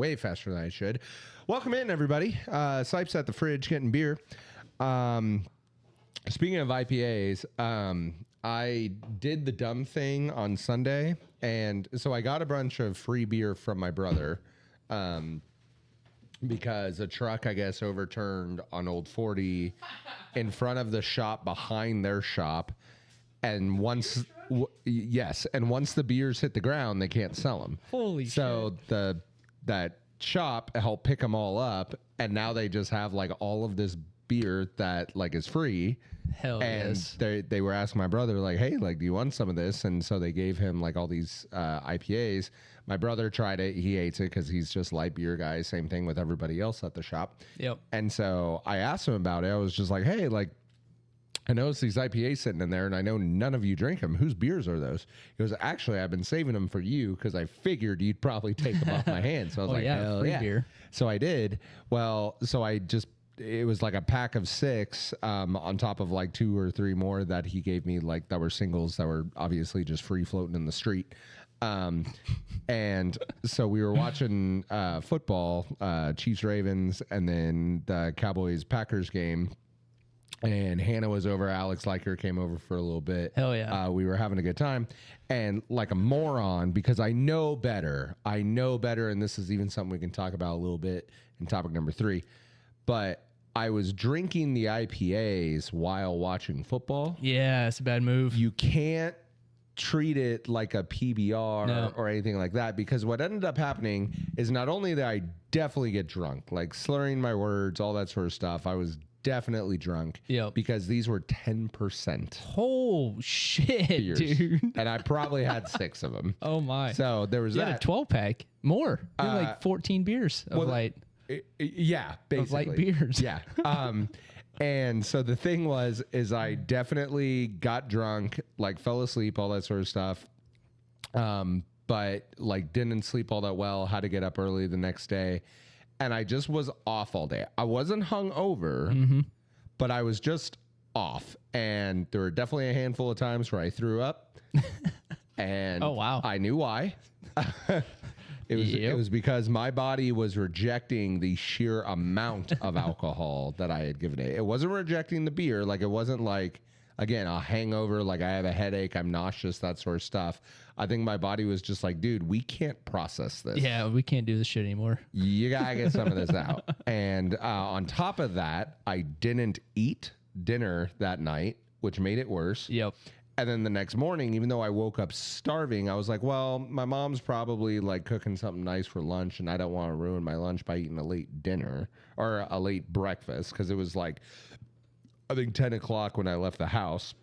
way faster than I should. Welcome in, everybody. Sipes at the fridge getting beer. Speaking of IPAs, I did the dumb thing on Sunday, and so I got a bunch of free beer from my brother because a truck, I guess, overturned on Old 40 in front of the shop behind their shop, and once the beers hit the ground, they can't sell them. Holy shit. That shop helped pick them all up, and now they just have like all of this beer that like is free. Hell and yes. They were asking my brother like, hey, like, do you want some of this? And so they gave him like all these IPAs. My brother tried it. He hates it because he's just light beer guy. Same thing with everybody else at the shop. Yep. And so I asked him about it. I was just like, hey, like, I noticed these IPAs sitting in there, and I know none of you drink them. Whose beers are those? He goes, actually, I've been saving them for you because I figured you'd probably take them off my hands. So I was like, hell free yeah. beer. So I did. Well, so it was like a pack of 6 on top of like 2 or 3 more that he gave me, like that were singles that were obviously just free floating in the street. And so we were watching football, Chiefs Ravens, and then the Cowboys Packers game. And Hannah was over. Alex Liker came over for a little bit. Hell yeah. We were having a good time. And like a moron, because I know better. And this is even something we can talk about a little bit in topic number 3. But I was drinking the IPAs while watching football. Yeah, it's a bad move. You can't treat it like a PBR or anything like that, because what ended up happening is not only that I definitely get drunk, like slurring my words, all that sort of stuff. I was definitely drunk because these were 10%. Oh shit, beers, dude. and I probably had 6 of them. Oh my. So there was you had a 12-pack. More. You had like 14 beers of light. Yeah, basically. Of light beers. Yeah. And so the thing is I definitely got drunk, like fell asleep, all that sort of stuff. But like didn't sleep all that well, had to get up early the next day. And I just was off all day. I wasn't hungover, but I was just off. And there were definitely a handful of times where I threw up. And oh, wow. I knew why. It was because my body was rejecting the sheer amount of alcohol that I had given it. It wasn't rejecting the beer. Like, it wasn't like, again, a hangover, like I have a headache, I'm nauseous, that sort of stuff. I think my body was just like, dude, we can't process this. Yeah, we can't do this shit anymore. You got to get some of this out. And on top of that, I didn't eat dinner that night, which made it worse. Yep. And then the next morning, even though I woke up starving, I was like, well, my mom's probably like cooking something nice for lunch, and I don't want to ruin my lunch by eating a late dinner or a late breakfast, because it was like, I think 10 o'clock when I left the house.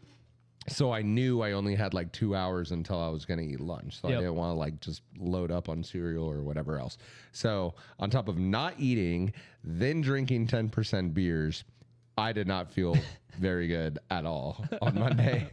So I knew I only had like 2 hours until I was going to eat lunch. So I didn't want to like just load up on cereal or whatever else. So on top of not eating, then drinking 10% beers, I did not feel very good at all on Monday.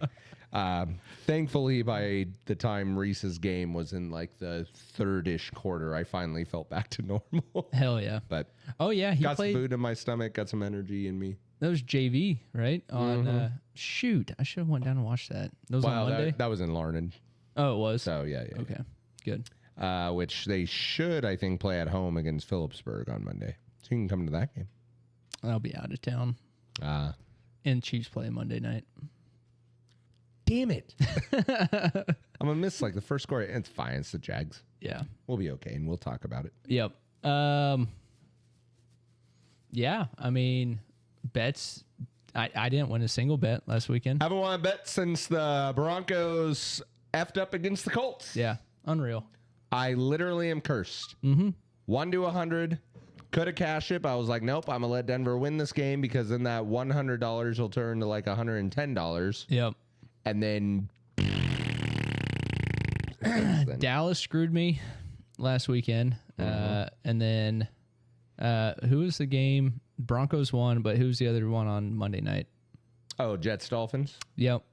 Thankfully, by the time Reese's game was in like the 3rd-ish quarter, I finally felt back to normal. Hell yeah. But he got played some food in my stomach, got some energy in me. That was JV, right? On shoot, I should have went down and watched that. That was on Monday. That was in Larned. Oh, it was. So yeah. Okay, good. Which they should, I think, play at home against Phillipsburg on Monday. So you can come to that game. I'll be out of town. And Chiefs play Monday night. Damn it. I'm going to miss like the first score. It's fine. It's the Jags. Yeah. We'll be okay, and we'll talk about it. Yep. Yeah, I mean, bets. I didn't win a single bet last weekend. Haven't won a bet since the Broncos effed up against the Colts. Yeah, unreal. I literally am cursed. 1 to 100. Could have cashed it, but I was like, nope, I'm going to let Denver win this game, because then that $100 will turn to like $110. Yep. And then Dallas screwed me last weekend. And then who was the game? Broncos won, but who's the other one on Monday night? Oh, Jets Dolphins. Yep.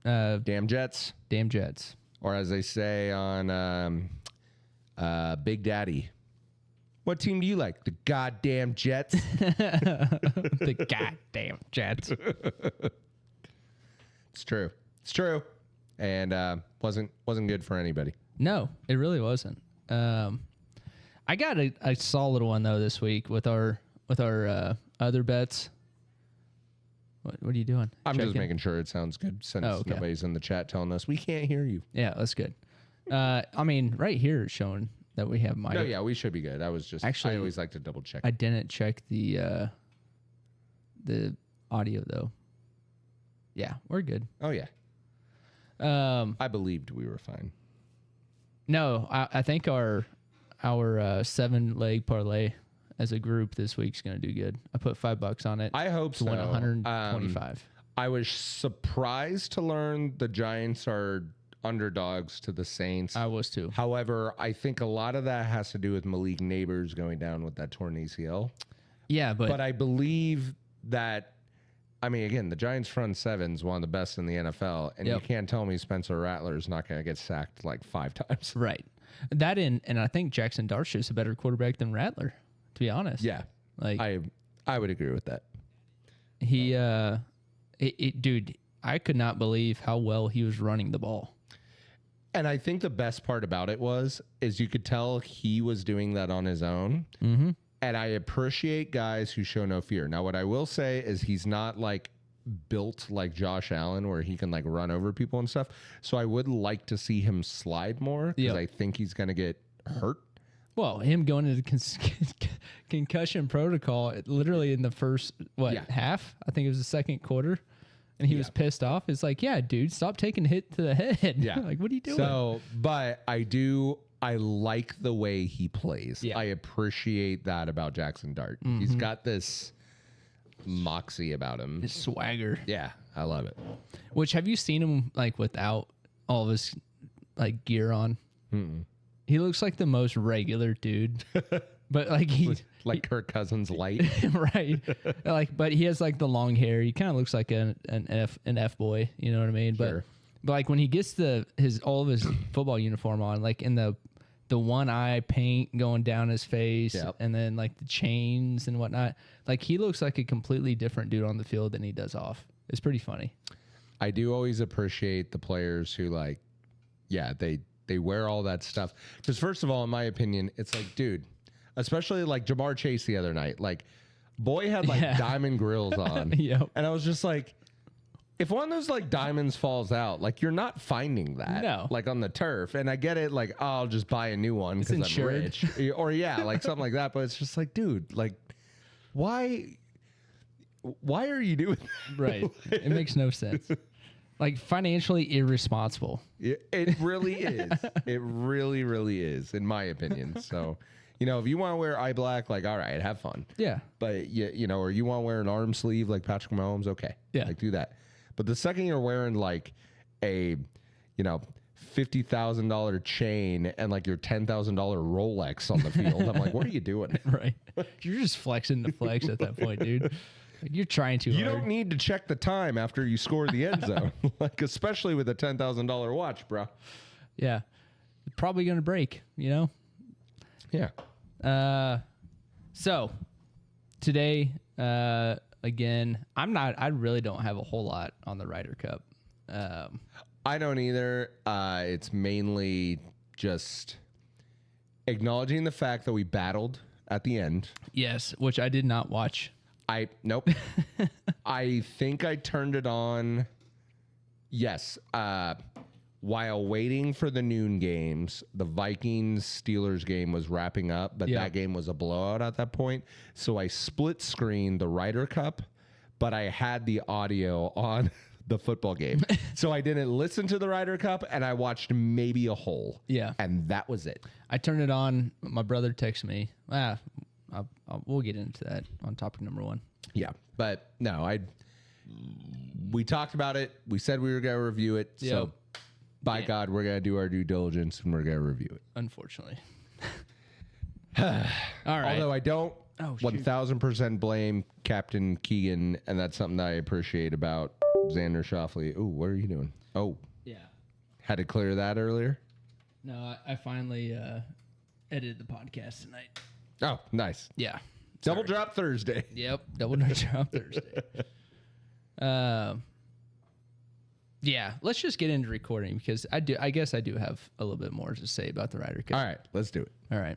Damn Jets. Damn Jets. Or as they say on Big Daddy. What team do you like? The goddamn Jets. The goddamn Jets. It's true. It's true. And wasn't good for anybody. No, it really wasn't. I got a solid one though this week with our other bets. What are you doing? I'm just making sure it sounds good since nobody's in the chat telling us we can't hear you. Yeah, that's good. I mean, right here it's showing that we have mic. No, yeah, we should be good. I was just actually I always like to double check. I didn't check the audio though. Yeah, we're good. Oh yeah. I believed we were fine. No, I think our 7-leg parlay as a group this week's going to do good. I put $5 on it. I hope so. Won 125. I was surprised to learn the Giants are underdogs to the Saints. I was too. However, I think a lot of that has to do with Malik Neighbors going down with that torn ACL. Yeah, but I believe that. I mean, again, the Giants' front seven is one of the best in the NFL, and you can't tell me Spencer Rattler is not going to get sacked like 5 times. Right. That and I think Jackson Darsh is a better quarterback than Rattler, to be honest. Yeah, like I would agree with that. He, dude, I could not believe how well he was running the ball. And I think the best part about it is you could tell he was doing that on his own. Mm-hmm. And I appreciate guys who show no fear. Now, what I will say is he's not like built like Josh Allen where he can like run over people and stuff. So I would like to see him slide more because I think he's going to get hurt. Well, him going into concussion protocol literally in the first, half? I think it was the second quarter. And he was pissed off. It's like, yeah, dude, stop taking a hit to the head. Yeah. Like, what are you doing? So, but I like the way he plays. Yeah. I appreciate that about Jackson Dart. Mm-hmm. He's got this moxie about him. His swagger. Yeah, I love it. Which, have you seen him like without all of his like gear on? Mm-mm. He looks like the most regular dude. But like like Kirk Cousins light. Right. Like, but he has like the long hair. He kind of looks like an F boy, you know what I mean? Sure. But like when he gets all of his football uniform on, like in the one eye paint going down his face, and then like the chains and whatnot, like he looks like a completely different dude on the field than he does off. It's pretty funny. I do always appreciate the players who like, they wear all that stuff. Because first of all, in my opinion, it's like, dude, especially like Jamar Chase the other night, like boy had like diamond grills on. And I was just like, if one of those like diamonds falls out, like you're not finding that like on the turf. And I get it, like, oh, I'll just buy a new one because I'm rich. Or like something like that. But it's just like, dude, like why are you doing that? Right. It makes no sense. Like financially irresponsible. It really is. It really, really is, in my opinion. So, if you want to wear eye black, like, all right, have fun. Yeah. But, or you want to wear an arm sleeve like Patrick Mahomes, okay. Yeah. Like, do that. But the second you're wearing, like, a, $50,000 chain and, like, your $10,000 Rolex on the field, I'm like, what are you doing? Right. You're just flexing the flex at that point, dude. You're trying too hard. You don't need to check the time after you score the end zone, like especially with a $10,000 watch, bro. Yeah, probably gonna break. Yeah. So today, again, I really don't have a whole lot on the Ryder Cup. I don't either. It's mainly just acknowledging the fact that we battled at the end. Yes, which I did not watch. Nope. I think I turned it on. Yes. While waiting for the noon games, the Vikings-Steelers game was wrapping up, but that game was a blowout at that point. So I split screened the Ryder Cup, but I had the audio on the football game. So I didn't listen to the Ryder Cup, and I watched maybe a hole. Yeah. And that was it. I turned it on. My brother texted me. We'll get into that on topic number 1. Yeah, but no, we talked about it. We said we were going to review it. Yep. So, by God, we're going to do our due diligence and we're going to review it. Unfortunately. All right. Although I don't 1,000% blame Captain Keegan, and that's something that I appreciate about Xander Schauffele. Ooh, what are you doing? Oh. Yeah. Had to clear that earlier? No, I finally edited the podcast tonight. Oh, nice. Yeah. Double drop Thursday. Yep. Double drop Thursday. Yeah. Let's just get into recording because I guess I do have a little bit more to say about the Ryder Cup. All right. Let's do it. All right.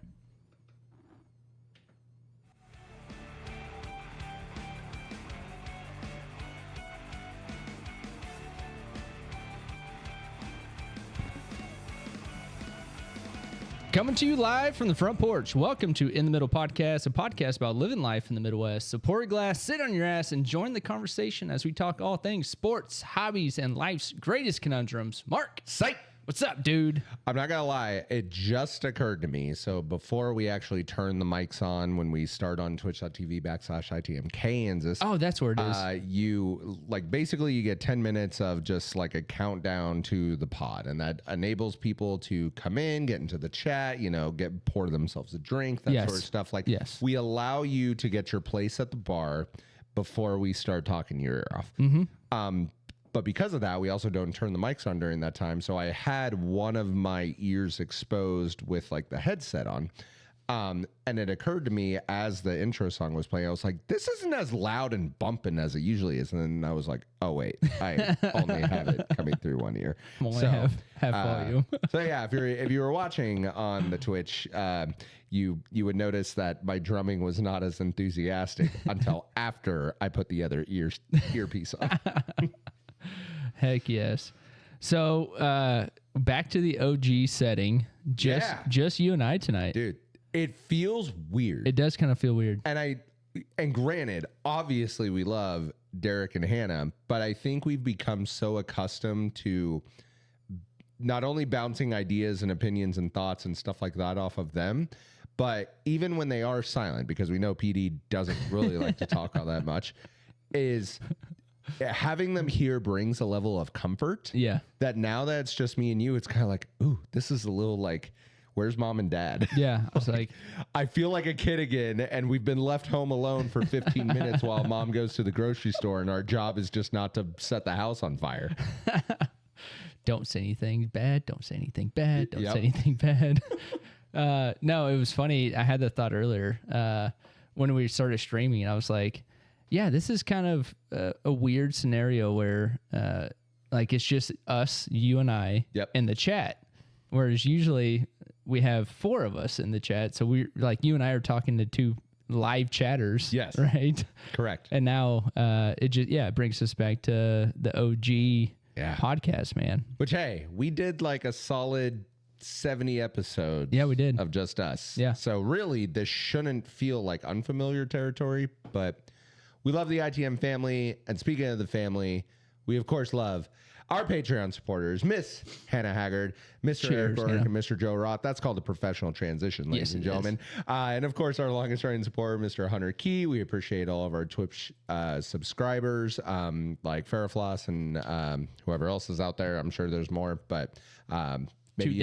Coming to you live from the front porch. Welcome to In the Middle Podcast, a podcast about living life in the Midwest. So pour a glass, sit on your ass, and join the conversation as we talk all things sports, hobbies, and life's greatest conundrums. Mark, Sight. what's up, dude? I'm not going to lie. It just occurred to me. So before we actually turn the mics on, when we start on twitch.tv/ITM Kansas. Oh, that's where it is. You basically you get 10 minutes of just like a countdown to the pod, and that enables people to come in, get into the chat, pour themselves a drink, that sort of stuff. We allow you to get your place at the bar before we start talking your ear off. But because of that, we also don't turn the mics on during that time. So I had one of my ears exposed with like the headset on. And it occurred to me as the intro song was playing, I was like, this isn't as loud and bumping as it usually is. And then I was like, oh, wait, I only have it coming through one ear. Have volume. So yeah, if you were watching on the Twitch, you would notice that my drumming was not as enthusiastic until after I put the other earpiece on. Heck yes. So back to the OG setting. Just you and I tonight. Dude, it feels weird. It does kind of feel weird. And granted, obviously we love Derek and Hannah, but I think we've become so accustomed to not only bouncing ideas and opinions and thoughts and stuff like that off of them, but even when they are silent, because we know PD doesn't really like to talk all that much, is having them here brings a level of comfort. Yeah. That now that it's just me and you, it's kind of like, ooh, this is a little like, where's mom and dad? Yeah. I was like, I feel like a kid again, and we've been left home alone for 15 minutes while mom goes to the grocery store, and our job is just not to set the house on fire. Don't say anything bad. Don't say anything bad. Don't say anything bad. No, it was funny. I had that thought earlier when we started streaming. I was like, yeah, this is kind of a weird scenario where it's just us, you and I, in the chat. Whereas usually we have 4 of us in the chat. So we're like, you and I are talking to 2 live chatters. Yes. Right? Correct. And now it brings us back to the OG podcast, man. Which, hey, we did like a solid 70 episodes. Yeah, we did. Of just us. Yeah. So really, this shouldn't feel like unfamiliar territory, but we love the ITM family. And speaking of the family, we, of course, love our Patreon supporters, Miss Hannah Haggard, Mr. Eric Burke, and Mr. Joe Roth. That's called the professional transition, ladies and gentlemen. And, of course, our longest-running supporter, Mr. Hunter Key. We appreciate all of our Twitch subscribers, like Farrafloss and whoever else is out there. I'm sure there's more, but maybe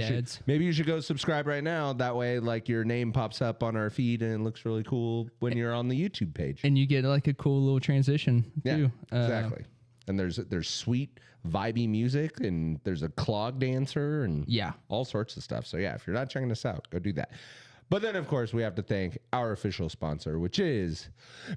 you should go subscribe right now. That way, like, your name pops up on our feed and it looks really cool when you're on the YouTube page. And you get like a cool little transition too. Exactly. And there's sweet, vibey music, and there's a clog dancer, and all sorts of stuff. So yeah, if you're not checking us out, go do that. But then, of course, we have to thank our official sponsor, which is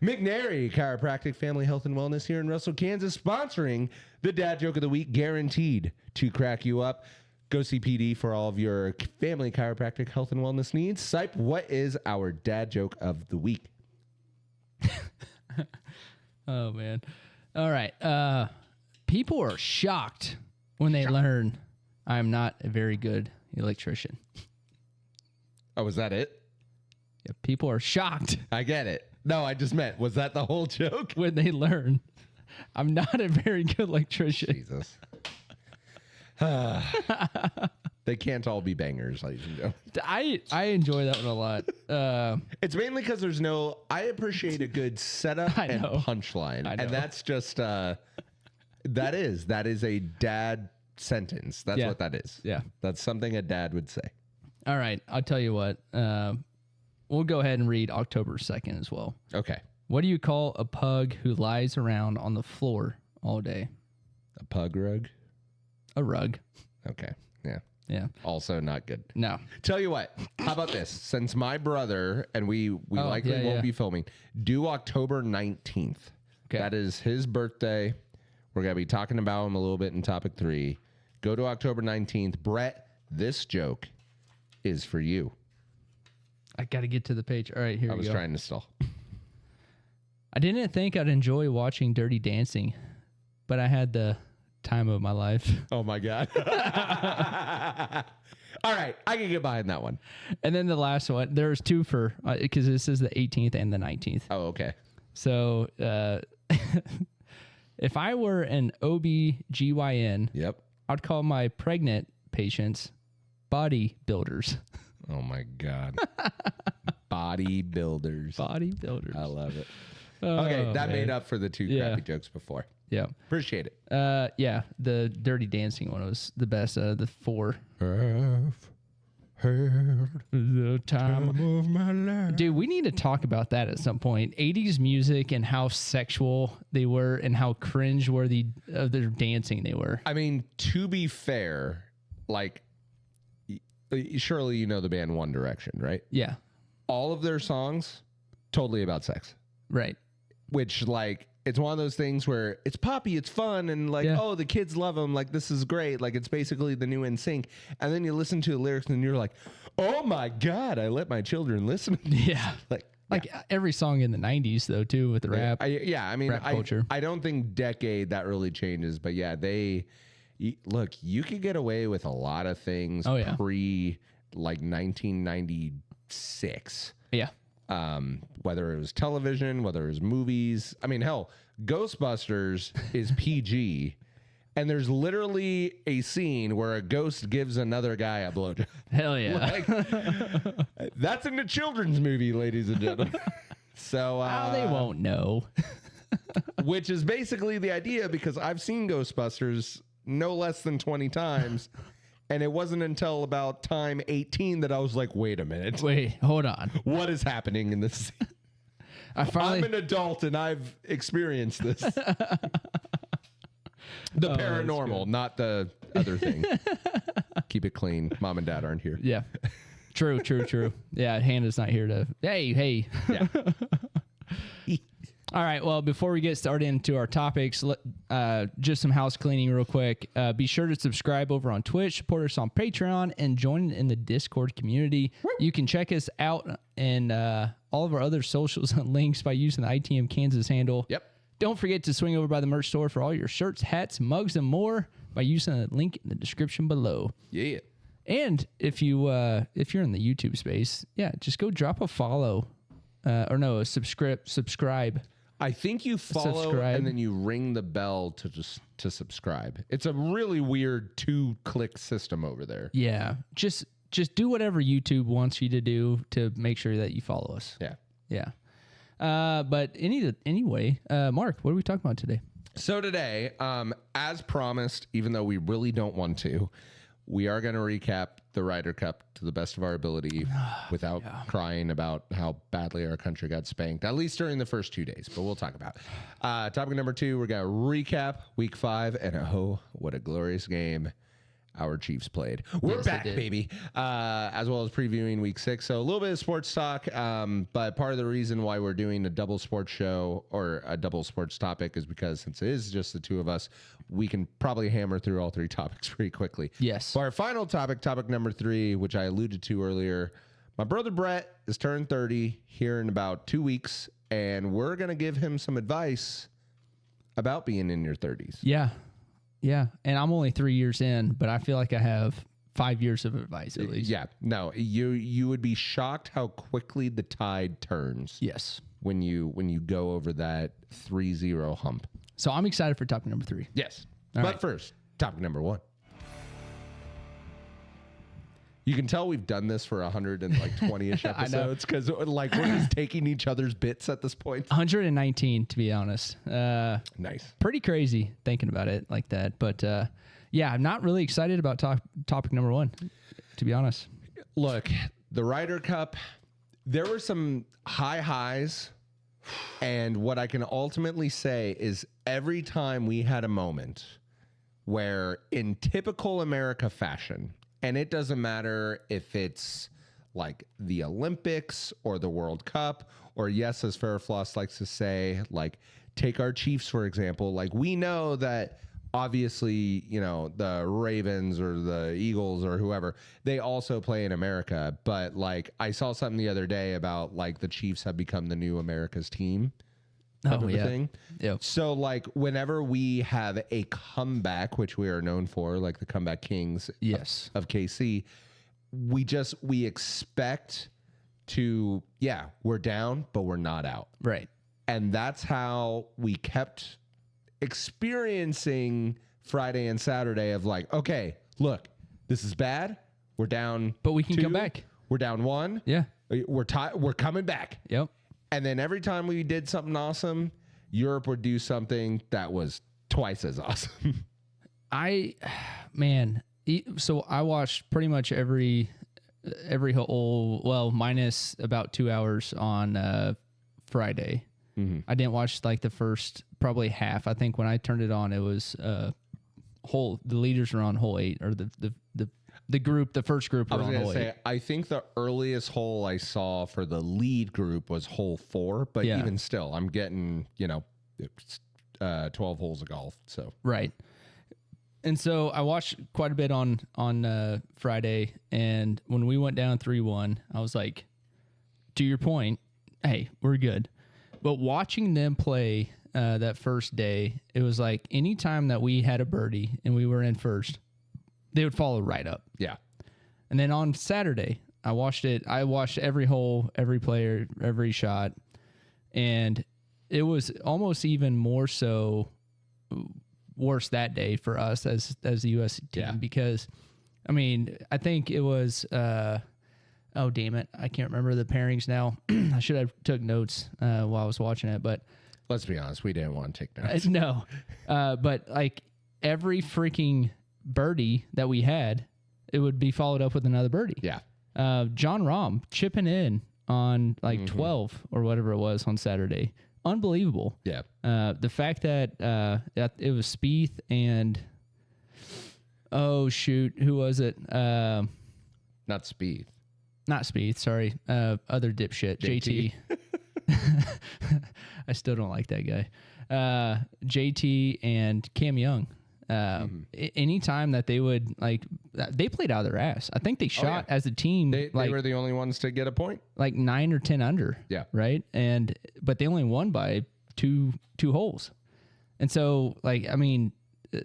McNary Chiropractic Family Health and Wellness here in Russell, Kansas, sponsoring the Dad Joke of the Week, guaranteed to crack you up. Go see PD for all of your family chiropractic health and wellness needs. Sipe, what is our dad joke of the week? Oh, man. All right. People are shocked when they learn I'm not a very good electrician. Oh, is that it? Yeah, people are shocked. I get it. No, I just meant, was that the whole joke? When they learn I'm not a very good electrician. Jesus. They can't all be bangers, ladies and gentlemen. I enjoy that one a lot. It's mainly because I appreciate a good setup and punchline. And that's just, that is a dad sentence. That's what that is. Yeah. That's something a dad would say. All right. I'll tell you what. We'll go ahead and read October 2nd as well. Okay. What do you call a pug who lies around on the floor all day? A pug rug? A rug. Okay. Yeah. Yeah. Also not good. No. Tell you what. How about this? Since my brother and we likely won't be filming, do October 19th. Okay. That is his birthday. We're going to be talking about him a little bit in topic 3. Go to October 19th. Brett, this joke is for you. I got to get to the page. All right, here we go. I was trying to stall. I didn't think I'd enjoy watching Dirty Dancing, but I had the time of my life. Oh, my God. All right, I can get behind that one. And then the last one, there's two for, because this is the 18th and the 19th. Oh, okay. So if I were an OB-GYN, Yep. I'd call my pregnant patients bodybuilders. Oh my God. Bodybuilders. Bodybuilders. I love it. Oh, Okay, that man. made up for the two crappy jokes before. Yeah. Appreciate it. Yeah, the Dirty Dancing one was the best out of the four. I've heard The time. of my life. Dude, we need to talk about that at some point. 80s music and how sexual they were and how cringe-worthy of their dancing they were. I mean, to be fair, like, surely you know the band One Direction, right? Yeah, All of their songs, totally about sex. right. Which, like, it's one of those things where it's poppy, it's fun, and like, Yeah. oh, the kids love them. Like, this is great. Like, it's basically the new NSYNC. And then you listen to the lyrics and you're like, oh my God, I let my children listen. Yeah. Like Every song in the 90s, though, too, with the rap. I mean, rap culture. I don't think decade that really changes, but yeah, look, you could get away with a lot of things pre like 1996. Yeah. Whether it was television, whether it was movies. I mean, hell, Ghostbusters is PG, and there's literally a scene where a ghost gives another guy a blowjob. Hell yeah. Like, that's in the children's movie, ladies and gentlemen. So They won't know. which is basically the idea, because I've seen Ghostbusters no less than 20 times. And it wasn't until about time 18 that I was like, wait a minute. Wait, hold on. What is happening in this scene? I'm an adult and I've experienced this. The paranormal, not the other thing. Keep it clean. Mom and Dad aren't here. Yeah. True. Yeah, Hannah's not here to. Hey. Yeah. All right. Well, before we get started into our topics, just some house cleaning real quick. Be sure to subscribe over on Twitch, support us on Patreon, and join in the Discord community. You can check us out and all of our other socials and links by using the ITM Kansas handle. Yep. Don't forget to swing over by the merch store for all your shirts, hats, mugs, and more by using the link in the description below. Yeah. And if you're in the YouTube space, just go drop a follow, a subscribe. I think you follow Subscribe. and then you ring the bell to subscribe. It's a really weird 2-click system over there. Yeah, just do whatever YouTube wants you to do to make sure that you follow us. Yeah. But anyway, Mark, what are we talking about today? So today, as promised, even though we really don't want to, we are going to recap the Ryder Cup to the best of our ability without crying about how badly our country got spanked, at least during the first 2 days. But we'll talk about it. Topic number 2, we're going to recap week 5. And oh, what a glorious game our Chiefs played. We're back, baby. As well as previewing week 6. So a little bit of sports talk. But part of the reason why we're doing a double sports show or a double sports topic is because since it is just the two of us, we can probably hammer through all 3 topics pretty quickly. Yes. For our final topic number 3, which I alluded to earlier, my brother Brett is turned 30 here in about 2 weeks, and we're going to give him some advice about being in your 30s. Yeah. And I'm only 3 years in, but I feel like I have 5 years of advice at least. Yeah. No, you would be shocked how quickly the tide turns. Yes. When you go over that 3-0 hump. So I'm excited for topic number 3. Yes. All but right. First, topic number 1. You can tell we've done this for 120-ish episodes because like we're just taking each other's bits at this point. 119, to be honest. Nice. Pretty crazy thinking about it like that. But I'm not really excited about topic number 1, to be honest. Look, the Ryder Cup, there were some high highs. And what I can ultimately say is every time we had a moment where in typical America fashion, and it doesn't matter if it's like the Olympics or the World Cup, or yes, as Fairfloss likes to say, like take our Chiefs, for example. Like we know that obviously, you know, the Ravens or the Eagles or whoever, they also play in America. But like I saw something the other day about like the Chiefs have become the new America's team type of a thing. Yep. So like whenever we have a comeback, which we are known for, like the comeback kings Yes. of KC, we expect to, we're down, but we're not out. Right. And that's how we kept experiencing Friday and Saturday of like, okay, look, this is bad. We're down, but we can 2. come back. We're down 1. Yeah. We're coming back. Yep. And then every time we did something awesome, Europe would do something that was twice as awesome. So I watched pretty much every hole, well, minus about 2 hours on Friday. Mm-hmm. I didn't watch like the first probably half. I think when I turned it on, it was the leaders were on hole 8, or the first group were on hole 8. I think the earliest hole I saw for the lead group was hole 4, but even still, I'm getting 12 holes of golf. So right. And so I watched quite a bit on Friday, and when we went down 3-1, I was like, to your point, hey, we're good. But watching them play that first day, it was like anytime that we had a birdie and we were in first, they would follow right up. Yeah. And then on Saturday, I watched it. I watched every hole, every player, every shot, and it was almost even more so worse that day for us as the U.S. team because, I mean, I think it was oh damn it, I can't remember the pairings now. I should have took notes while I was watching it, but let's be honest, we didn't want to take notes. No, but like every freaking birdie that we had, it would be followed up with another birdie. Yeah. John Rahm chipping in on like 12 or whatever it was on Saturday. Unbelievable. Yeah. The fact that it was Spieth and oh shoot, who was it? Not Spieth. Not Spieth. Sorry, other dipshit. JT. I still don't like that guy. JT and Cam Young. Anytime that they would they played out of their ass. I think they shot as a team. They were the only ones to get a point, like 9 or 10 under. Yeah. Right. But they only won by two holes. And so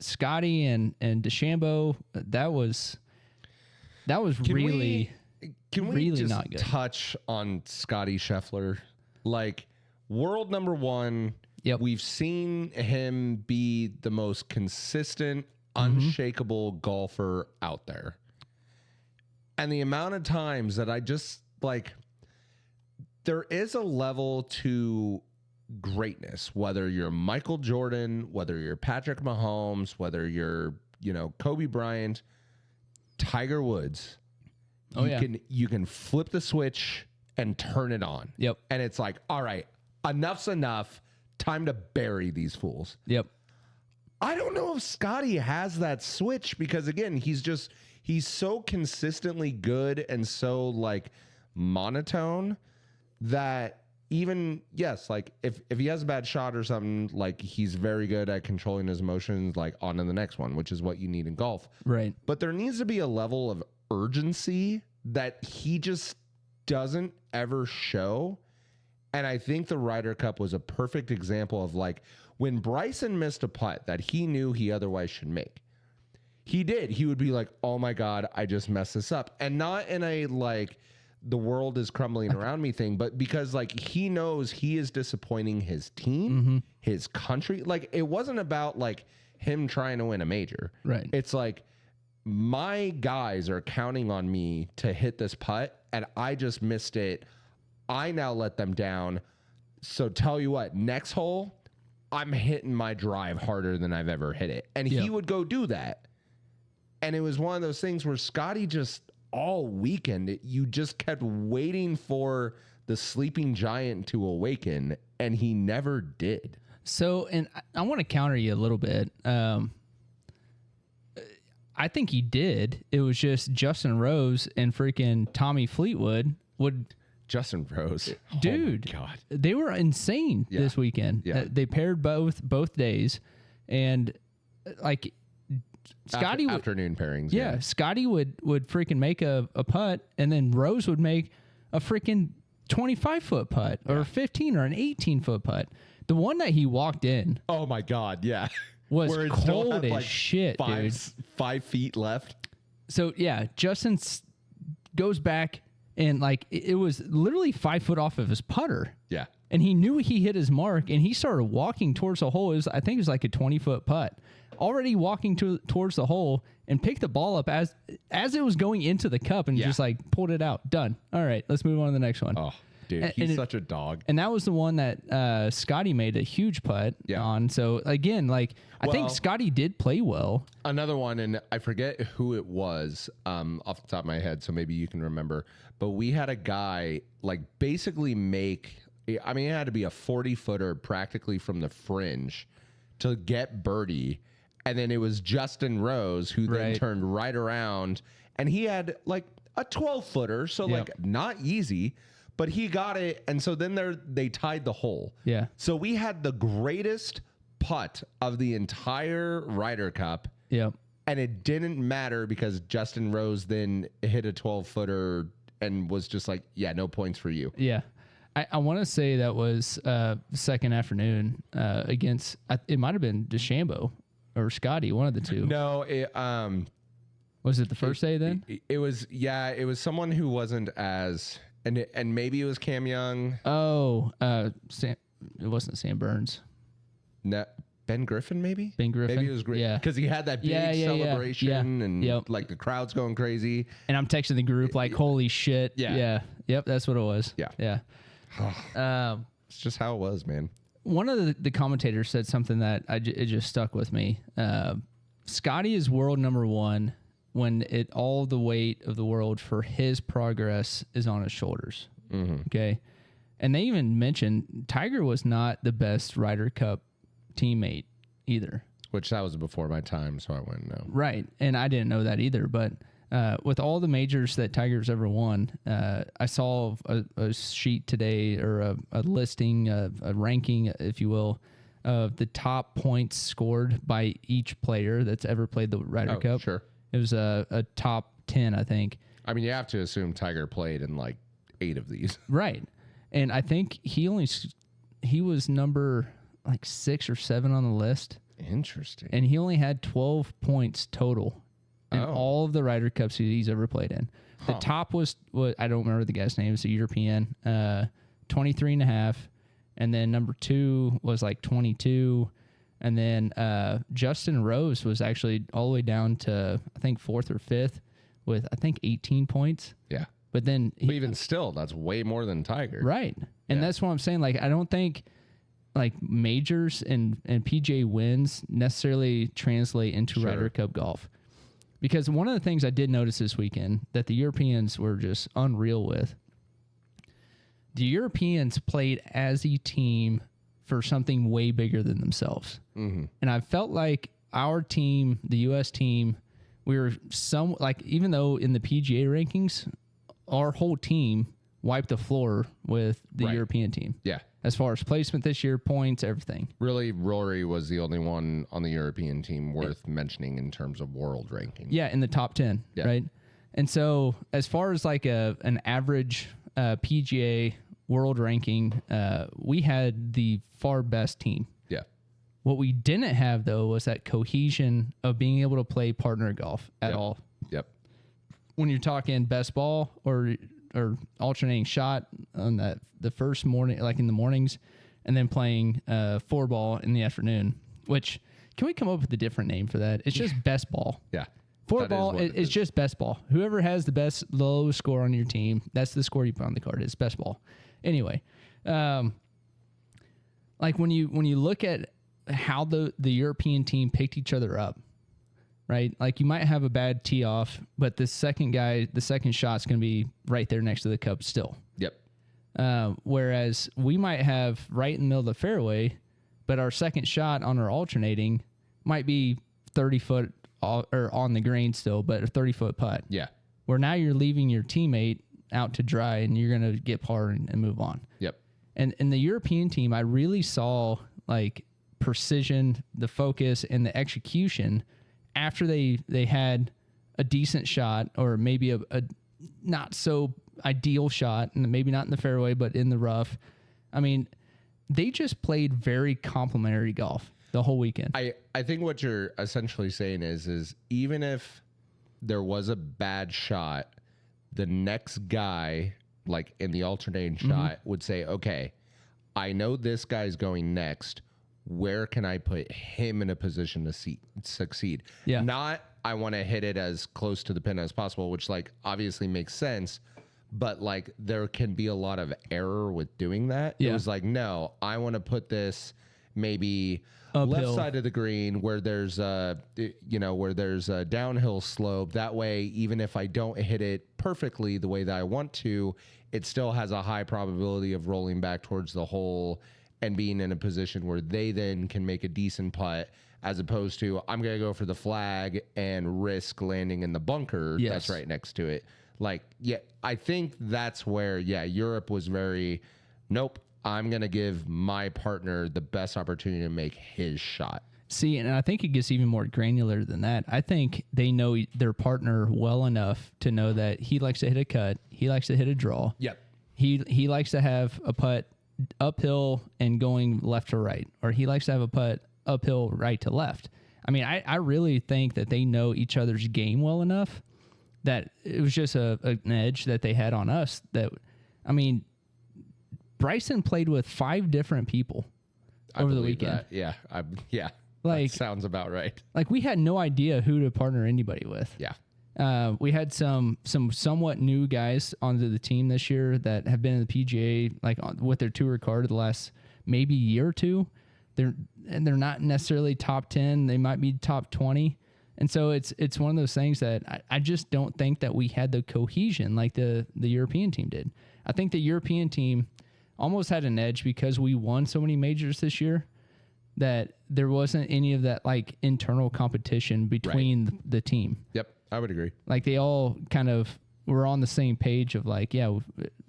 Scotty and DeChambeau, that was really just not good. Touch on Scotty Scheffler, like world number 1. Yep. We've seen him be the most consistent, unshakable golfer out there. And the amount of times that I just there is a level to greatness, whether you're Michael Jordan, whether you're Patrick Mahomes, whether you're, Kobe Bryant, Tiger Woods. You can flip the switch and turn it on. Yep. And it's like, all right, enough's enough. Time to bury these fools. Yep. I don't know if Scotty has that switch because again, he's so consistently good and so monotone that even if he has a bad shot or something, he's very good at controlling his emotions, on to the next one, which is what you need in golf. Right. But there needs to be a level of urgency that he just doesn't ever show. And I think the Ryder Cup was a perfect example of when Bryson missed a putt that he knew he otherwise should make. He did. He would be like, oh my God, I just messed this up. And not in a the world is crumbling around me thing, but because he knows he is disappointing his team, his country. It wasn't about him trying to win a major. Right. It's my guys are counting on me to hit this putt and I just missed it. I now let them down. So tell you what, next hole, I'm hitting my drive harder than I've ever hit it. And he would go do that. And it was one of those things where Scotty just all weekend, you just kept waiting for the sleeping giant to awaken. And he never did. So, and I want to counter you a little bit. I think he did. It was just Justin Rose and freaking Tommy Fleetwood would... Justin Rose. Dude, oh my God. They were insane this weekend. Yeah. They paired both days. And Scotty afternoon pairings. Yeah. Scotty would freaking make a putt and then Rose would make a freaking 25-foot putt or a 15 or an 18-foot putt. The one that he walked in. Oh my God. Yeah. Was cold as shit, dude. 5 feet left. So yeah, Justin goes back and like it was literally 5 foot off of his putter. Yeah. And he knew he hit his mark, and he started walking towards the hole. I think it was like a 20-foot putt. Already walking towards the hole, and picked the ball up as it was going into the cup, and just like pulled it out. Done. All right, let's move on to the next one. Oh, dude, he's such a dog. And that was the one that Scotty made a huge putt on. So again, like I think Scotty did play well. Another one, and I forget who it was off the top of my head, so maybe you can remember. But we had a guy like basically make. I mean, it had to be a 40-footer practically from the fringe to get birdie. And then it was Justin Rose who then turned right around. And he had like a 12-footer, so like not easy, but he got it. And so then they tied the hole. Yeah. So we had the greatest putt of the entire Ryder Cup. Yep. And it didn't matter because Justin Rose then hit a 12-footer and was just like, yeah, no points for you. Yeah. I want to say that was second afternoon against, it might have been DeChambeau or Scotty, one of the two. No, was it the first day then? It was someone who wasn't as, and maybe it was Cam Young. Oh, it wasn't Sam Burns. No, Ben Griffin maybe? Ben Griffin. Maybe it was great. Yeah. Because he had that big celebration and like the crowd's going crazy. And I'm texting the group like, holy shit. Yeah. Yeah. Yep, that's what it was. Yeah. Yeah. It's just how it was, man. One of the commentators said something that it just stuck with me. Scotty is world number one when all the weight of the world for his progress is on his shoulders. Mm-hmm. Okay. And they even mentioned Tiger was not the best Ryder Cup teammate either. Which that was before my time, so I wouldn't know. Right. And I didn't know that either. But with all the majors that Tiger's ever won, I saw a sheet today or a listing, a ranking, if you will, of the top points scored by each player that's ever played the Ryder Cup. Sure. It was a top 10, I think. I mean, you have to assume Tiger played in like 8 of these. Right. And I think he was number like 6 or 7 on the list. Interesting. And he only had 12 points total in all of the Ryder Cups he's ever played in. The top was what I don't remember the guy's name. It's a European, 23.5. And then number 2 was like 22. And then Justin Rose was actually all the way down to, I think, 4th or 5th with, I think, 18 points. Yeah. But then but even still, that's way more than Tiger. Right. And that's what I'm saying. Like, I don't think like majors and PGA wins necessarily translate into Ryder Cup golf. Because one of the things I did notice this weekend that the Europeans were just unreal with, the Europeans played as a team for something way bigger than themselves. Mm-hmm. And I felt like our team, the U.S. team, we were even though in the PGA rankings, our whole team wiped the floor with the European team. Yeah. As far as placement this year, points, everything. Really, Rory was the only one on the European team worth mentioning in terms of world ranking. Yeah, in the top 10, right? And so as far as like an average PGA world ranking, we had the far best team. Yeah. What we didn't have, though, was that cohesion of being able to play partner golf at all. Yep. When you're talking best ball or alternating shot on the first morning, like in the mornings, and then playing 4-ball in the afternoon, which can we come up with a different name for that? It's just best ball. Yeah. 4-ball is just best ball. Whoever has the lowest score on your team, that's the score you put on the card. It's best ball. Anyway, like when you look at how the European team picked each other up, right? Like you might have a bad tee off, but the second shot's going to be right there next to the cup still. Yep. Whereas we might have right in the middle of the fairway, but our second shot on our alternating might be 30 foot or on the green still, but a 30-foot putt. Yeah. Where now you're leaving your teammate out to dry and you're going to get par and move on. Yep. And in the European team, I really saw like precision, the focus, and the execution after they had a decent shot or maybe a not so ideal shot, and maybe not in the fairway, but in the rough. I mean, they just played very complimentary golf the whole weekend. I think what you're essentially saying is even if there was a bad shot, the next guy, like in the alternating shot, would say, okay, I know this guy's going next. Where can I put him in a position to succeed? Yeah. Not, I want to hit it as close to the pin as possible, which like obviously makes sense. But like there can be a lot of error with doing that. Yeah. It was like, no, I want to put this maybe Uphill. left side of the green where there's a downhill slope. That way, even if I don't hit it perfectly the way that I want to, it still has a high probability of rolling back towards the hole and being in a position where they then can make a decent putt, as opposed to I'm going to go for the flag and risk landing in the bunker that's right next to it. Like, yeah, I think that's where, Europe was very, nope, I'm going to give my partner the best opportunity to make his shot. See, and I think it gets even more granular than that. I think they know their partner well enough to know that he likes to hit a cut, he likes to hit a draw. Yep. He likes to have a putt uphill and going left to right, or he likes to have a putt uphill right to left. I mean, I really think that they know each other's game well enough that it was just an edge that they had on us. That, I mean, Bryson played with 5 different people over the weekend. That. Yeah. Like, that sounds about right. Like, we had no idea who to partner anybody with. Yeah. We had some somewhat new guys onto the team this year that have been in the PGA, like with their tour card the last maybe year or two. They're not necessarily top 10. They might be top 20. And so it's one of those things that I just don't think that we had the cohesion like the European team did. I think the European team almost had an edge because we won so many majors this year that there wasn't any of that like internal competition between the team. Yep, I would agree. Like they all kind of were on the same page of like, yeah,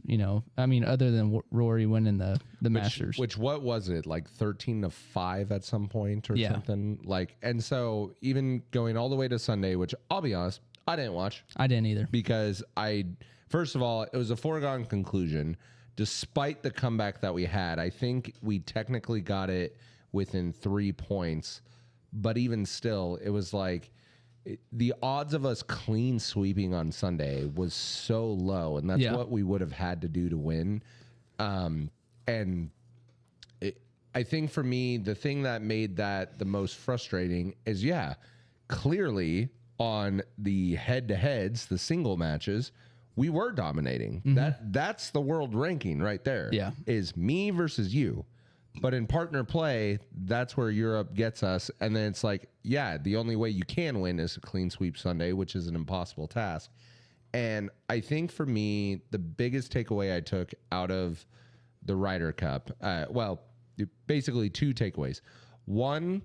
you know, I mean, other than Rory winning the Masters. Which what was it, like 13-5 at some point or something? Like, and so even going all the way to Sunday, which I'll be honest, I didn't watch. I didn't either. Because first of all, it was a foregone conclusion. Despite the comeback that we had, I think we technically got it within 3 points. But even still, it was like the odds of us clean sweeping on Sunday was so low. And that's what we would have had to do to win. And I think for me, the thing that made that the most frustrating is, clearly on the head-to-heads, the single matches, we were dominating. That's the world ranking right there. Yeah. Is me versus you. But in partner play, that's where Europe gets us. And then it's like, the only way you can win is a clean sweep Sunday, which is an impossible task. And I think for me, the biggest takeaway I took out of the Ryder Cup, basically 2 takeaways. One,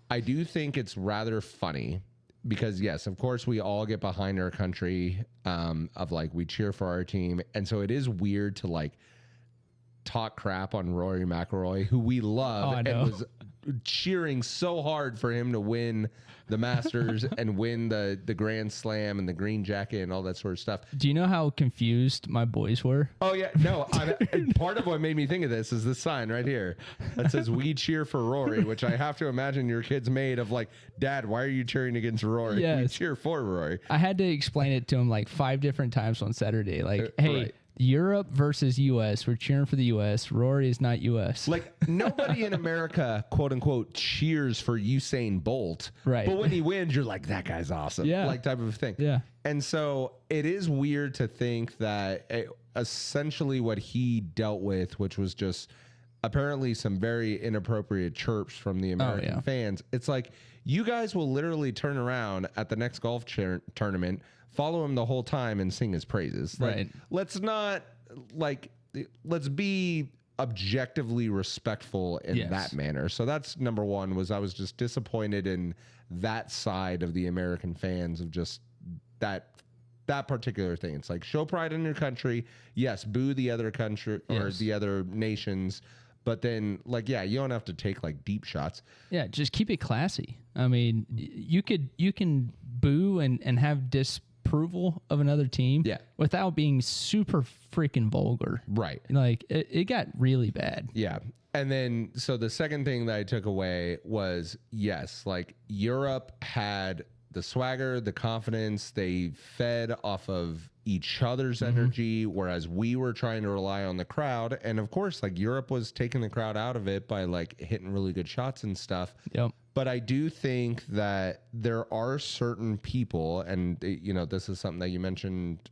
I do think it's rather funny because, yes, of course, we all get behind our country of like we cheer for our team. And so it is weird to like talk crap on Rory McIlroy, who we love and was cheering so hard for him to win the Masters and win the Grand Slam and the green jacket and all that sort of stuff. Do you know how confused my boys were? Oh, yeah. No, and part of what made me think of this is this sign right here that says, "We cheer for Rory," which I have to imagine your kids made of like, "Dad, why are you cheering against Rory?" Yes. We cheer for Rory. I had to explain it to him like 5 different times on Saturday. Like, hey, Europe versus U.S. We're cheering for the U.S. Rory is not U.S. Like, nobody in America, quote unquote, cheers for Usain Bolt. Right. But when he wins, you're like, that guy's awesome. Yeah. Like, type of thing. Yeah. And so it is weird to think that essentially what he dealt with, which was just apparently some very inappropriate chirps from the American fans. It's like, you guys will literally turn around at the next golf tournament, follow him the whole time and sing his praises. Like, let's not let's be objectively respectful in that manner. So that's number one. I was just disappointed in that side of the American fans of just that particular thing. It's like, show pride in your country. Yes, boo the other country or the other nations. But then, like, you don't have to take like deep shots. Yeah, just keep it classy. I mean, you can boo and have disapproval of another team without being super freaking vulgar. Right. Like, it got really bad. Yeah. And then, so the second thing that I took away was, yes, like Europe had the swagger, the confidence. They fed off of each other's energy, whereas we were trying to rely on the crowd. And of course, like Europe was taking the crowd out of it by like hitting really good shots and stuff. Yep. But I do think that there are certain people, and you know, this is something that you mentioned,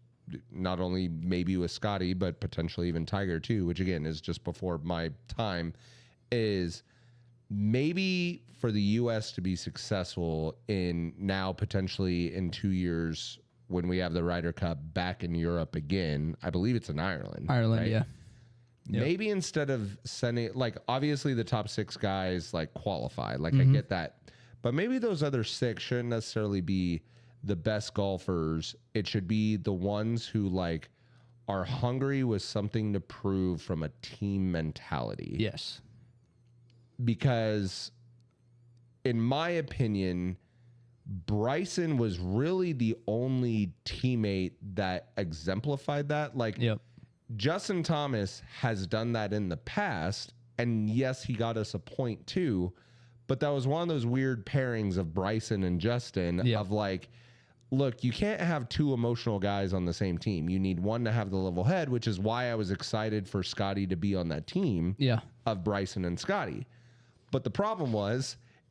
not only maybe with Scotty, but potentially even Tiger too, which again is just before my time, is maybe for the U.S. to be successful in now potentially in 2 years when we have the Ryder Cup back in Europe again. I believe it's in Ireland. Ireland, right? yeah. Yep. Maybe instead of sending, like, obviously the top 6 guys like qualify, like I get that, but maybe those other 6 shouldn't necessarily be the best golfers. It should be the ones who like are hungry with something to prove from a team mentality. Yes. Because in my opinion, Bryson was really the only teammate that exemplified that. Like, Yep. Justin Thomas has done that in the past, and yes, he got us a point too, but that was one of those weird pairings of Bryson and Justin of like, look, you can't have 2 emotional guys on the same team. You need one to have the level head, which is why I was excited for Scotty to be on that team of Bryson and Scotty. But the problem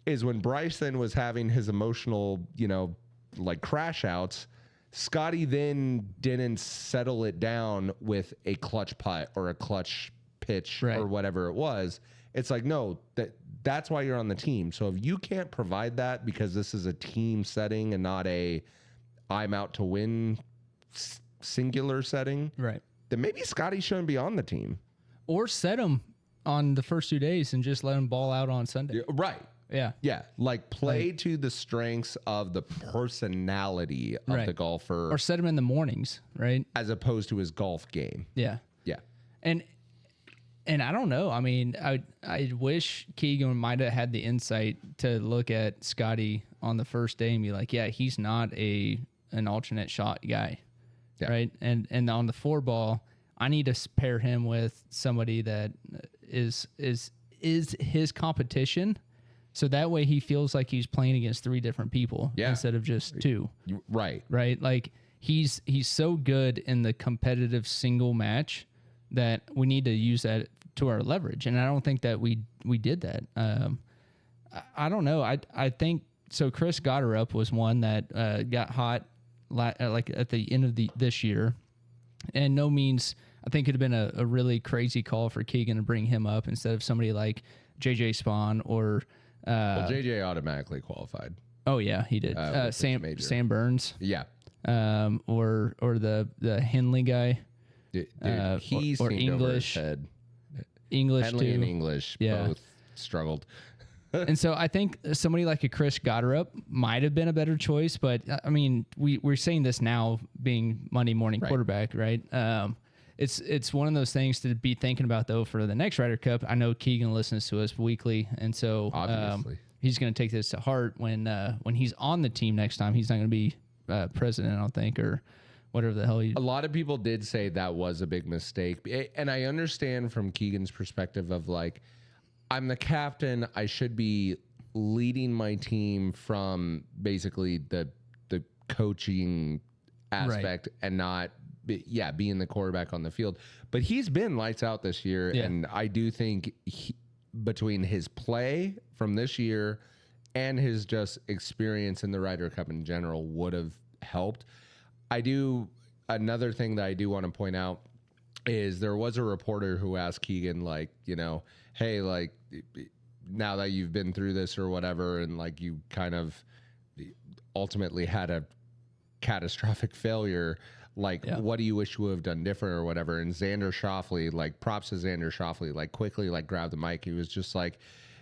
is when Bryson was having his emotional, you know, like crash outs, Scotty then didn't settle it down with a clutch putt or a clutch pitch or whatever it was. It's like, no, that's why you're on the team. So if you can't provide that because this is a team setting and not a I'm out to win singular setting, right, then maybe Scotty shouldn't be on the team. Or set him on the first 2 days and just let him ball out on Sunday. Right. Yeah. Yeah. Like play to the strengths of the personality of the golfer. Or set him in the mornings, right? As opposed to his golf game. Yeah. Yeah. And I don't know. I mean, I wish Keegan might have had the insight to look at Scotty on the first day and be like, yeah, he's not an alternate shot guy. Yeah. Right. And on the 4 ball, I need to pair him with somebody that is his competition. So that way he feels like he's playing against 3 different people instead of just 2. Right. Right. Like he's so good in the competitive single match that we need to use that to our leverage. And I don't think that we did that. I don't know. I think so. Chris Gotterup was one that got hot like at the end of this year, and no means I think it'd have been a really crazy call for Keegan to bring him up instead of somebody like JJ Spawn or well, JJ automatically qualified. Oh yeah, he did. Sam Burns. Yeah. Or the Henley guy. Dude, he's or English. English Henley too. and English both struggled. And so I think somebody like a Chris Gotterup might have been a better choice, but I mean, we're saying this now being Monday morning quarterback, right? It's one of those things to be thinking about though for the next Ryder Cup. I know Keegan listens to us weekly, and so he's going to take this to heart when he's on the team next time. He's not going to be president, I don't think, or whatever the hell. A lot of people did say that was a big mistake, and I understand from Keegan's perspective of like, I'm the captain. I should be leading my team from basically the coaching aspect and not being the quarterback on the field. But he's been lights out this year, and I do think between his play from this year and his just experience in the Ryder Cup in general would have helped. Another thing that I do want to point out is there was a reporter who asked Keegan, like, you know, hey, like, now that you've been through this or whatever, and like you kind of ultimately had a catastrophic failure, like, what do you wish you would have done different or whatever? And Xander Schauffele, like, props to Xander Schauffele, like, quickly, like, grabbed the mic. He was just like,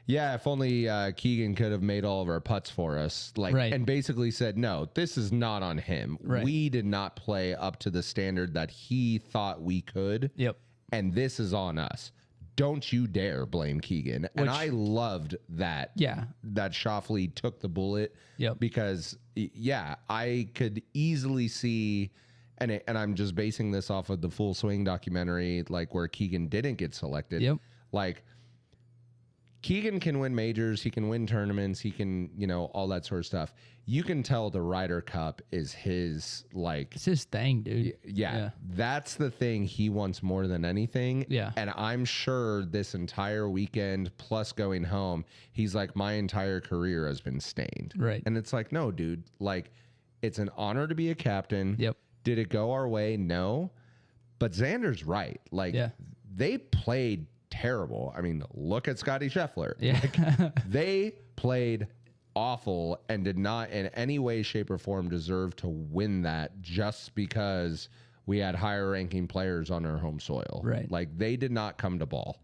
yeah, if only Keegan could have made all of our putts for us, like, and basically said, no, this is not on him. We did not play up to the standard that he thought we could. And this is on us. Don't you dare blame Keegan. And I loved that. That Schauffele took the bullet. Because, I could easily see, and I'm just basing this off of the Full Swing documentary, like where Keegan didn't get selected. Like, Keegan can win majors. He can win tournaments. He can, all that sort of stuff. You can tell the Ryder Cup is his, it's his thing, dude. Yeah. That's the thing he wants more than anything. Yeah. And I'm sure this entire weekend plus going home, he's like, my entire career has been stained. Right. And it's like, no, dude, like, it's an honor to be a captain. Yep. Did it go our way? No. But Xander's right. Like, they played terrible. I mean, look at Scotty Scheffler. Yeah. Like, they played awful and did not in any way, shape, or form deserve to win that just because we had higher ranking players on our home soil. Right. Like, they did not come to ball.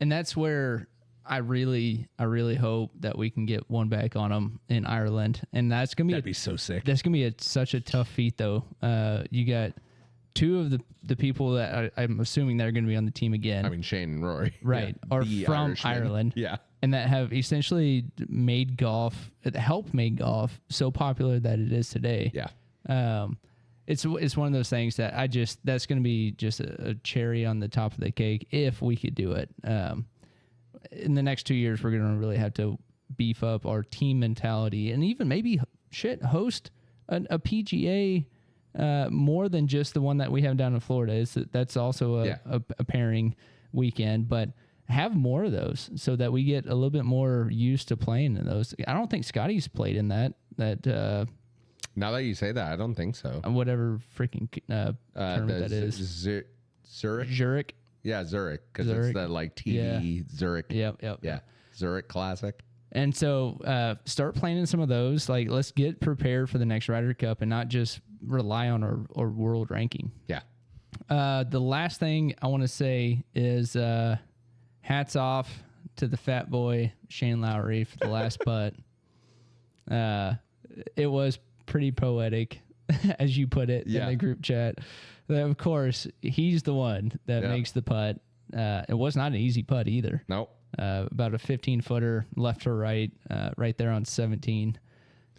And that's where I really hope that we can get one back on them in Ireland. And that's going to be so sick. That's going to be such a tough feat, though. You got two of the people that I'm assuming that are going to be on the team again. I mean, Shane and Rory. Right. Yeah, Are the from Irishmen. Ireland. Yeah. And that have essentially helped make golf so popular that it is today. Yeah. It's one of those things that that's going to be just a cherry on the top of the cake if we could do it. In the next 2 years, we're going to really have to beef up our team mentality and even maybe host a PGA more than just the one that we have down in Florida. That's also a pairing weekend, but have more of those so that we get a little bit more used to playing in those. I don't think Scotty's played in that. Now that you say that, I don't think so. Whatever freaking tournament that is. Zurich. Yeah, Zurich, because it's the like TV Zurich. Yep. Yeah, Zurich Classic. And so start playing in some of those. Like, let's get prepared for the next Ryder Cup and not just rely on our world ranking. Yeah. The last thing I want to say is hats off to the fat boy Shane Lowry for the last putt. It was pretty poetic, as you put it in the group chat. Of course, he's the one that makes the putt. It was not an easy putt either. Nope. About a 15-footer left to right, right there on 17.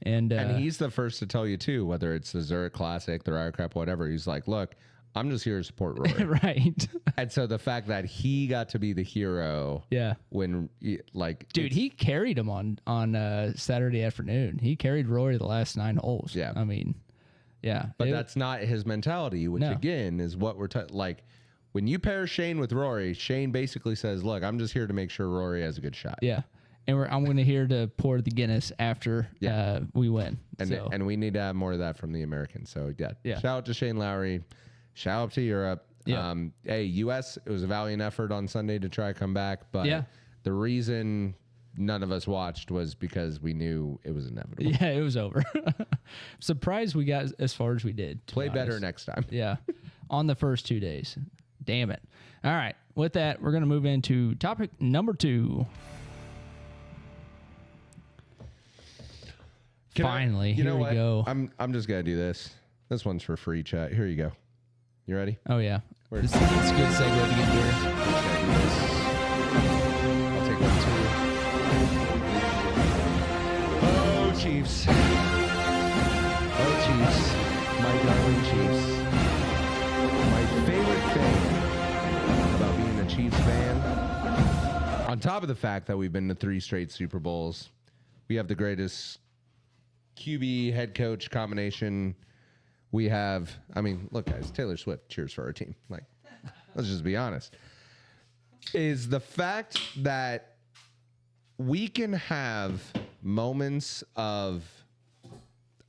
And he's the first to tell you, too, whether it's the Zurich Classic, the Ryder Cup, whatever. He's like, look, I'm just here to support Rory. Right. And so the fact that he got to be the hero. Yeah. When, dude, he carried him on Saturday afternoon. He carried Rory the last 9 holes. Yeah. I mean, yeah. But that's not his mentality, which, again, is what we're like. When you pair Shane with Rory, Shane basically says, look, I'm just here to make sure Rory has a good shot. Yeah. And I'm going to here to pour the Guinness after we win. And we need to have more of that from the Americans. So, shout out to Shane Lowry. Shout out to Europe. Yeah. Hey, U.S., it was a valiant effort on Sunday to try to come back. But the reason none of us watched was because we knew it was inevitable. Yeah, it was over. Surprised we got as far as we did. Play better next time. Yeah. On the first 2 days. Damn it. All right. With that, we're going to move into topic number 2. Finally, here we go. I'm just going to do this. This one's for free, chat. Here you go. You ready? Oh, yeah. This is a good segue to get here. I'll take one, too. Oh, Chiefs. Oh, Chiefs. My darling Chiefs. My favorite thing about being a Chiefs fan, on top of the fact that we've been to 3 straight Super Bowls, we have the greatest QB head coach combination we have. I mean, look, guys, Taylor Swift cheers for our team. Like, let's just be honest. Is the fact that we can have moments of,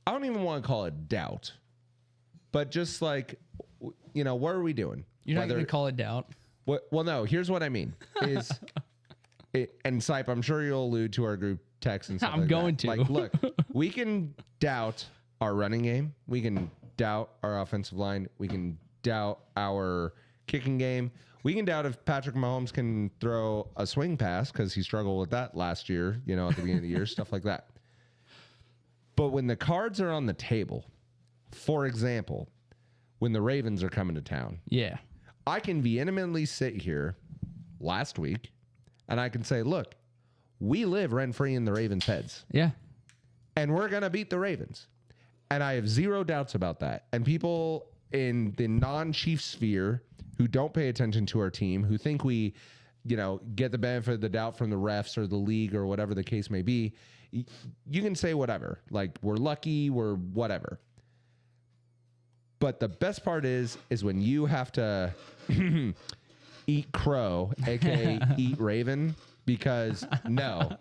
I don't even want to call it doubt, but just like, what are we doing? You're not going to call it doubt? Well, no, here's what I mean. And Sipe, I'm sure you'll allude to our group text and stuff I'm going to. Like, look, we can doubt our running game. We can doubt our offensive line. We can doubt our kicking game. We can doubt if Patrick Mahomes can throw a swing pass because he struggled with that last year, at the beginning of the year, stuff like that. But when the cards are on the table, for example, when the Ravens are coming to town, I can vehemently sit here last week and I can say, look, we live rent-free in the Ravens' heads. Yeah. And we're going to beat the Ravens. And I have zero doubts about that. And people in the non-Chief sphere who don't pay attention to our team, who think we get the benefit of the doubt from the refs or the league or whatever the case may be. You can say whatever, like we're lucky, we're whatever. But the best part is when you have to eat crow, aka eat raven, because no,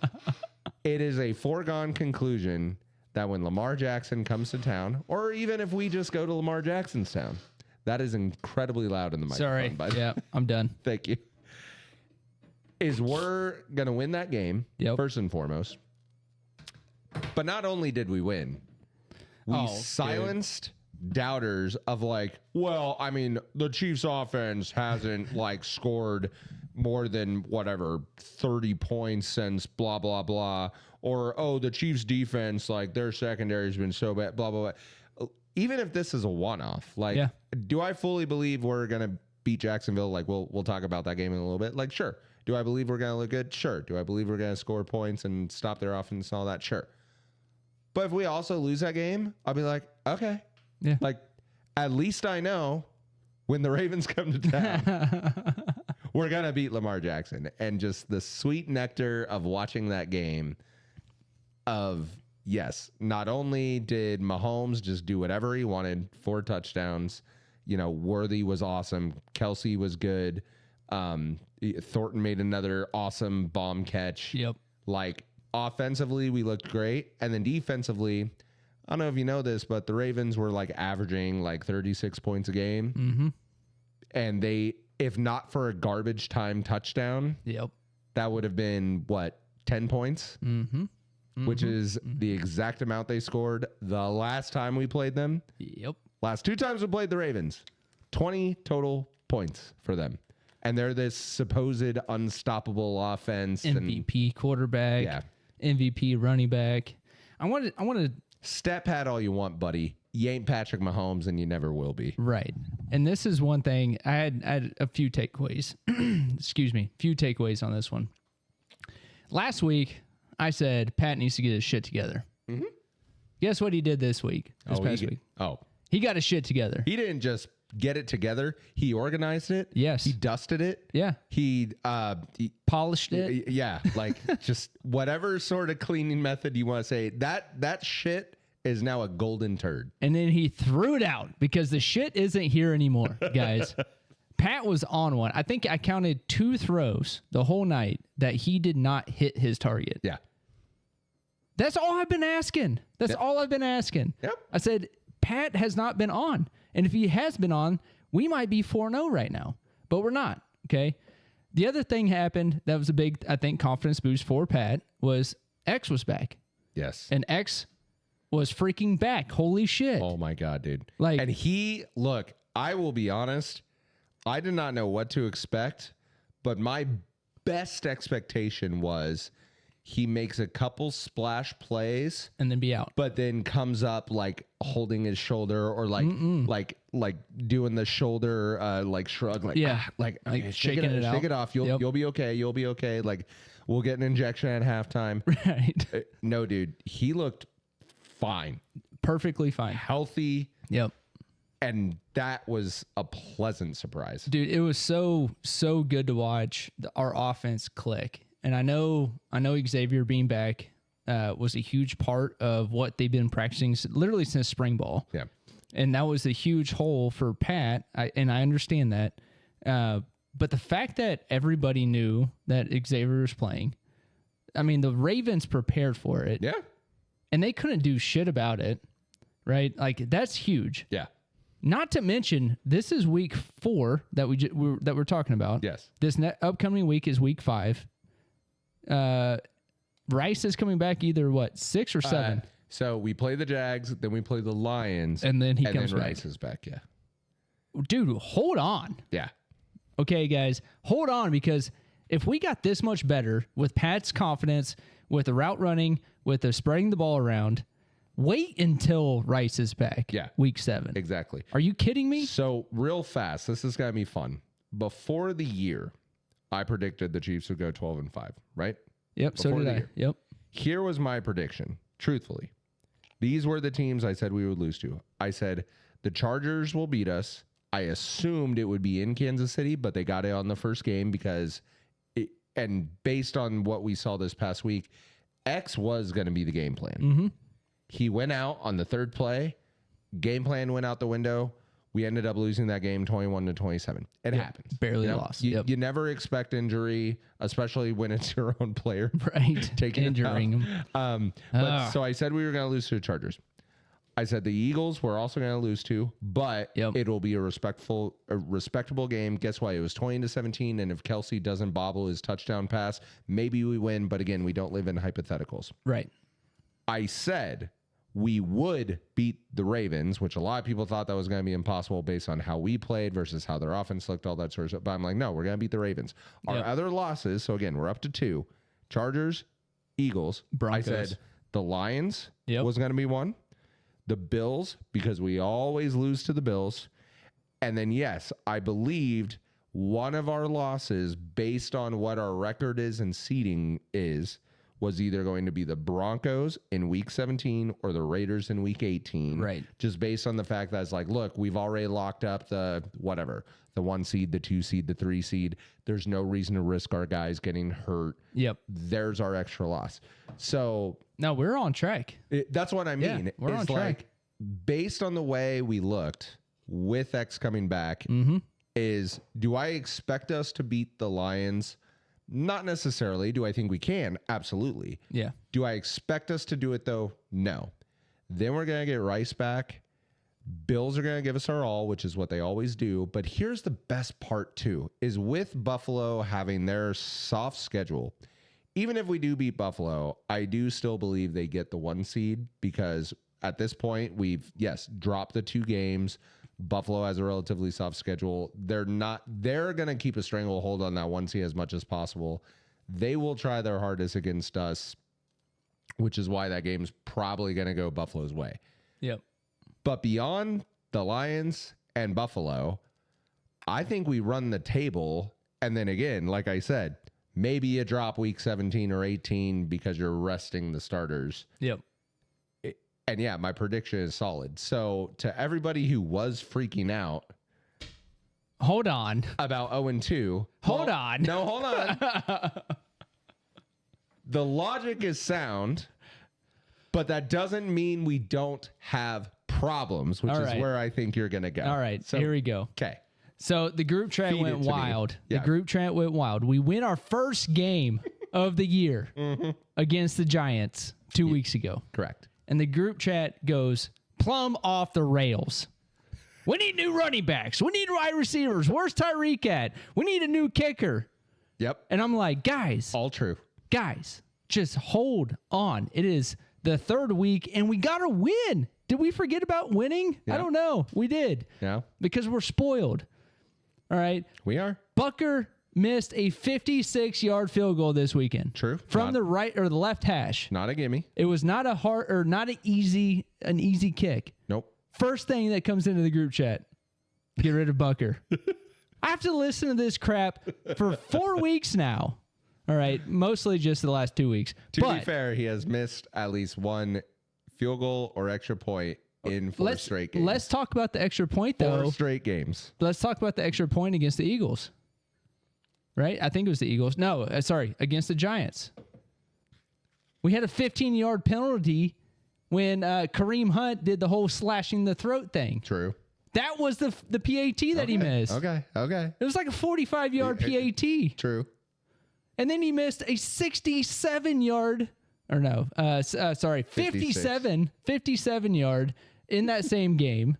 it is a foregone conclusion that when Lamar Jackson comes to town, or even if we just go to Lamar Jackson's town, that is incredibly loud in the microphone. Sorry. Yeah, I'm done. Thank you. Is we're going to win that game, first and foremost. But not only did we win, we silenced doubters of like, well, I mean, the Chiefs offense hasn't like scored more than whatever 30 points since blah, blah, blah. Or, oh, the Chiefs defense, like their secondary has been so bad, blah, blah, blah. Even if this is a one-off, like, do I fully believe we're going to beat Jacksonville? Like, we'll talk about that game in a little bit. Like, sure. Do I believe we're going to look good? Sure. Do I believe we're going to score points and stop their offense and all that? Sure. But if we also lose that game, I'll be like, okay. Yeah. Like, at least I know when the Ravens come to town, we're going to beat Lamar Jackson. And just the sweet nectar of watching that game of, yes, not only did Mahomes just do whatever he wanted, 4 touchdowns, Worthy was awesome. Kelsey was good. Thornton made another awesome bomb catch. Yep. Like, offensively, we looked great. And then defensively, I don't know if you know this, but the Ravens were like averaging like 36 points a game. Mm-hmm. And they, if not for a garbage time touchdown, that would have been, 10 points? Mm-hmm. Which is the exact amount they scored the last time we played them. Yep. Last 2 times we played the Ravens. 20 total points for them. And they're this supposed unstoppable offense. MVP quarterback. Yeah. MVP running back. I want to step pad all you want, buddy. You ain't Patrick Mahomes and you never will be. Right. And this is one thing. I had a few takeaways. Excuse me. Few takeaways on this one. Last week, I said Pat needs to get his shit together. Mm-hmm. Guess what he did this week? This past week. He got his shit together. He didn't just get it together. He organized it. Yes. He dusted it. Yeah. He polished it. Yeah. Like just whatever sort of cleaning method you want to say. That shit is now a golden turd. And then he threw it out because the shit isn't here anymore, guys. Pat was on one. I think I counted 2 throws the whole night that he did not hit his target. Yeah. That's all I've been asking. That's all I've been asking. Yep. I said, Pat has not been on. And if he has been on, we might be 4-0 right now. But we're not. Okay. The other thing happened that was a big, I think, confidence boost for Pat was X was back. Yes. And X was freaking back. Holy shit. Oh my God, dude. Like, and look, I will be honest. I did not know what to expect, but my best expectation was he makes a couple splash plays and then be out, but then comes up like holding his shoulder or like doing the shoulder like shrug, like okay, shaking it out. Shake it off. You'll be okay. You'll be okay. Like we'll get an injection at halftime. Right. No, dude, he looked fine, perfectly fine, healthy. Yep. And that was a pleasant surprise. Dude, it was so good to watch our offense click. And I know Xavier being back was a huge part of what they've been practicing literally since spring ball. Yeah. And that was a huge hole for Pat. And I understand that. But the fact that everybody knew that Xavier was playing, I mean, the Ravens prepared for it. Yeah. And they couldn't do shit about it. Right? Like, that's huge. Yeah. Not to mention, this is week 4 that we're talking about. Yes. This upcoming week is week 5. Rice is coming back either 6 or 7. So we play the Jags, then we play the Lions, and then comes back. Rice is back. Yeah. Dude, hold on. Yeah. Okay, guys, hold on, because if we got this much better with Pat's confidence, with the route running, with the spreading the ball around, wait until Rice is back. Yeah. Week 7. Exactly. Are you kidding me? So real fast, this is gonna be fun. Before the year, I predicted the Chiefs would go 12-5, right? Yep. Before so did I. year. Yep. Here was my prediction. Truthfully, these were the teams I said we would lose to. I said the Chargers will beat us. I assumed it would be in Kansas City, but they got it on the first game because and based on what we saw this past week, X was going to be the game plan. Mm-hmm. He went out on the third play. Game plan went out the window. We ended up losing that game 21-27. It happens. Barely lost. You never expect injury, especially when it's your own player. Right. Taking Injuring him. So I said we were going to lose to the Chargers. I said the Eagles were also going to lose to, but it'll be a respectable game. Guess what? It was 20-17, and if Kelsey doesn't bobble his touchdown pass, maybe we win. But again, we don't live in hypotheticals. Right. I said we would beat the Ravens, which a lot of people thought that was going to be impossible based on how we played versus how their offense looked, all that sort of stuff. But I'm like, no, we're going to beat the Ravens. Our other losses, so again, we're up to 2. Chargers, Eagles. Broncos. I said the Lions was going to be 1. The Bills, because we always lose to the Bills. And then, yes, I believed one of our losses based on what our record is and seeding was either going to be the Broncos in week 17 or the Raiders in week 18. Right. Just based on the fact that it's like, look, we've already locked up the 1 seed, the 2 seed, the 3 seed. There's no reason to risk our guys getting hurt. Yep. There's our extra loss. So no, we're on track. That's what I mean. Yeah, we're on track. Like, based on the way we looked with X coming back, do I expect us to beat the Lions? Not necessarily. Do I think we can? Absolutely. Yeah. Do I expect us to do it, though? No. Then we're going to get Rice back. Bills are going to give us our all, which is what they always do. But here's the best part, too, is with Buffalo having their soft schedule, even if we do beat Buffalo, I do still believe they get the 1 seed because at this point, we've, dropped the 2 games. Buffalo has a relatively soft schedule. They're going to keep a stranglehold on that 1 seed as much as possible. They will try their hardest against us, which is why that game's probably going to go Buffalo's way. Yep. But beyond the Lions and Buffalo, I think we run the table. And then again, like I said, maybe you drop week 17 or 18 because you're resting the starters. Yep. And yeah, my prediction is solid. So to everybody who was freaking out, hold on, about 0-2, hold on. No, hold on. The logic is sound, but that doesn't mean we don't have problems, which is where I think you're going to go. All right, so, here we go. Okay. So the group chat went wild. Yeah. The group chat went wild. We win our first game of the year against the Giants 2 weeks ago. Correct. And the group chat goes plumb off the rails. We need new running backs. We need wide receivers. Where's Tyreek at? We need a new kicker. Yep. And I'm like, guys. All true. Guys, just hold on. It is the 3rd week, and we got to win. Did we forget about winning? Yeah. I don't know. We did. Yeah. Because we're spoiled. All right. We are. Bucker missed a 56-yard field goal this weekend. True. From the right or the left hash. Not a gimme. It was not a hard or not an easy kick. Nope. First thing that comes into the group chat, get rid of Bucker. I have to listen to this crap for 4 weeks now. All right. Mostly just the last 2 weeks. To be fair, he has missed at least 1 field goal or extra point in 4 straight games. Let's talk about the extra point, though. 4 straight games. Let's talk about the extra point against the Eagles. Right? I think it was the Eagles. No, sorry, against the Giants. We had a 15-yard penalty when Kareem Hunt did the whole slashing the throat thing. True. That was the PAT that he missed. Okay. It was like a 45-yard PAT. True. And then he missed a 67-yard, or no, 57-yard in that same game.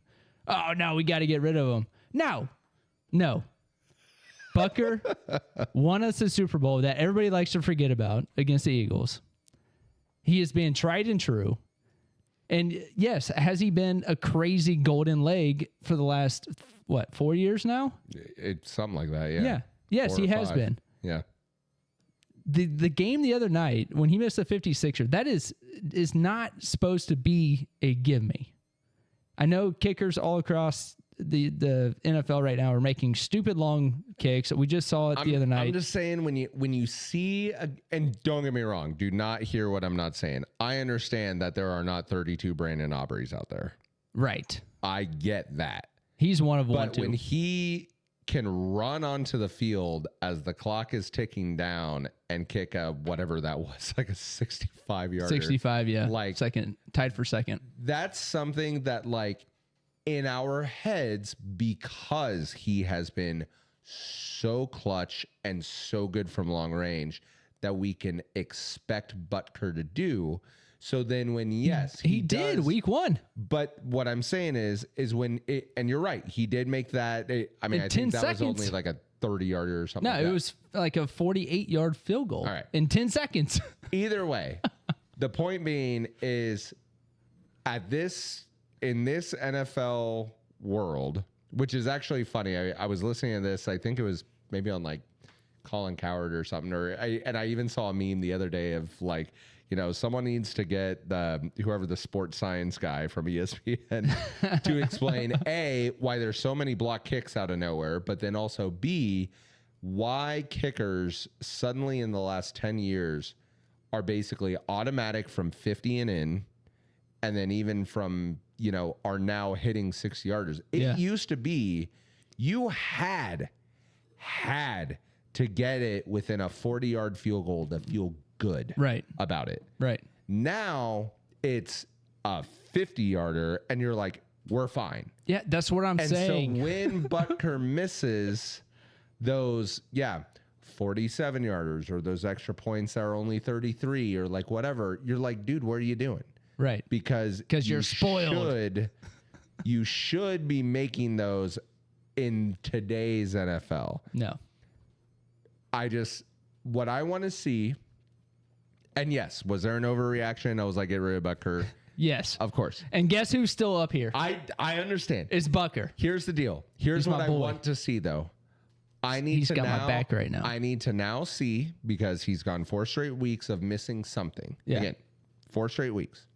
Oh, no, we got to get rid of him. No. Bucker won us a Super Bowl that everybody likes to forget about against the Eagles. He has been tried and true. And yes, has he been a crazy golden leg for the last, 4 years now? It's something like that, yeah. Yeah. Yes, he has been. Yeah. The game the other night, when he missed a 56er, that is not supposed to be a give me. I know kickers all across the NFL right now are making stupid long kicks. We just saw it the other night. I'm just saying when you see and don't get me wrong, do not hear what I'm not saying. I understand that there are not 32 Brandon Aubreys out there. Right. I get that. He's one of one But too. when he can run onto the field as the clock is ticking down and kick a whatever that was, like a 65-yarder. 65, yeah. Like second, tied for second. That's something that, like, in our heads, because he has been so clutch and so good from long range, that we can expect Butker to do. So then when, yes, he did does, week 1. But what I'm saying is when it, and you're right, he did make that. I mean, I think that was only like a 30-yarder or something. No, like it was like a 48-yard field goal. All right. In 10 seconds. Either way, the point being is in this NFL world, which is actually funny. I was listening to this. I think it was maybe on like Colin Cowherd or something, and I even saw a meme the other day of like, you know, someone needs to get whoever the sports science guy from ESPN to explain A, why there's so many block kicks out of nowhere, but then also B, why kickers suddenly in the last 10 years are basically automatic from 50 and in, and then even from, you know, are now hitting 60-yarders. It used to be you had to get it within a 40-yard field goal to feel good about it. Right. Now it's a 50-yarder, and you're like, we're fine. Yeah, that's what I'm saying. So when Butker misses those, 47-yarders or those extra points that are only 33 or like whatever, you're like, dude, what are you doing? Right. Because you're spoiled. You should be making those in today's NFL. No. What I want to see, and yes, was there an overreaction? I was like, get rid of Butker. Yes. Of course. And guess who's still up here? I understand. It's Butker. Here's the deal. Here's what I want to see, though. He's got my back right now. I need to now see, because he's gone 4 straight weeks of missing something. Yeah. Again, 4 straight weeks.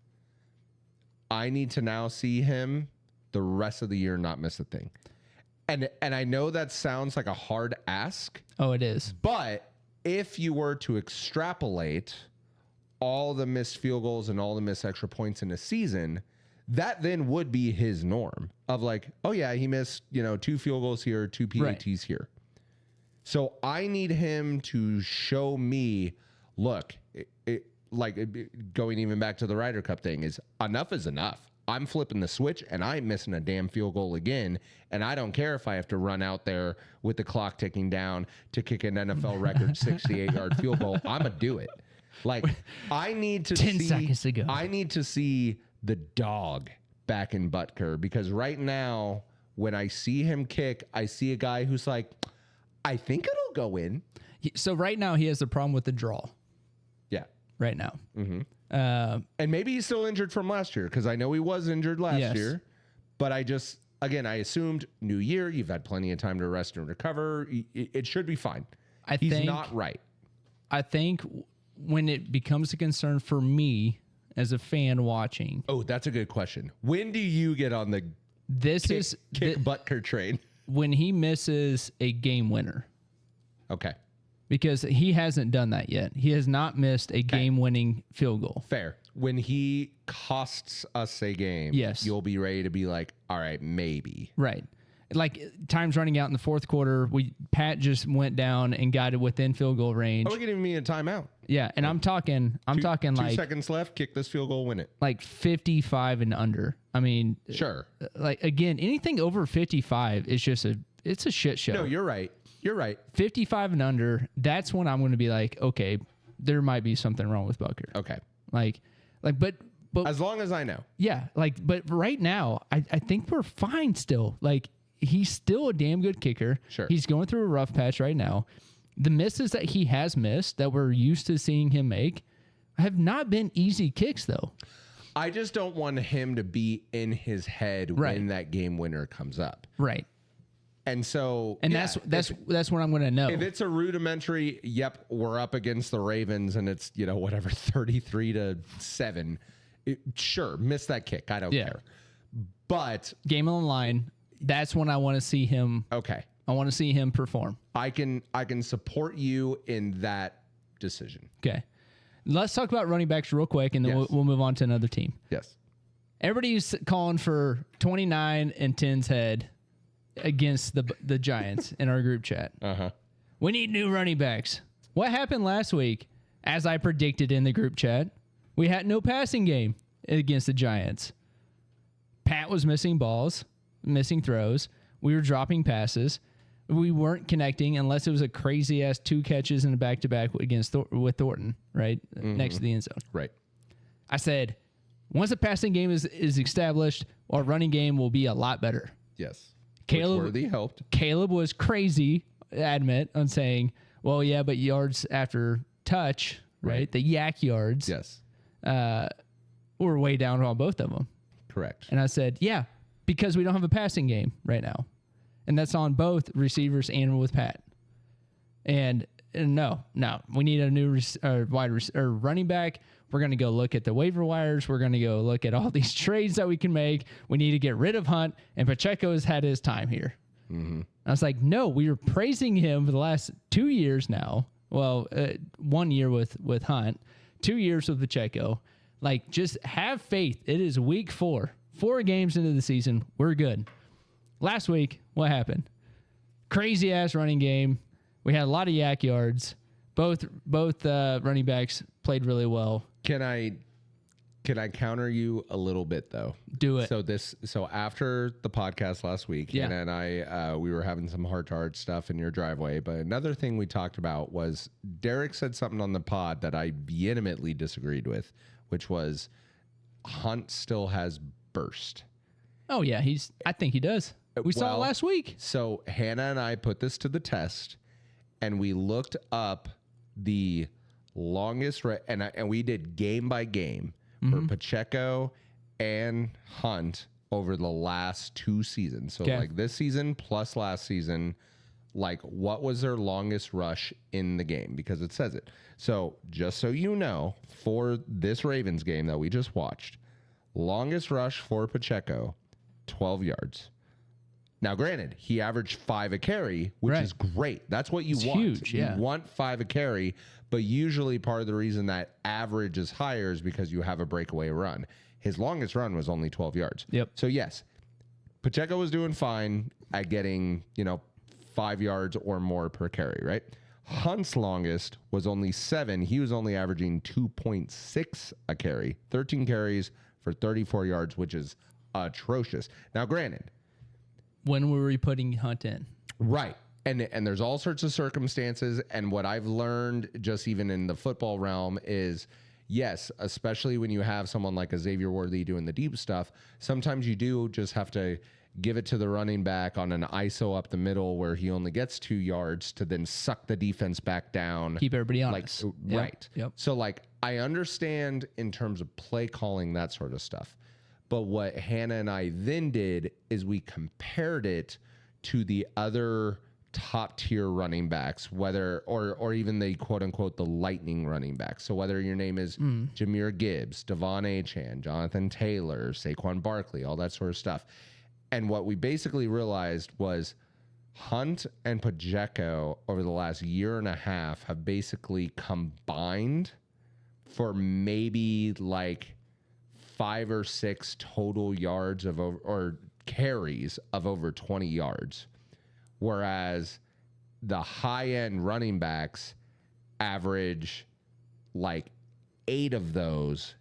I need to now see him the rest of the year not miss a thing. And I know that sounds like a hard ask. Oh, it is. But if you were to extrapolate all the missed field goals and all the missed extra points in a season, that then would be his norm of like, oh yeah, he missed, 2 field goals here, 2 PATs here. So I need him to show me, look, going even back to the Ryder Cup thing, is enough is enough. I'm flipping the switch and I'm missing a damn field goal again. And I don't care if I have to run out there with the clock ticking down to kick an NFL record 68-yard field goal. I'm going to do it. Like, I need to 10 seconds to go. I need to see the dog back in Butker, because right now, when I see him kick, I see a guy who's like, I think it'll go in. So right now he has a problem with the draw. Yeah. Right now. Mm-hmm. And maybe he's still injured from last year, because I know he was injured last year. But I assumed new year, you've had plenty of time to rest and recover. It should be fine. He's not right. I think when it becomes a concern for me as a fan watching. Oh, that's a good question. When do you get on the kick Butker train? When he misses a game winner. Okay. Because he hasn't done that yet. He has not missed a game-winning field goal. Fair. When he costs us a game, you'll be ready to be like, all right, maybe. Right. Like, time's running out in the fourth quarter. Pat just went down and got it within field goal range. Oh, we're giving me a timeout. Yeah, and I'm talking 2 seconds left, kick this field goal, win it. Like 55 and under. I mean, sure. Like, again, anything over 55 is just it's a shit show. No, you're right. You're right. 55 and under, that's when I'm going to be like, okay, there might be something wrong with Butker. Okay. But as long as I know. Yeah, but right now, I think we're fine still. Like, he's still a damn good kicker. Sure. He's going through a rough patch right now. The misses that he has missed that we're used to seeing him make have not been easy kicks, though. I just don't want him to be in his head when that game winner comes up. Right. And so, that's what I'm going to know. If it's a rudimentary, we're up against the Ravens and it's, 33-7. Sure, miss that kick. I don't care. But game on the line, that's when I want to see him. Okay. I want to see him perform. I can support you in that decision. Okay. Let's talk about running backs real quick, and then we'll move on to another team. Yes. Everybody's calling for 29 and 10's head against the Giants in our group chat. Uh-huh. We need new running backs. What happened last week? As I predicted in the group chat, we had no passing game against the Giants. Pat was missing balls, missing throws. We were dropping passes. We weren't connecting unless it was a crazy ass 2 catches and a back-to-back with Thornton, right? Next to the end zone. Right. I said, once the passing game is established, our running game will be a lot better. Yes. Caleb Worthy helped. Caleb was crazy, admit, on saying, well, yeah, but yards after touch, right? The yak yards. Yes. Were way down on both of them. Correct. And I said, yeah, because we don't have a passing game right now. And that's on both receivers and with Pat. And no, we need a new running back. We're going to go look at the waiver wires. We're going to go look at all these trades that we can make. We need to get rid of Hunt. And Pacheco has had his time here. Mm-hmm. I was like, no, we were praising him for the last 2 years now. Well, 1 year with Hunt, 2 years with Pacheco. Like, just have faith. It is week 4. 4 games into the season. We're good. Last week, what happened? Crazy ass running game. We had a lot of yak yards. Both running backs played really well. Can I counter you a little bit though? Do it. So after the podcast last week, Hannah and I, we were having some heart-to-heart stuff in your driveway. But another thing we talked about was Derek said something on the pod that I vehemently disagreed with, which was Hunt still has burst. Oh yeah, I think he does. We saw it last week. So Hannah and I put this to the test, and we looked up the longest and we did game by game for Pacheco and Hunt over the last 2 seasons. So like this season plus last season, like what was their longest rush in the game? Because it says it. So just so you know, for this Ravens game that we just watched, longest rush for Pacheco, 12 yards. Now, granted, he averaged 5 a carry, which is great. That's what you want. Huge, you want 5 a carry, but usually part of the reason that average is higher is because you have a breakaway run. His longest run was only 12 yards. Yep. So, yes, Pacheco was doing fine at getting, 5 yards or more per carry, right? Hunt's longest was only 7. He was only averaging 2.6 a carry, 13 carries for 34 yards, which is atrocious. Now, granted, when were we putting Hunt in? Right. And there's all sorts of circumstances. And what I've learned just even in the football realm is, yes, especially when you have someone like a Xavier Worthy doing the deep stuff, sometimes you do just have to give it to the running back on an ISO up the middle where he only gets 2 yards to then suck the defense back down. Keep everybody honest. Right. Yep. So, I understand in terms of play calling, that sort of stuff. But what Hannah and I then did is we compared it to the other top tier running backs, whether or even the quote unquote the lightning running backs. So whether your name is Jahmyr Gibbs, Devon Achane, Jonathan Taylor, Saquon Barkley, all that sort of stuff. And what we basically realized was Hunt and Pacheco over the last year and a half have basically combined for maybe 5 or 6 total yards or carries of over 20 yards. Whereas the high-end running backs average 8 of those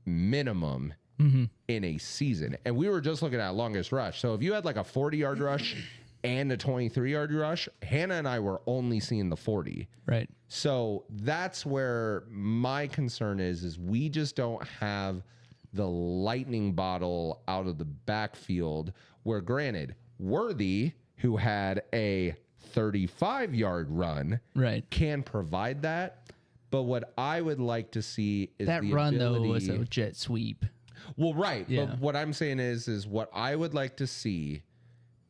minimum in a season. And we were just looking at longest rush. So if you had a 40-yard rush and a 23-yard rush, Hannah and I were only seeing the 40. Right. So that's where my concern is we just don't have the lightning bottle out of the backfield where, granted, Worthy, who had a 35-yard run, can provide that. But what I would like to see is that the run, ability, though, was a jet sweep. Well, right. Yeah. But what I'm saying is what I would like to see,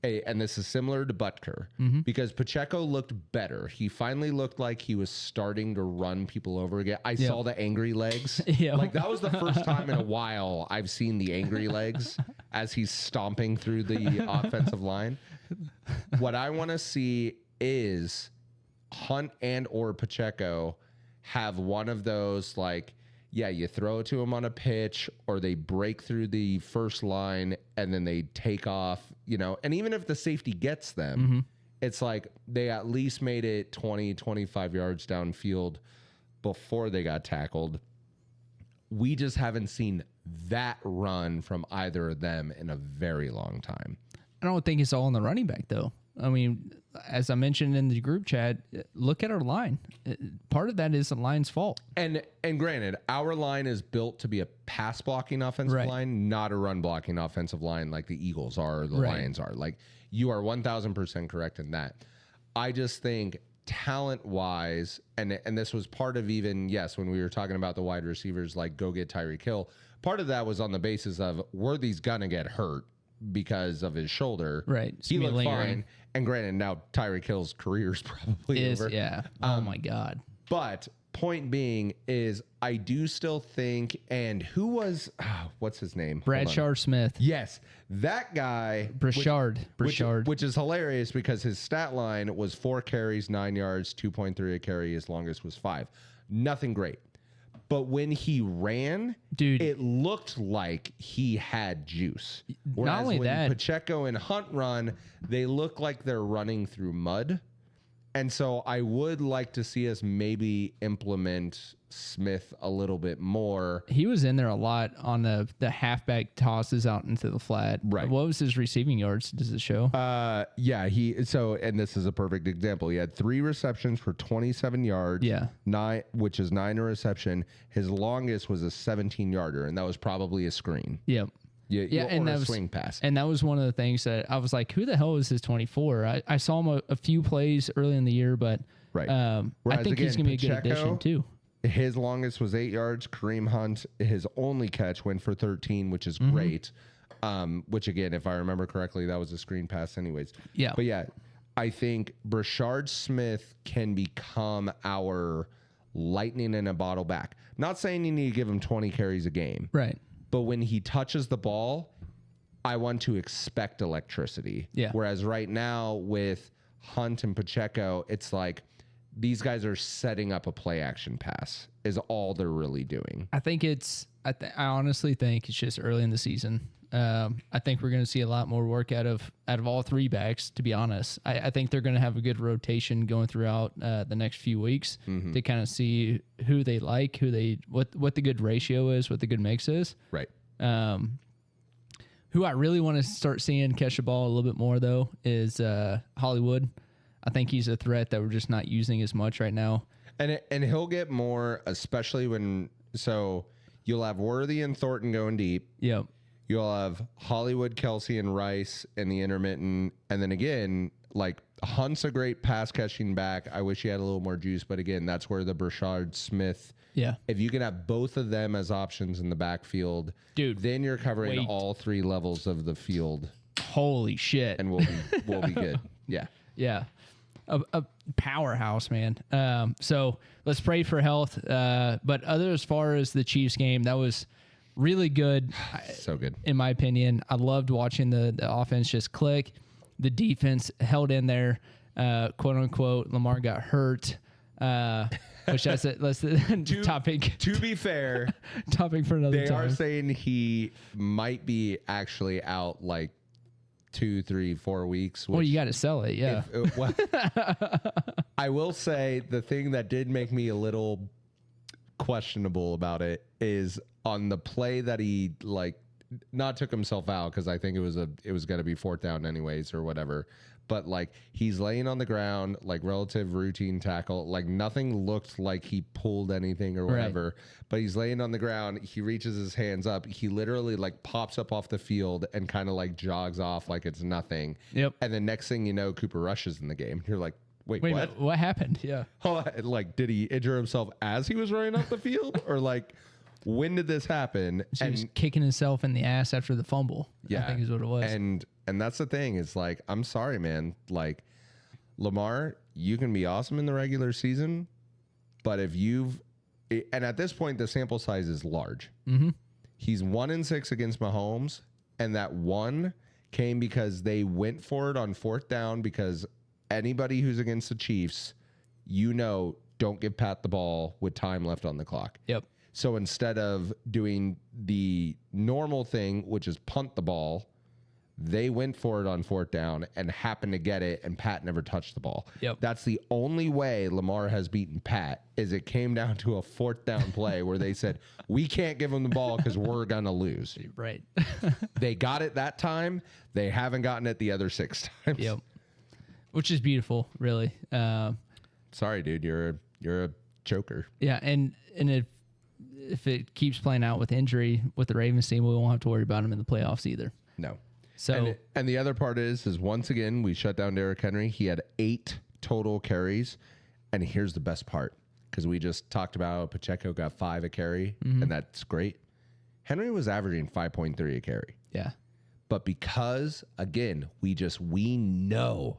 and this is similar to Butker, because Pacheco looked better. He finally looked like he was starting to run people over again. I saw the angry legs. That was the first time in a while I've seen the angry legs as he's stomping through the offensive line. What I want to see is Hunt and or Pacheco have one of those yeah, you throw it to them on a pitch or they break through the first line and then they take off, and even if the safety gets them, it's like they at least made it 20, 25 yards downfield before they got tackled. We just haven't seen that run from either of them in a very long time. I don't think it's all on the running back, though. I mean, as I mentioned in the group chat, look at our line. Part of that is the line's fault. And granted, our line is built to be a pass blocking offensive line, not a run blocking offensive line like the Eagles are or the Lions are. Like, you are 1,000% correct in that. I just think talent wise, and this was part of even, yes, when we were talking about the wide receivers, like go get Tyreek Hill, part of that was on the basis of Worthy's gonna get hurt because of his shoulder. Right. He looked fine. And granted, now Tyreek Hill's career is probably over. Yeah. Oh my God. But point being is I do still think, and who was, what's his name? Bradshaw Smith. Yes. That guy. Brashard. Which is hilarious because his stat line was 4 carries, 9 yards, 2.3 a carry. His longest was 5. Nothing great. But when he ran, dude, it looked like he had juice. Whereas not only when that, Pacheco and Hunt run, they look like they're running through mud. And so I would like to see us maybe implement Smith a little bit more. He was in there a lot on the halfback tosses out into the flat. Right. What was his receiving yards? Does it show? Yeah, and this is a perfect example. He had 3 receptions for 27 yards. Yeah. 9, which is 9 a reception. His longest was a 17-yarder, and that was probably a screen. Yep. Yeah, and that was swing pass. And that was one of the things that I was like, who the hell is his 24? I saw him a few plays early in the year, but I think he's going to be a good addition too. His longest was 8 yards. Kareem Hunt, his only catch went for 13, which is great. Which again, if I remember correctly, that was a screen pass anyways. Yeah. But yeah, I think Brashard Smith can become our lightning in a bottle back. Not saying you need to give him 20 carries a game. Right. But when he touches the ball, I want to expect electricity. Yeah. Whereas right now with Hunt and Pacheco, it's like these guys are setting up a play action pass is all they're really doing. I think I honestly think it's just early in the season. I think we're going to see a lot more work out of all 3 backs, to be honest. I think they're going to have a good rotation going throughout the next few weeks to kind of see who they like, what the good ratio is, what the good mix is. Right. Who I really want to start seeing catch the ball a little bit more, though, is Hollywood. I think he's a threat that we're just not using as much right now. And he'll get more, especially so you'll have Worthy and Thornton going deep. Yep. You'll have Hollywood, Kelsey, and Rice in the intermittent. And then again, like Hunt's a great pass catching back. I wish he had a little more juice, but again, that's where the Brashard Smith. Yeah. If you can have both of them as options in the backfield, dude, then you're covering all 3 levels of the field. Holy shit. And we'll be good. Yeah. Yeah. A powerhouse, man. So let's pray for health. But as far as the Chiefs game, that was really good. So good. In my opinion. I loved watching the offense just click. The defense held in there, quote unquote. Lamar got hurt. Which that's the topic. To be fair, topic for another time. They are saying he might be actually out like 2, 3, 4 weeks. Well, you got to sell it, yeah. I will say the thing that did make me a little questionable about it is on the play that he not took himself out, because I think it was going to be 4th down anyways or whatever. But like he's laying on the ground, like relative routine tackle, like nothing looked like he pulled anything or whatever. Right. But he's laying on the ground. He reaches his hands up. He literally like pops up off the field and kind of like jogs off like it's nothing. Yep. And then next thing you know, Cooper Rush is in the game. You're like, wait what? What happened? Yeah. Like, did he injure himself as he was running off the field, or like? When did this happen? He was kicking himself in the ass after the fumble. Yeah, I think is what it was. And that's the thing. It's like, I'm sorry, man. Like, Lamar, you can be awesome in the regular season, but and at this point, the sample size is large. Mm-hmm. He's 1-6 against Mahomes, and that 1 came because they went for it on 4th down, because anybody who's against the Chiefs, don't give Pat the ball with time left on the clock. Yep. So instead of doing the normal thing, which is punt the ball, they went for it on 4th down and happened to get it, and Pat never touched the ball. Yep. That's the only way Lamar has beaten Pat, is it came down to a 4th down play where they said, we can't give him the ball because we're going to lose. Right. They got it that time. They haven't gotten it the other 6 times. Yep. Which is beautiful, really. Sorry, dude. You're a joker. Yeah, and if it keeps playing out with injury with the Ravens team, we won't have to worry about them in the playoffs either. No. So and the other part is once again we shut down Derrick Henry. He had 8 total carries, and here's the best part, because we just talked about Pacheco got 5 a carry, and that's great. Henry was averaging 5.3 a carry. Yeah. But because again we know,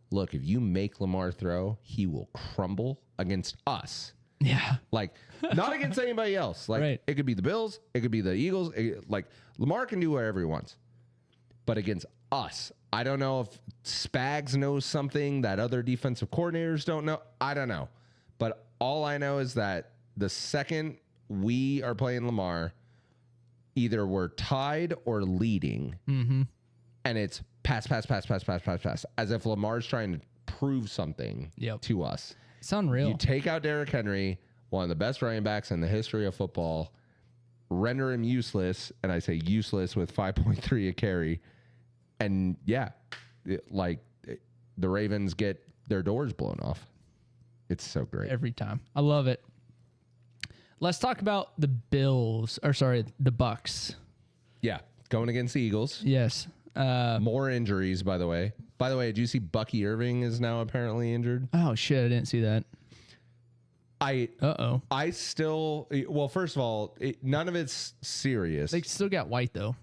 look, if you make Lamar throw, he will crumble against us. Yeah. Like, not against anybody else. Like, Right. It could be the Bills. It could be the Eagles. Like, Lamar can do whatever he wants. But against us, I don't know if Spags knows something that other defensive coordinators don't know. I don't know. But all I know is that the second we are playing Lamar, either we're tied or leading. Mm-hmm. And it's pass, as if Lamar's trying to prove something to us. It's unreal. You take out Derrick Henry, one of the best running backs in the history of football, render him useless, and I say useless with 5.3 a carry, and the Ravens get their doors blown off. It's so great. Every time. I love it. Let's talk about the Bucks. Yeah, going against the Eagles. Yes. More injuries, by the way. By the way, did you see Bucky Irving is now apparently injured? Oh, shit. I didn't see that. I still, well, first of all, none of it's serious. They still got White, though.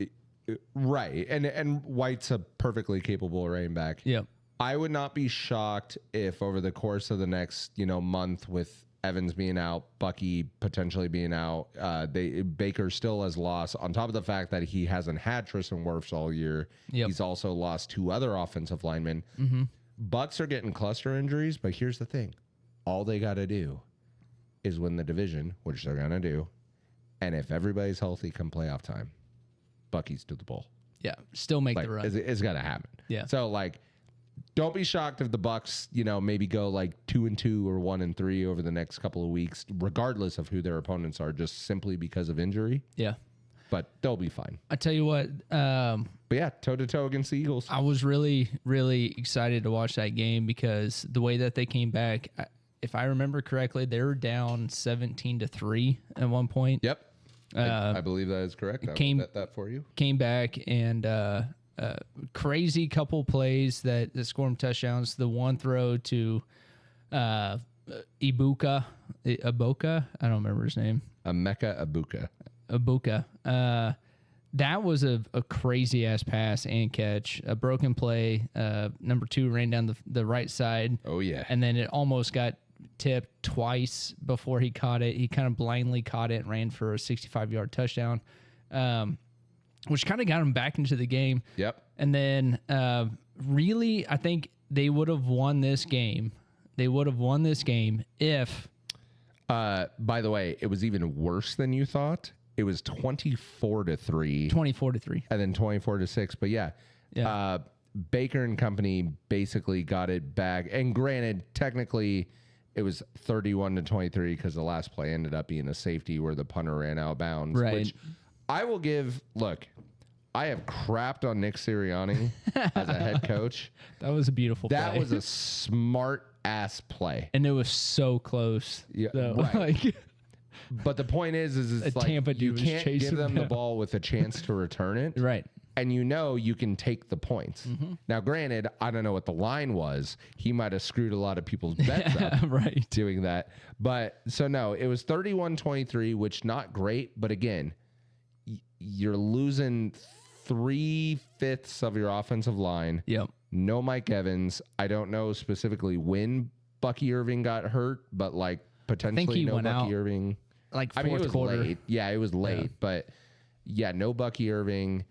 Right. And White's a perfectly capable running back. Yep. I would not be shocked if over the course of the next, month, with Evans being out, Bucky potentially being out, Baker still has lost, on top of the fact that he hasn't had Tristan Wirfs all year. Yep. He's also lost 2 other offensive linemen. Mm-hmm. Bucks are getting cluster injuries, but here's the thing. All they got to do is win the division, which they're going to do. And if everybody's healthy come playoff time, Bucky's to the bowl. Yeah. Still make the run. It's going to happen. Yeah. So, don't be shocked if the Bucks, maybe go 2-2 or 1-3 over the next couple of weeks, regardless of who their opponents are, just simply because of injury. Yeah. But they'll be fine. I tell you what. But yeah, toe-to-toe against the Eagles. I was really, really excited to watch that game because the way that they came back, if I remember correctly, they were down 17-3 at one point. Yep. I believe that is correct. I will bet that for you. Came back and crazy couple plays that scored them touchdowns. The one throw to Ibuka, I don't remember his name. Emeka Ibuka. That was a crazy ass pass and catch. A broken play. Number 2 ran down the right side. Oh yeah. And then it almost got tipped twice before he caught it. He kind of blindly caught it and ran for a 65-yard touchdown, which kind of got him back into the game. Yep. And then really, I think they would have won this game. If... by the way, it was even worse than you thought. It was 24-3. 24-3. And then 24-6. But yeah. Baker and company basically got it back. And granted, technically, it was 31-23 because the last play ended up being a safety where the punter ran out of bounds. Right. Which I will give. Look, I have crapped on Nick Sirianni as a head coach. That was a beautiful play. That was a smart ass play. And it was so close. Yeah, though. right. But the point is it's Tampa you dude was can't chasing give them the him. ball with a chance to return it. Right. And you can take the points. Mm-hmm. Now, granted, I don't know what the line was. He might have screwed a lot of people's bets up right. doing that. But so no, it was 31-23, which not great. But again, you're losing 3/5 of your offensive line. Yep. No Mike Evans. I don't know specifically when Bucky Irving got hurt, but potentially no Bucky Irving. Fourth quarter. Late. Yeah, it was late. Yeah. But yeah, no Bucky Irving.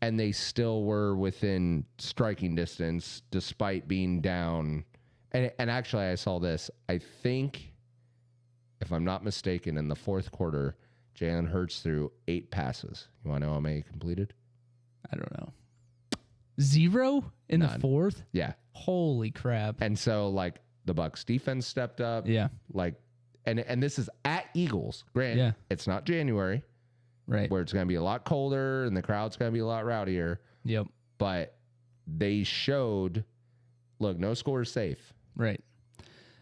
And they still were within striking distance despite being down. And actually, I saw this. I think if I'm not mistaken, in the fourth quarter, Jalen Hurts threw 8 passes. You want to know how many completed? I don't know. 0 in None. the fourth? Yeah. Holy crap. And so, like, the Bucs defense stepped up. Yeah. Like, and this is at Eagles. Granted, it's not January. Right. Where it's going to be a lot colder and the crowd's going to be a lot rowdier. Yep. But they showed, look, no score is safe. Right.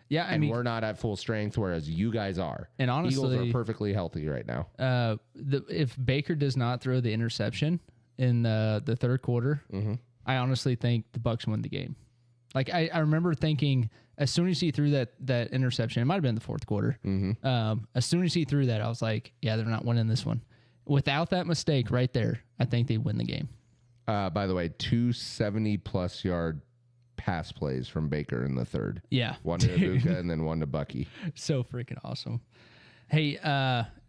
Yeah, I mean, we're not at full strength, whereas you guys are. And honestly, Eagles are perfectly healthy right now. If Baker does not throw the interception in the third quarter, I honestly think the Bucs win the game. Like I remember thinking, as soon as he threw that interception, it might have been the fourth quarter. As soon as he threw that, I was like, yeah, they're not winning this one. Without that mistake right there, I think they win the game. By the way, 270-plus yard pass plays from Baker in the third. Yeah. One to Ibuka and then one to Bucky. So freaking awesome. Hey,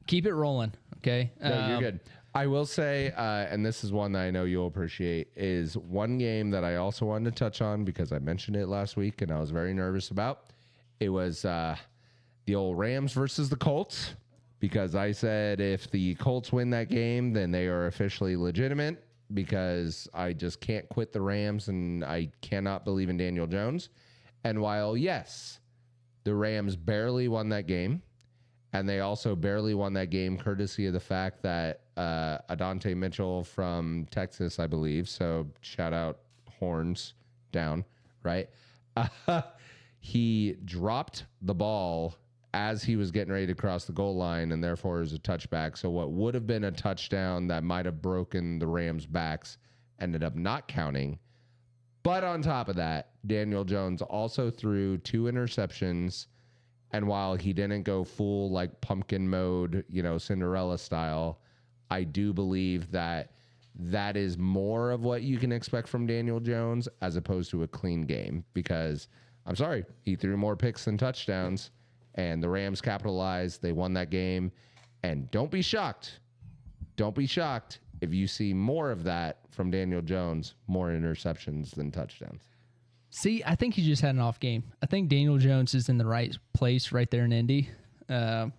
keep it rolling, okay? No, you're good. I will say, and this is one that I know you'll appreciate, is one game that I also wanted to touch on because I mentioned it last week and I was very nervous about. It was the old Rams versus the Colts, because I said if the Colts win that game, then they are officially legitimate, because I just can't quit the Rams and I cannot believe in Daniel Jones. And while, yes, the Rams barely won that game, and they also barely won that game courtesy of the fact that Adonte Mitchell from Texas, I believe, so shout out horns down, right? He dropped the ball as he was getting ready to cross the goal line, and therefore is a touchback. So what would have been a touchdown that might have broken the Rams' backs ended up not counting. But on top of that, Daniel Jones also threw 2 interceptions. And while he didn't go full like pumpkin mode, Cinderella style, I do believe that is more of what you can expect from Daniel Jones as opposed to a clean game. Because I'm sorry, he threw more picks than touchdowns. And the Rams capitalized. They won that game. And don't be shocked. Don't be shocked if you see more of that from Daniel Jones, more interceptions than touchdowns. See, I think he just had an off game. I think Daniel Jones is in the right place right there in Indy. I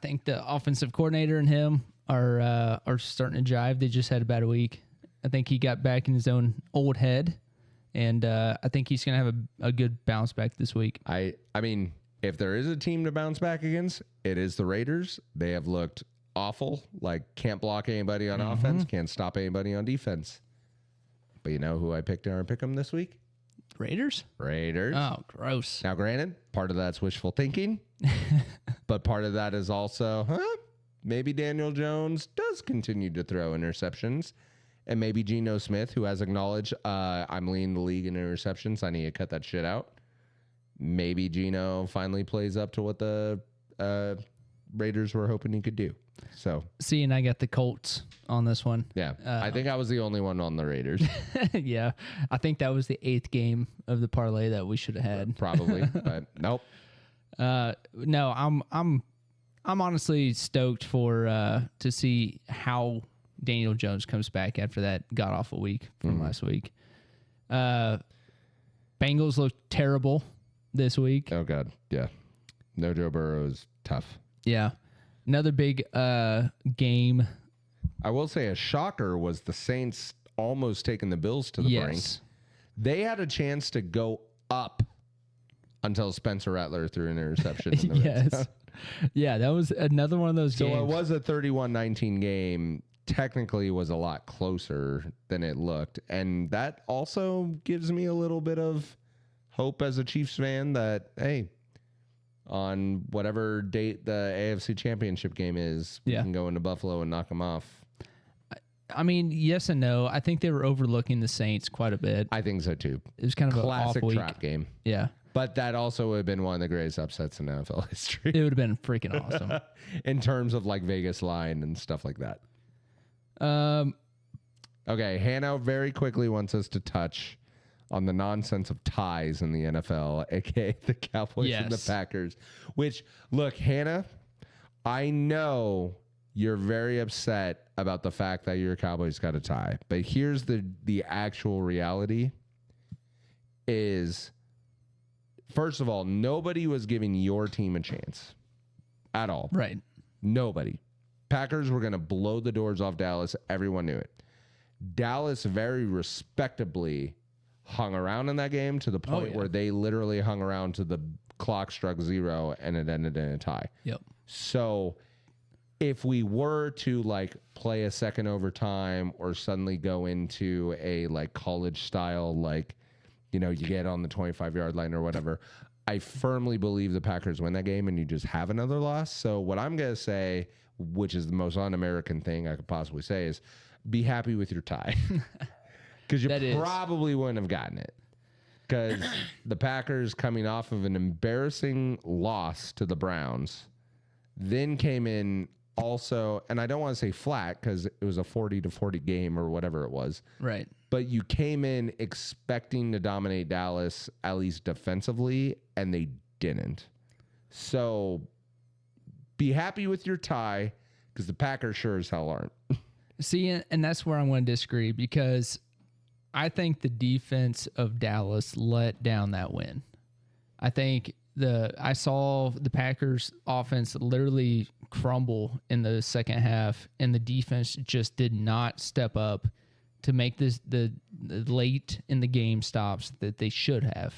think the offensive coordinator and him are starting to jive. They just had a bad week. I think he got back in his own old head. And I think he's going to have a good bounce back this week. I mean, if there is a team to bounce back against, it is the Raiders. They have looked awful, like can't block anybody on offense, can't stop anybody on defense. But you know who I picked in our pick'em this week? Raiders? Oh, gross. Now, granted, part of that's wishful thinking, but part of that is also, maybe Daniel Jones does continue to throw interceptions, and maybe Geno Smith, who has acknowledged, I'm leading the league in interceptions, I need to cut that shit out. Maybe Geno finally plays up to what the Raiders were hoping he could do. So, see, and I got the Colts on this one. Yeah, I think I was the only one on the Raiders. Yeah, I think that was the 8th game of the parlay that we should have had. Probably, but nope. No, I'm honestly stoked for to see how Daniel Jones comes back after that god awful week from last week. Bengals looked terrible this week. Oh God, yeah. No Joe Burrow is tough. Yeah. Another big game. I will say a shocker was the Saints almost taking the Bills to the brink. They had a chance to go up until Spencer Rattler threw an interception in the red zone. Yeah, that was another one of those games. So it was a 31-19 game. Technically was a lot closer than it looked. And that also gives me a little bit of hope as a Chiefs fan that, hey, on whatever date the AFC Championship game is, we can go into Buffalo and knock them off. I mean, yes and no. I think they were overlooking the Saints quite a bit. I think so too. It was kind of classic an off trap game. Yeah. But that also would have been one of the greatest upsets in NFL history. It would have been freaking awesome. In terms of like Vegas line and stuff like that. Okay, Hannah very quickly wants us to touch on the nonsense of ties in the NFL, aka the Cowboys and the Packers. Which, look, Hannah, I know you're very upset about the fact that your Cowboys got a tie, but here's the actual reality is, first of all, nobody was giving your team a chance. at all. Right. Nobody. Packers were going to blow the doors off Dallas. Everyone knew it. Dallas very respectably hung around in that game to the point where they literally hung around to the clock struck 0 and it ended in a tie. Yep. So if we were to like play a second overtime or suddenly go into a like college style, like, you know, you get on the 25-yard line or whatever, I firmly believe the Packers win that game and you just have another loss. So what I'm going to say, which is the most un-American thing I could possibly say, is be happy with your tie. Because you probably wouldn't have gotten it. Because the Packers, coming off of an embarrassing loss to the Browns, then came in also, and I don't want to say flat because it was a 40-40 game or whatever it was. Right. But you came in expecting to dominate Dallas, at least defensively, and they didn't. So be happy with your tie because the Packers sure as hell aren't. See, and that's where I'm going to disagree because I think the defense of Dallas let down that win. I think I saw the Packers offense literally crumble in the second half, and the defense just did not step up to make the late in the game stops that they should have,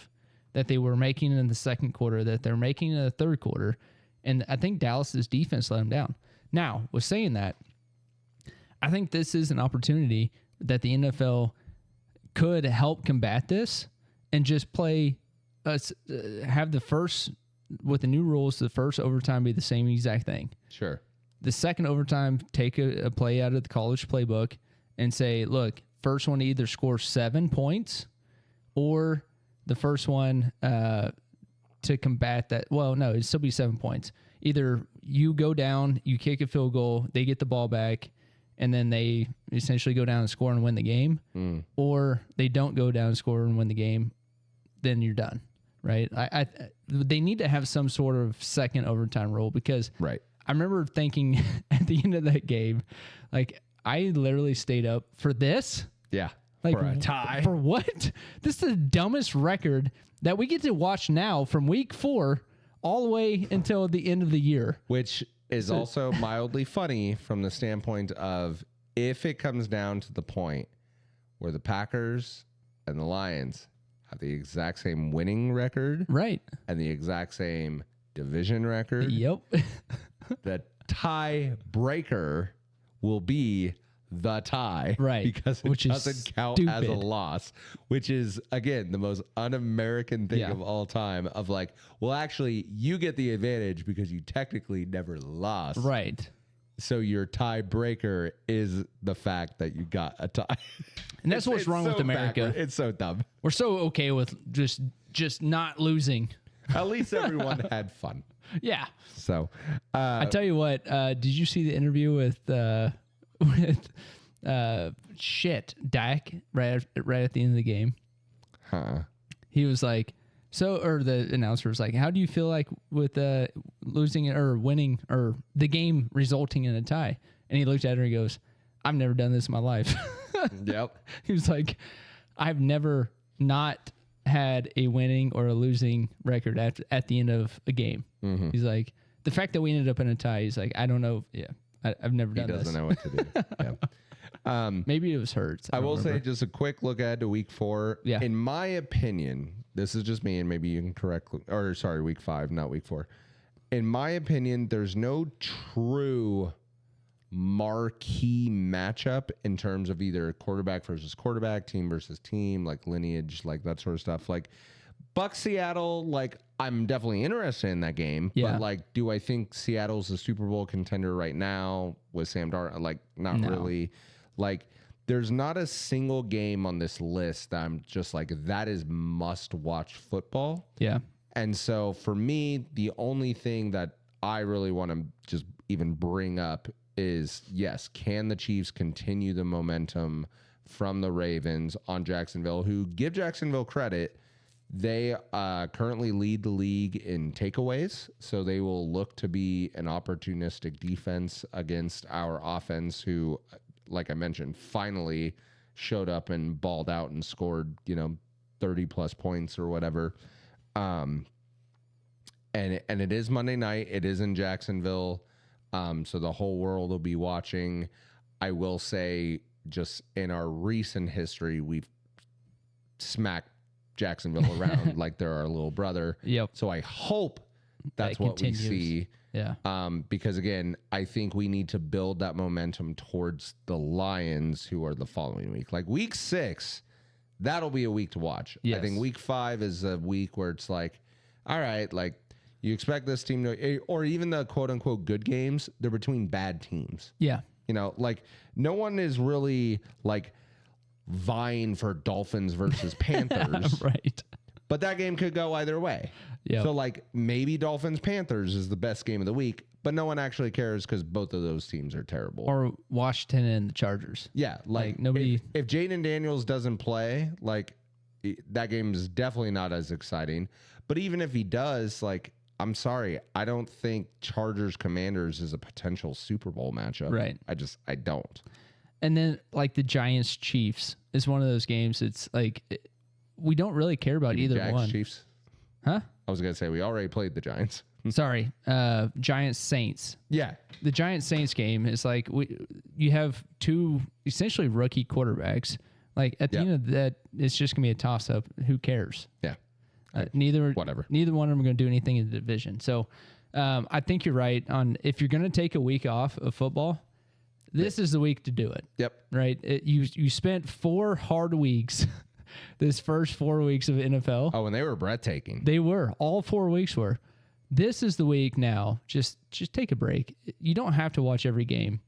that they were making in the second quarter, that they're making in the third quarter. And I think Dallas's defense let them down. Now, with saying that, I think this is an opportunity that the NFL could help combat this and just play have the first, with the new rules, the first overtime be the same exact thing. Sure. The second overtime, take a play out of the college playbook and say, look, first one to either score 7 points or the first one to combat that. Well, no, it'd still be 7 points. Either you go down, you kick a field goal, they get the ball back, and then they essentially go down and score and win the game, or they don't go down and score and win the game, then you're done, right? They need to have some sort of second overtime rule because I remember thinking at the end of that game, like, I literally stayed up for this. Yeah. Like, for a tie. For what? This is the dumbest record that we get to watch now from week 4 all the way until the end of the year. Which is also mildly funny from the standpoint of if it comes down to the point where the Packers and the Lions have the exact same winning record. Right. And the exact same division record. Yep. The tiebreaker will be the tie, right? Because it doesn't count as a loss, which is, again, the most un-American thing of all time. Of like, well, actually, you get the advantage because you technically never lost, right? So your tiebreaker is the fact that you got a tie, and that's what's wrong with America. Backward. It's so dumb. We're so okay with just not losing. At least everyone had fun. Yeah. So I tell you what, did you see the interview with Dak right at the end of the game? He was like, or the announcer was like, how do you feel like with losing or winning or the game resulting in a tie? And he looked at her and he goes, I've never done this in my life. Yep. He was like, I've never not had a winning or a losing record at the end of a game. Mm-hmm. He's like, the fact that we ended up in a tie, he's like, I don't know. Yeah, I've never done this. He doesn't know what to do. Yeah. Maybe it was hurts. I will say just a quick look ahead to week 4. Yeah. In my opinion, this is just me, and maybe you can correct, or sorry, week 5, not week 4. In my opinion, there's no true marquee matchup in terms of either quarterback versus quarterback, team versus team, like lineage, like that sort of stuff. Like Bucks Seattle, like I'm definitely interested in that game, but like, do I think Seattle's a Super Bowl contender right now with Sam Darnold? Like, not really. Like, there's not a single game on this list that I'm just like, that is must-watch football. Yeah. And so for me, the only thing that I really want to just even bring up is, yes, can the Chiefs continue the momentum from the Ravens on Jacksonville, who, give Jacksonville credit, they currently lead the league in takeaways, so they will look to be an opportunistic defense against our offense, who, like I mentioned, finally showed up and balled out and scored, 30 plus points or whatever. And and it is Monday night. It is in Jacksonville, so the whole world will be watching. I will say, just in our recent history, we've smacked Jacksonville around like they're our little brother. Yep. So I hope that's what continues. we see. Yeah. Because again, I think we need to build that momentum towards the Lions, who are the following week. Like week 6, that'll be a week to watch. Yes. I think week 5 is a week where it's like, all right, like you expect this team to, or even the quote unquote good games, they're between bad teams. Yeah. You know, like no one is really like vying for Dolphins versus Panthers. Right. But that game could go either way. Yeah. So like maybe Dolphins Panthers is the best game of the week, but no one actually cares because both of those teams are terrible. Or Washington and the Chargers. Yeah, like nobody. If Jaden Daniels doesn't play, like that game is definitely not as exciting. But even if he does, like I'm sorry, I don't think Chargers Commanders is a potential Super Bowl matchup. Right. I don't. And then like the Giants Chiefs is one of those games. It's like we don't really care about either Jags, one. Chiefs. Huh? I was gonna say we already played the Giants. Sorry, Giants Saints. Yeah. The Giants Saints game is like you have two essentially rookie quarterbacks. Like at the end of that, it's just gonna be a toss up. Who cares? Yeah. Neither one of them are going to do anything in the division. So I think you're right on if you're going to take a week off of football, this is the week to do it. Yep. Right. You spent 4 hard weeks, this first 4 weeks of NFL. Oh, and they were breathtaking. They were. All 4 weeks were. This is the week now. Just take a break. You don't have to watch every game.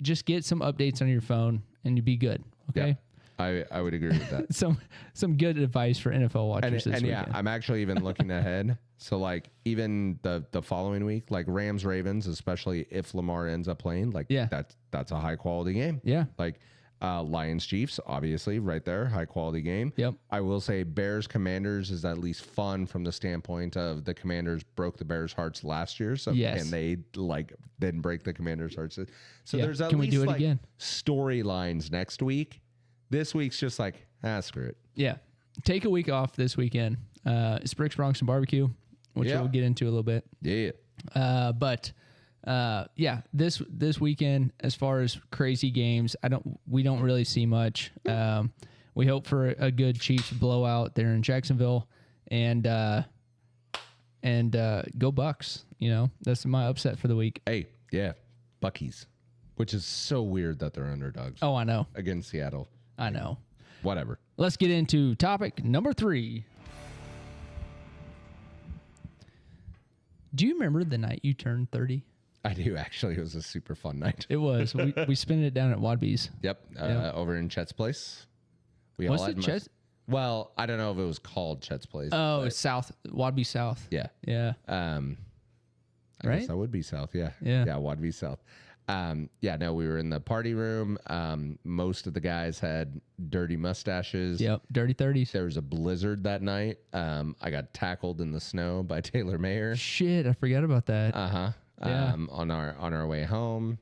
Just get some updates on your phone and you be good. Okay. Yep. I would agree with that. some good advice for NFL watchers this weekend. I'm actually even looking ahead. So like even the following week, like Rams Ravens, especially if Lamar ends up playing, like that's a high quality game. Yeah. Like Lions Chiefs, obviously right there, high quality game. Yep. I will say Bears Commanders is at least fun from the standpoint of the Commanders broke the Bears' hearts last year. So and they like didn't break the Commanders' hearts. So there's at Can least we do it like again? storylines next week. This week's just like, screw it. Yeah. Take a week off this weekend. It's Bricks, Bronx, and Barbecue, which we'll get into a little bit. Yeah. But this weekend, as far as crazy games, we don't really see much. We hope for a good Chiefs blowout there in Jacksonville, and go Bucks. You know, that's my upset for the week. Hey, yeah, Buckies, which is so weird that they're underdogs. Oh, I know. Against Seattle. I know. Whatever. Let's get into topic number 3. Do you remember the night you turned 30? I do, actually. It was a super fun night. It was. we spent it down at Wadby's. Yep. Over in Chet's place. Was it Chet's? Well, I don't know if it was called Chet's place. Oh, it's South. Wadby South. Yeah. Yeah. I Right? guess that would be South. Yeah. Yeah. Yeah. Wadby South. No, we were in the party room. Most of the guys had dirty mustaches. Yep. Dirty 30s. There was a blizzard that night. I got tackled in the snow by Taylor Mayer. Shit, I forgot about that. Yeah. On our way home.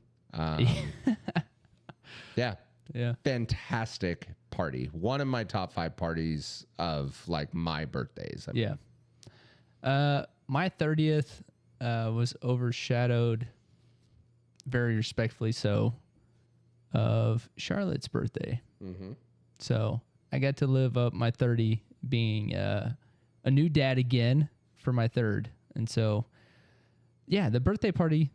Yeah. Yeah. Fantastic party. One of my top 5 parties of like my birthdays. Yeah. My 30th was overshadowed, very respectfully so, of Charlotte's birthday. Mm-hmm. So I got to live up my 30 being a new dad again for my 3rd. And so, yeah, the birthday party,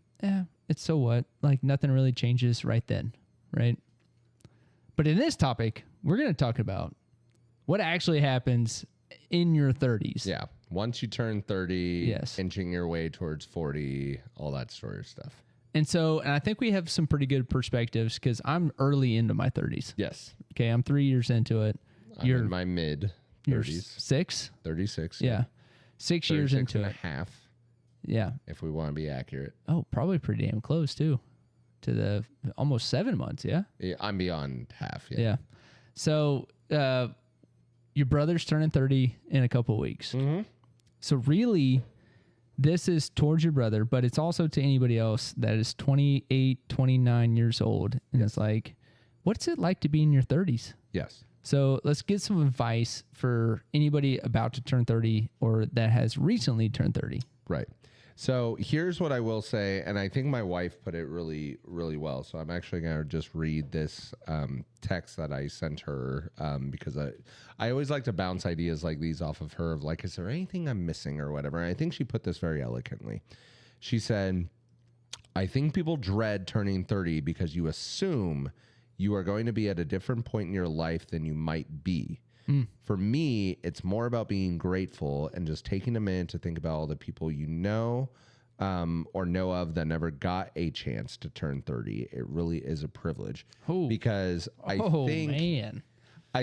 it's so what? Like nothing really changes right then, right? But in this topic, we're going to talk about what actually happens in your 30s. Yeah. Once you turn 30, yes, inching your way towards 40, all that sort of stuff. And I think we have some pretty good perspectives because I'm early into my 30s. Yes. Okay, I'm 3 years into it. You're in my mid 30s. You're 6? 36. Yeah. 6 years into and it. a half. Yeah. If we want to be accurate. Oh, probably pretty damn close too. To the almost 7 months, yeah? Yeah, I'm beyond half. Yeah. So your brother's turning 30 in a couple of weeks. Mm-hmm. So really, this is towards your brother, but it's also to anybody else that is 28, 29 years old. And it's like, what's it like to be in your 30s? Yes. So let's get some advice for anybody about to turn 30 or that has recently turned 30. Right. So here's what I will say, and I think my wife put it really, really well. So I'm actually going to just read this text that I sent her because I always like to bounce ideas like these off of her of like, is there anything I'm missing or whatever? And I think she put this very eloquently. She said, I think people dread turning 30 because you assume you are going to be at a different point in your life than you might be. For me, it's more about being grateful and just taking a minute to think about all the people you know or know of that never got a chance to turn 30. It really is a privilege because I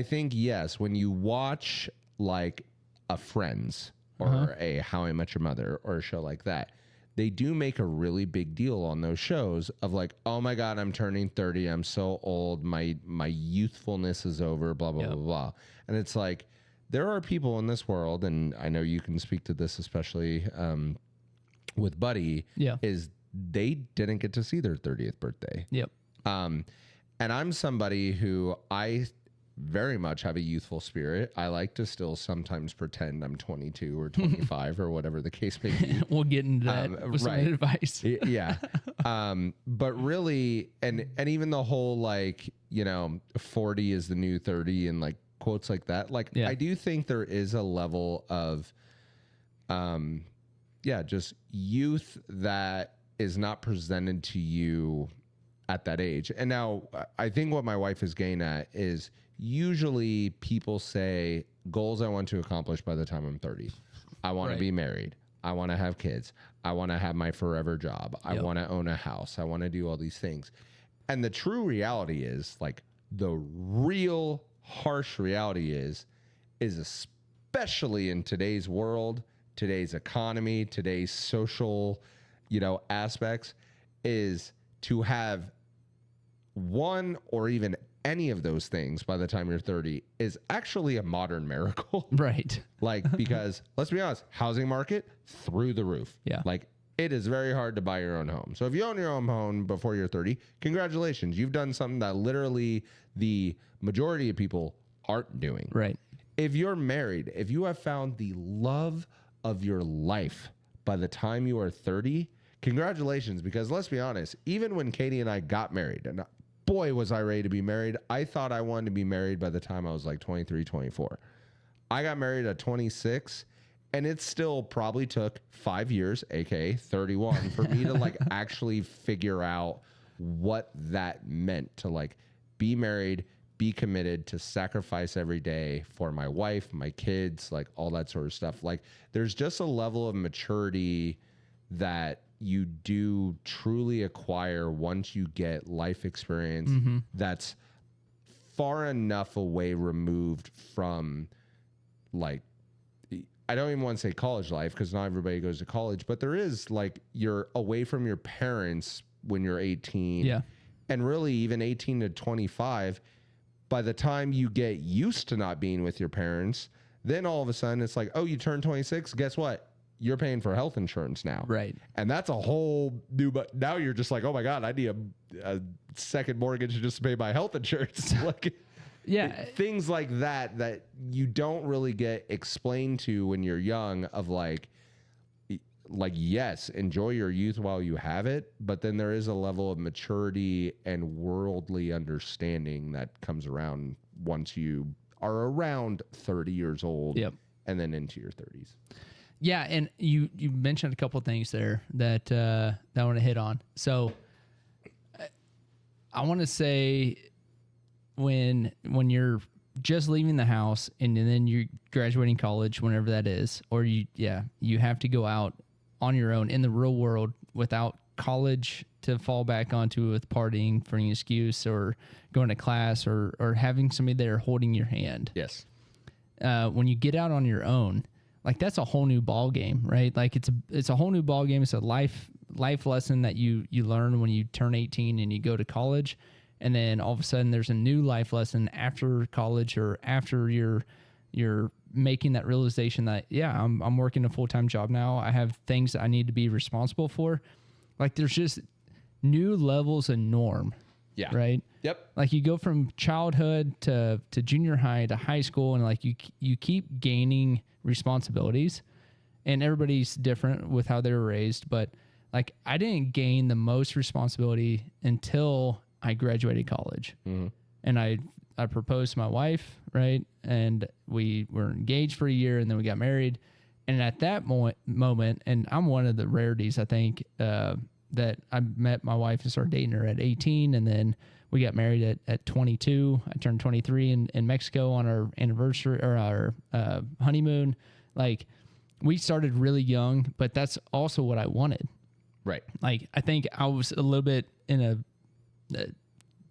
think, yes, when you watch like a Friends or a How I Met Your Mother or a show like that, they do make a really big deal on those shows of like, oh my God, I'm turning 30. I'm so old. My youthfulness is over, blah, blah, blah, blah. And it's like, there are people in this world, and I know you can speak to this, especially with Buddy, is they didn't get to see their 30th birthday. Yep. And I'm somebody who I very much have a youthful spirit. I like to still sometimes pretend I'm 22 or 25 or whatever the case may be. We'll get into that with some advice. Yeah. But really, and even the whole like, 40 is the new 30 and like quotes like that. Like, I do think there is a level of, just youth that is not presented to you at that age. And now I think what my wife is getting at is usually people say goals I want to accomplish by the time I'm 30. I want to be married. I want to have kids. I want to have my forever job. I want to own a house. I want to do all these things. And the true reality is like the real harsh reality is especially in today's world, today's economy, today's social, aspects is to have one or even any of those things by the time you're 30 is actually a modern miracle. Right. Like, because let's be honest, housing market through the roof. Yeah. Like it is very hard to buy your own home. So if you own your own home before you're 30, congratulations. You've done something that literally the majority of people aren't doing. Right. If you're married, if you have found the love of your life by the time you are 30, congratulations. Because let's be honest, even when Katie and I got married, and boy, was I ready to be married. I thought I wanted to be married by the time I was like 23, 24. I got married at 26, and it still probably took 5 years, aka 31, for me to like actually figure out what that meant to like be married, be committed, to sacrifice every day for my wife, my kids, like all that sort of stuff. Like there's just a level of maturity that you do truly acquire once you get life experience that's far enough away removed from like, I don't even want to say college life because not everybody goes to college, but there is like you're away from your parents when you're 18. Yeah. And really even 18 to 25, by the time you get used to not being with your parents, then all of a sudden it's like, oh, you turn 26. Guess what? You're paying for health insurance now. Right. And that's a whole new, but now you're just like, oh my God, I need a second mortgage just to pay my health insurance. Like, things like that you don't really get explained to when you're young of like, yes, enjoy your youth while you have it. But then there is a level of maturity and worldly understanding that comes around once you are around 30 years old and then into your 30s. Yeah, and you mentioned a couple of things there that I want to hit on. So I want to say when you're just leaving the house and then you're graduating college, whenever that is, or you have to go out on your own in the real world without college to fall back onto with partying for any excuse or going to class or having somebody there holding your hand. Yes. When you get out on your own, like that's a whole new ball game, right? Like it's a whole new ball game. It's a life lesson that you learn when you turn 18 and you go to college, and then all of a sudden there's a new life lesson after college or after you're making that realization that I'm working a full-time job now. I have things that I need to be responsible for. Like there's just new levels of norm. Yeah. Right. Yep. Like you go from childhood to junior high to high school, and like you keep gaining responsibilities, and everybody's different with how they were raised, but like I didn't gain the most responsibility until I graduated college. And I proposed to my wife, right? And we were engaged for a year, and then we got married. And at that moment, and I'm one of the rarities, I think, that I met my wife and started dating her at 18, and then we got married at 22. I turned 23 in Mexico on our anniversary or our honeymoon. Like, we started really young, but that's also what I wanted. Right. Like, I think I was a little bit in a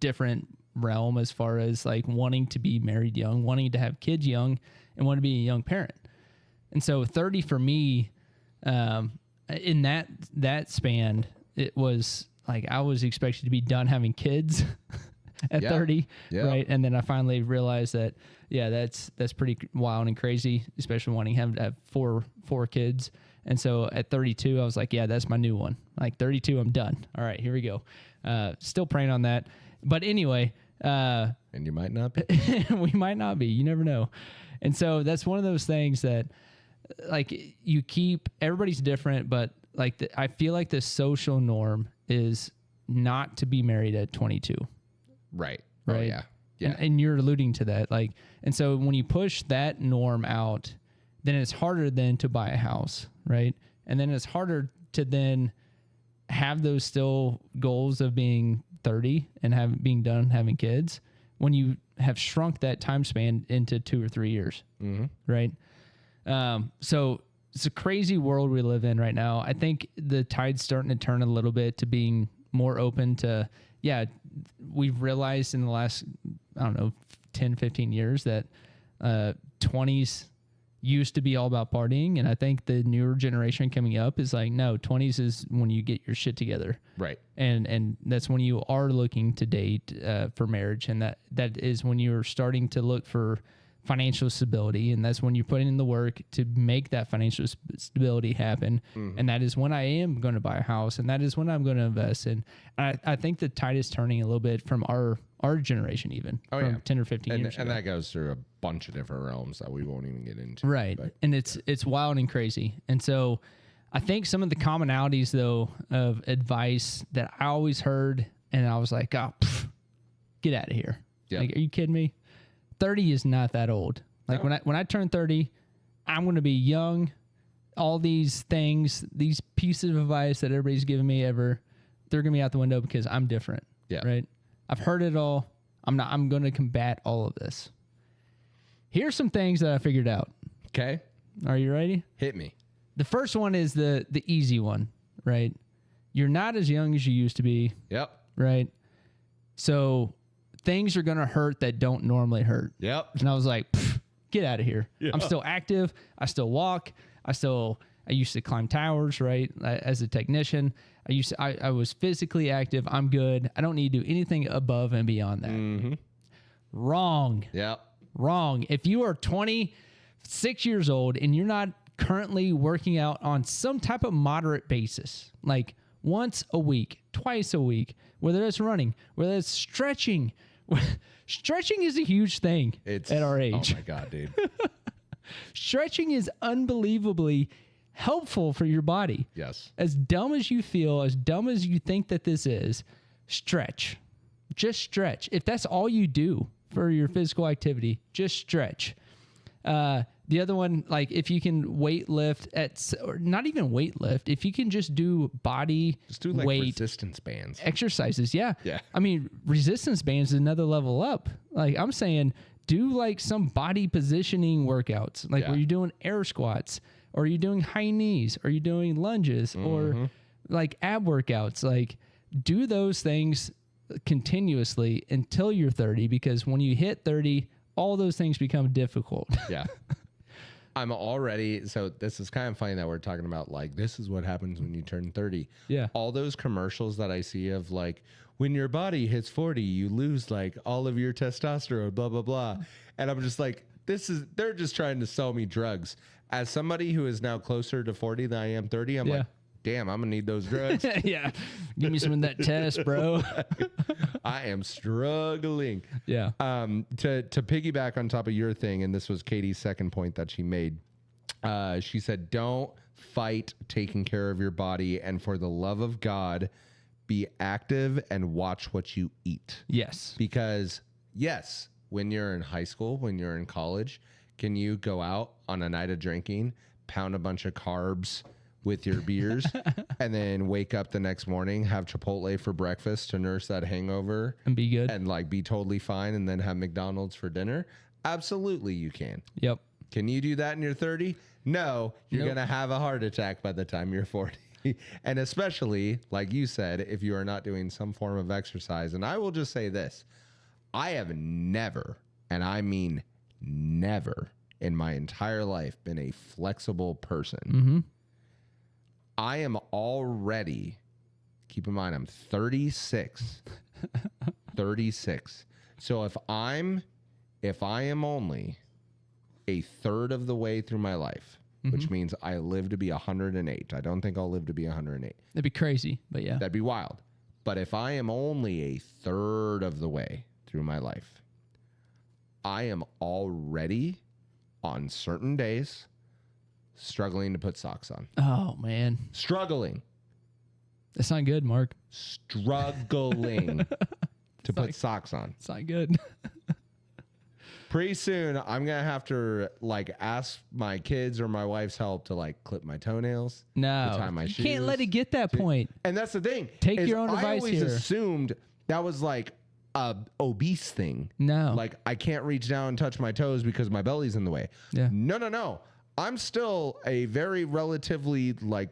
different realm as far as like wanting to be married young, wanting to have kids young, and want to be a young parent. And so 30 for me, in that span, it was like I was expected to be done having kids at 30, right? And then I finally realized that, that's pretty wild and crazy, especially wanting to have four kids. And so at 32, I was like, that's my new one. Like 32, I'm done. All right, here we go. Still praying on that. But anyway. And you might not be. We might not be. You never know. And so that's one of those things that, like, you keep, everybody's different, but like I feel like the social norm is not to be married at 22. Right. Right. Oh, yeah. Yeah. And you're alluding to that. Like, and so when you push that norm out, then it's harder then to buy a house. Right. And then it's harder to then have those still goals of being 30 and being done having kids when you have shrunk that time span into 2 or 3 years. Right. So it's a crazy world we live in right now. I think the tide's starting to turn a little bit to being more open to, we've realized in the last, 10, 15 years that 20s used to be all about partying. And I think the newer generation coming up is like, no, 20s is when you get your shit together. Right. And that's when you are looking to date for marriage. And that is when you're starting to look for financial stability. And that's when you're putting in the work to make that financial stability happen. And that is when I am going to buy a house. And that is when I'm going to invest in. I think the tide is turning a little bit from our generation, even from 10 or 15 years ago. And that goes through a bunch of different realms that we won't even get into. Right. But, and it's wild and crazy. And so I think some of the commonalities, though, of advice that I always heard, and I was like, get out of here. Yep. Like, are you kidding me? 30 is not that old. Like, when I turn 30, I'm going to be young. All these things, these pieces of advice that everybody's giving me they're going to be out the window because I'm different. Yeah. Right. I've heard it all. I'm going to combat all of this. Here's some things that I figured out. Okay. Are you ready? Hit me. The first one is the easy one, right? You're not as young as you used to be. Yep. Right. So things are going to hurt that don't normally hurt. Yep. And I was like, get out of here. Yeah. I'm still active. I still walk. I used to climb towers, right? As a technician, I was physically active. I'm good. I don't need to do anything above and beyond that. Wrong. Yep. Wrong. If you are 26 years old and you're not currently working out on some type of moderate basis, like once a week, twice a week, whether it's running, whether it's stretching, stretching is a huge thing at our age. Oh my God, dude. Stretching is unbelievably helpful for your body. Yes. As dumb as you feel, as dumb as you think that this is, stretch. Just stretch. If that's all you do for your physical activity, just stretch. The other one, like if you can weight lift or not even weight lift, if you can just do body like weight resistance bands exercises. Yeah. Yeah. I mean, resistance bands is another level up. Like I'm saying, do like some body positioning workouts, like where you're doing air squats, or you're doing high knees, or you're doing lunges, or like ab workouts. Like do those things continuously until you're 30, because when you hit 30, all those things become difficult. Yeah. I'm already, so this is kind of funny that we're talking about, like, this is what happens when you turn 30. Yeah. All those commercials that I see of, like, when your body hits 40, you lose, like, all of your testosterone, blah, blah, blah. And I'm just like, they're just trying to sell me drugs. As somebody who is now closer to 40 than I am 30, I'm like, damn, I'm going to need those drugs. Yeah. Give me some of that test, bro. I am struggling. Yeah. To piggyback on top of your thing, and this was Katie's second point that she made. She said, don't fight taking care of your body. And for the love of God, be active and watch what you eat. Yes. Because, yes, when you're in high school, when you're in college, can you go out on a night of drinking, pound a bunch of carbs with your beers, and then wake up the next morning, have Chipotle for breakfast to nurse that hangover And be good. and like be totally fine, and then have McDonald's for dinner? Absolutely, you can. Yep. Can you do that in your 30? No, you're Nope. going to have a heart attack by the time you're 40. And especially, like you said, if you are not doing some form of exercise. And I will just say this. I have never, and I mean never in my entire life, been a flexible person. Mm-hmm. I am already, keep in mind, I'm 36. 36. So if I am only a third of the way through my life, which means I live to be 108. I don't think I'll live to be 108. That'd be crazy, but yeah. That'd be wild. But if I am only a third of the way through my life, I am already on certain days struggling to put socks on. Oh, man. Struggling. That's not good, Mark. Struggling to put socks on. It's not good. Pretty soon, I'm going to have to like ask my kids or my wife's help to like clip my toenails. No. To tie my You shoes. can't let it get that point. And that's the thing. Take is your own I advice always here. assumed that was like a obese thing. No. Like I can't reach down and touch my toes because my belly's in the way. Yeah. No. I'm still a very relatively like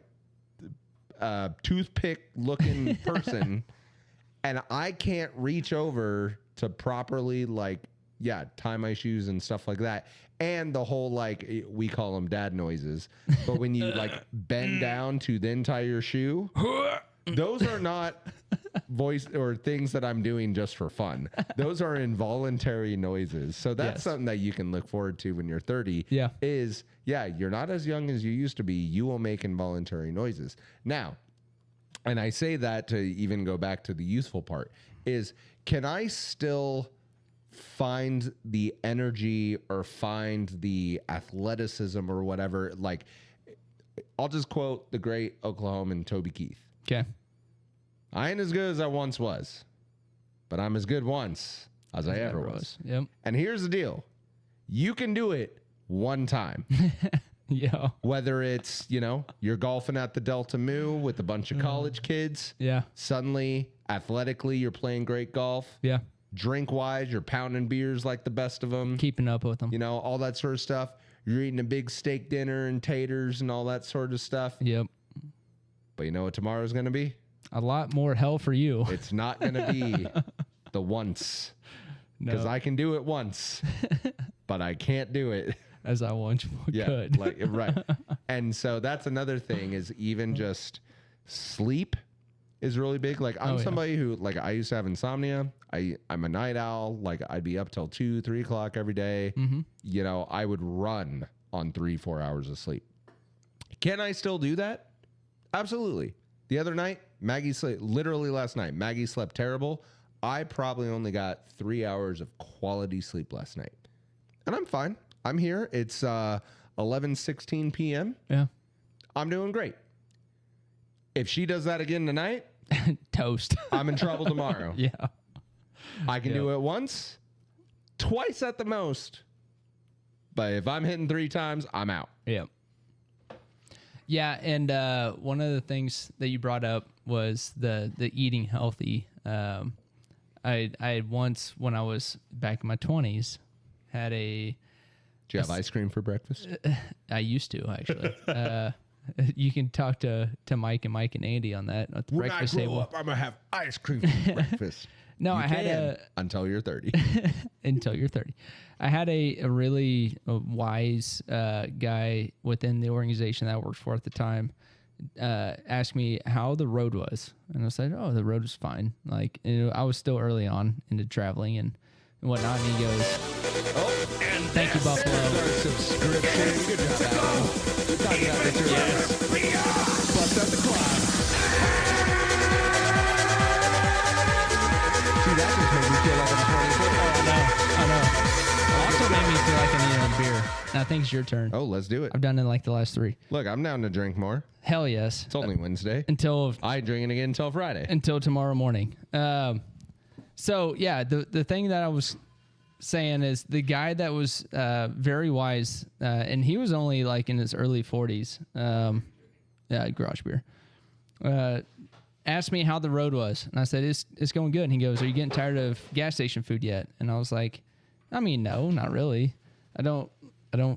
toothpick looking person, and I can't reach over to properly like tie my shoes and stuff like that. And the whole like we call them dad noises, but when you like bend down to then tie your shoe, those are not voice or things that I'm doing just for fun. Those are involuntary noises. So that's something that you can look forward to when you're 30. Yeah. You're not as young as you used to be. You will make involuntary noises. Now, and I say that to even go back to the useful part, is can I still find the energy or find the athleticism or whatever? Like, I'll just quote the great Oklahoman Toby Keith. Okay. I ain't as good as I once was, but I'm as good once as I ever was. Yep. And here's the deal. You can do it one time. Yeah. Whether it's, you're golfing at the Delta Mu with a bunch of college kids. Yeah. Suddenly, athletically, you're playing great golf. Yeah. Drink-wise, you're pounding beers like the best of them. Keeping up with them. All that sort of stuff. You're eating a big steak dinner and taters and all that sort of stuff. Yep. But you know what tomorrow's going to be? A lot more hell for you. It's not going to be the once. Because I can do it once, but I can't do it. As I once could. Right. And so that's another thing is even just sleep is really big. Like I'm somebody who like I used to have insomnia. I'm a night owl. Like I'd be up till 2-3 o'clock every day. Mm-hmm. I would run on 3-4 hours of sleep. Can I still do that? Absolutely. The other night, Maggie slept, literally last night, Maggie slept terrible. I probably only got 3 hours of quality sleep last night. And I'm fine. I'm here. It's 11:16 p.m. Yeah. I'm doing great. If she does that again tonight, Toast. I'm in trouble tomorrow. Yeah. I can do it once, twice at the most. But if I'm hitting 3 times, I'm out. Yeah. Yeah, and one of the things that you brought up was the eating healthy. I once, when I was back in my 20s, had a... Do you have ice cream for breakfast? I used to, actually. You can talk to Mike and Andy on that at the When breakfast I grow table. up, I'm going to have ice cream for breakfast. No, You I had can, a... until you're 30. Until you're 30. I had a really wise guy within the organization that I worked for at the time ask me how the road was. And I said, oh, the road was fine. Like, I was still early on into traveling and whatnot. And he goes, And thank you, Buffalo. There's our subscription. Good job, Alan. Talking about the yes, bust out the clock. See, that just made me feel like I'm 24. I know. Also made me feel like I needed a beer. I think it's your turn. Oh, let's do it. I've done it like the last 3. Look, I'm down to drink more. Hell yes. It's only Wednesday. Until I ain't drinking again until Friday. Until tomorrow morning. So yeah, the thing that I was saying is the guy that was very wise, and he was only like in his early 40s. Garage beer. Asked me how the road was, and I said it's going good. And he goes, "Are you getting tired of gas station food yet?" And I was like, "I mean, no, not really. I don't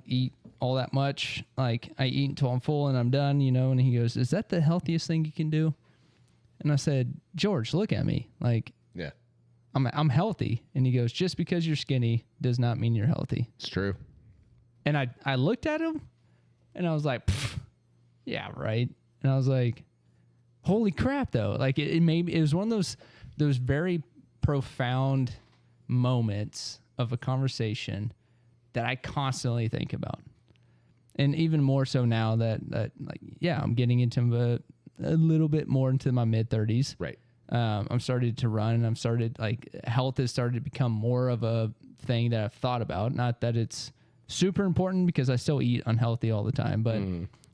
eat all that much. Like I eat until I'm full and I'm done, you know." And he goes, "Is that the healthiest thing you can do?" And I said, "George, look at me. Like, yeah, I'm healthy." And he goes, "Just because you're skinny does not mean you're healthy." It's true. And I looked at him, and I was like, "Yeah, right." And I was like, "Holy crap!" Though, like it was one of those very profound moments of a conversation that I constantly think about, and even more so now that like I'm getting into a little bit more into my mid-30s. Right. I'm started to run, and I'm started like health has started to become more of a thing that I've thought about. Not that it's super important because I still eat unhealthy all the time, but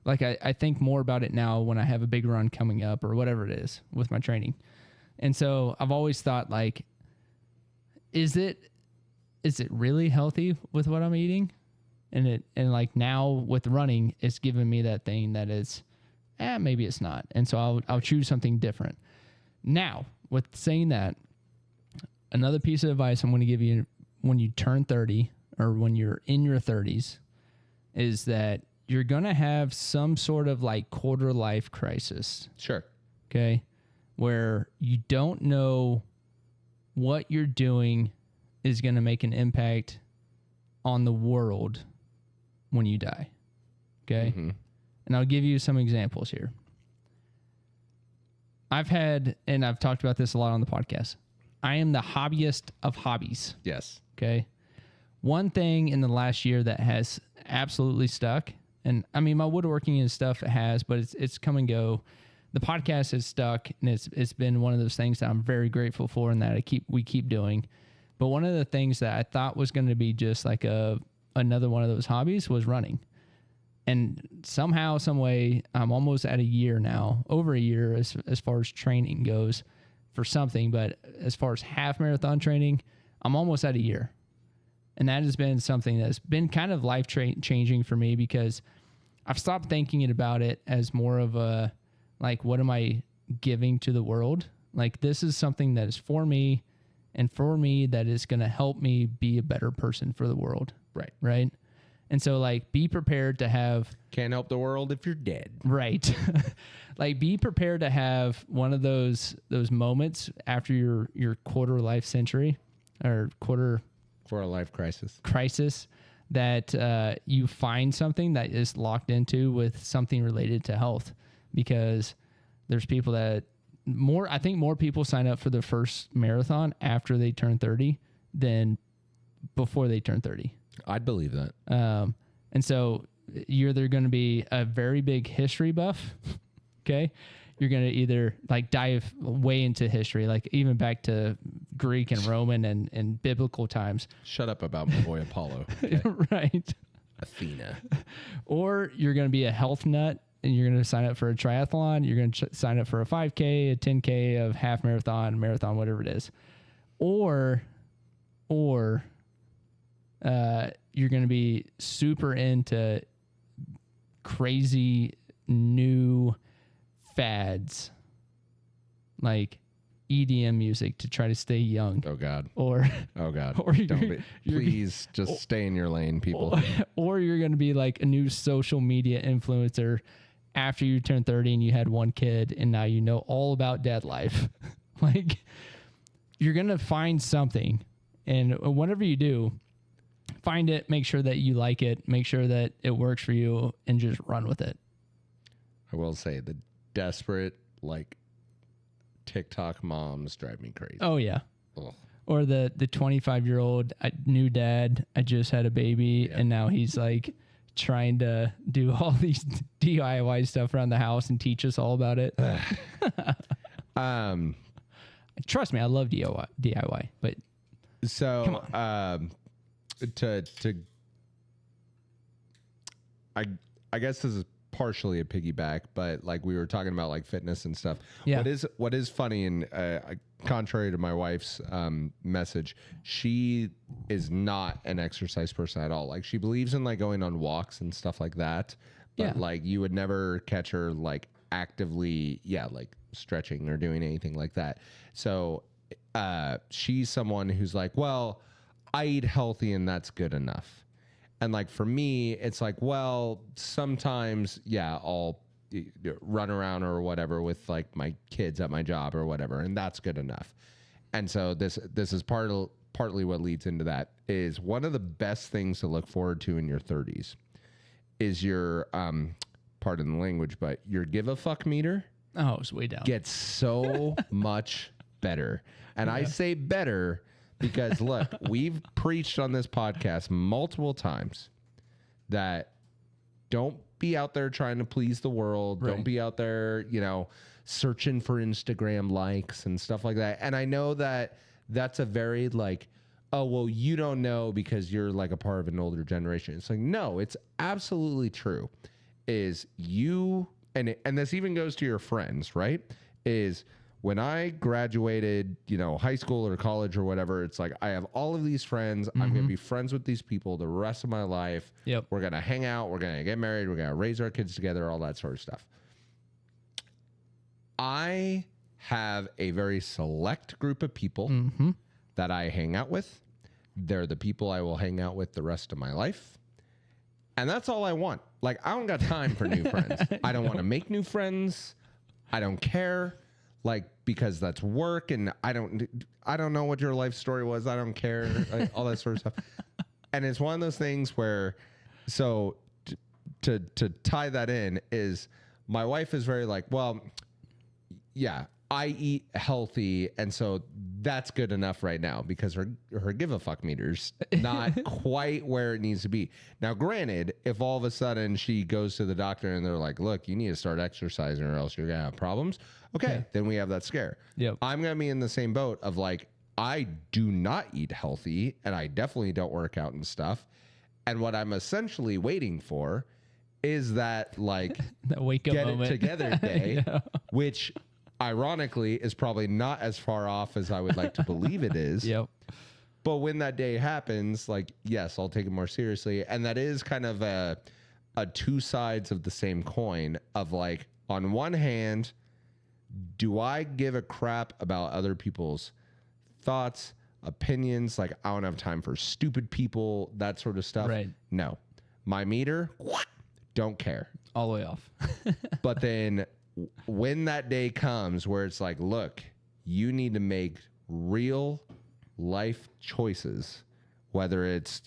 like I think more about it now when I have a big run coming up or whatever it is with my training. And so I've always thought like, is it really healthy with what I'm eating? And like now with running, it's given me that thing that is, maybe it's not. And so I'll choose something different. Now, with saying that, another piece of advice I'm going to give you when you turn 30 or when you're in your 30s is that you're going to have some sort of like quarter life crisis. Sure. Okay. Where you don't know what you're doing is going to make an impact on the world when you die. Okay. Mm-hmm. And I'll give you some examples here. I've talked about this a lot on the podcast. I am the hobbyist of hobbies. Yes. Okay. One thing in the last year that has absolutely stuck, and I mean, my woodworking and stuff has, but it's come and go. The podcast has stuck, and it's been one of those things that I'm very grateful for, and that we keep doing. But one of the things that I thought was going to be just like another one of those hobbies was running. And somehow, some way, I'm almost at a year now, over a year as far as training goes for something. But as far as half marathon training, I'm almost at a year. And that has been something that's been kind of life changing for me because I've stopped thinking about it as more of a, like, what am I giving to the world? Like, this is something that is for me and for me that is going to help me be a better person for the world. Right. Right. And so, like, be prepared to have... Can't help the world if you're dead. Right. Like, be prepared to have one of those moments after your quarter life century or quarter life crisis that you find something that is locked into with something related to health, because there's people that I think more people sign up for their first marathon after they turn 30 than before they turn 30. I'd believe that. And so you're either going to be a very big history buff. Okay. You're going to either like dive way into history, like even back to Greek and Roman and biblical times. Shut up about my boy Apollo. Okay? Right. Athena. Or you're going to be a health nut and you're going to sign up for a triathlon. You're going to sign up for a 5K, a 10K, of half marathon, whatever it is. Or you're going to be super into crazy new fads like EDM music to try to stay young. Oh God. Or please just stay in your lane, people. Or you're going to be like a new social media influencer after you turn 30 and you had one kid and now you know all about dad life. Like, you're going to find something, and whatever you do, find it, make sure that you like it, make sure that it works for you, and just run with it. I will say the desperate, like, TikTok moms drive me crazy. Oh, yeah. Ugh. Or the 25-year-old new dad, I just had a baby, and now he's like trying to do all these DIY stuff around the house and teach us all about it. Trust me, I love DIY, but so come on. to I guess this is partially a piggyback, but like we were talking about like fitness and stuff. Yeah. What is funny, and contrary to my wife's message, she is not an exercise person at all. Like she believes in like going on walks and stuff like that, but like you would never catch her like actively, like stretching or doing anything like that. So she's someone who's like, well, I eat healthy and that's good enough. And like for me, it's like, well, sometimes, I'll run around or whatever with like my kids at my job or whatever, and that's good enough. And so this is partly what leads into that. Is one of the best things to look forward to in your 30s is your pardon the language, but your give a fuck meter. Oh, it's way down. Gets so much better, and I say better. Because look, we've preached on this podcast multiple times that don't be out there trying to please the world. Right. Don't be out there, searching for Instagram likes and stuff like that. And I know that that's a very like, oh, well, you don't know because you're like a part of an older generation. It's like, no, it's absolutely true. Is you, and this even goes to your friends, right? Is when I graduated, high school or college or whatever, it's like I have all of these friends. I'm going to be friends with these people the rest of my life. Yep. We're going to hang out. We're going to get married. We're going to raise our kids together, all that sort of stuff. I have a very select group of people that I hang out with. They're the people I will hang out with the rest of my life. And that's all I want. Like, I don't got time for new friends. I don't want to make new friends. I don't care. Like, because that's work, and I don't know what your life story was. I don't care, like, all that sort of stuff. And it's one of those things where, so to tie that in is my wife is very like, well, I eat healthy, and so that's good enough right now because her give a fuck meter's not quite where it needs to be. Now, granted, if all of a sudden she goes to the doctor and they're like, look, you need to start exercising or else you're going to have problems. Okay, then we have that scare. Yep. I'm going to be in the same boat of like, I do not eat healthy and I definitely don't work out and stuff. And what I'm essentially waiting for is that like that wake up get moment. It together day, which ironically is probably not as far off as I would like to believe it is. Yep. But when that day happens, like, yes, I'll take it more seriously. And that is kind of a two sides of the same coin of like, on one hand, do I give a crap about other people's thoughts, opinions? Like, I don't have time for stupid people, that sort of stuff. Right. No. My meter, don't care. All the way off. But then when that day comes where it's like, look, you need to make real life choices, whether it's,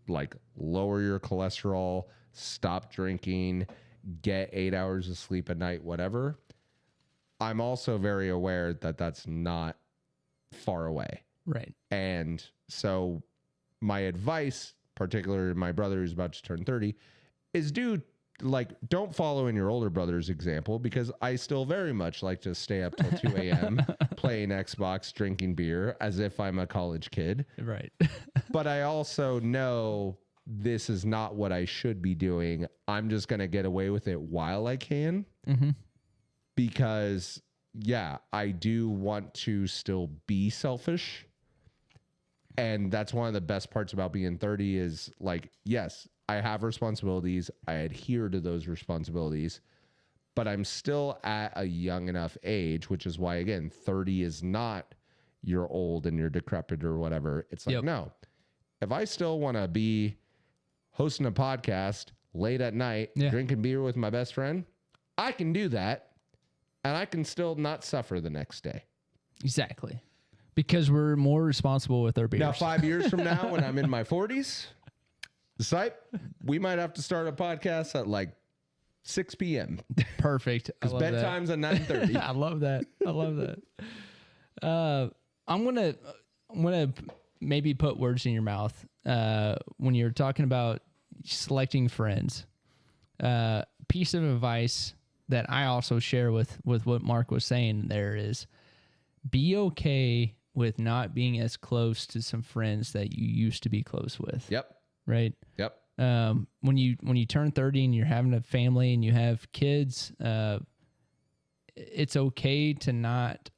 like lower your cholesterol, stop drinking, get 8 hours of sleep a night, whatever. I'm also very aware that that's not far away. Right. And so my advice, particularly my brother who's about to turn 30, is don't follow in your older brother's example, because I still very much like to stay up till 2 a.m. playing Xbox, drinking beer as if I'm a college kid. Right. But I also know this is not what I should be doing. I'm just going to get away with it while I can. Because, I do want to still be selfish. And that's one of the best parts about being 30 is like, yes, I have responsibilities. I adhere to those responsibilities, but I'm still at a young enough age, which is why, again, 30 is not you're old and you're decrepit or whatever. It's like, no, if I still want to be hosting a podcast late at night, drinking beer with my best friend, I can do that. And I can still not suffer the next day. Exactly. Because we're more responsible with our beers. Now, 5 years from now, when I'm in my 40s, we might have to start a podcast at like 6 p.m. Perfect. Because bedtime's at 9:30. I love that. I love that. I'm gonna maybe put words in your mouth when you're talking about selecting friends. Piece of advice that I also share with what Mark was saying there is be okay with not being as close to some friends that you used to be close with. Yep. Right? Yep. When you turn 30 and you're having a family and you have kids, it's okay to not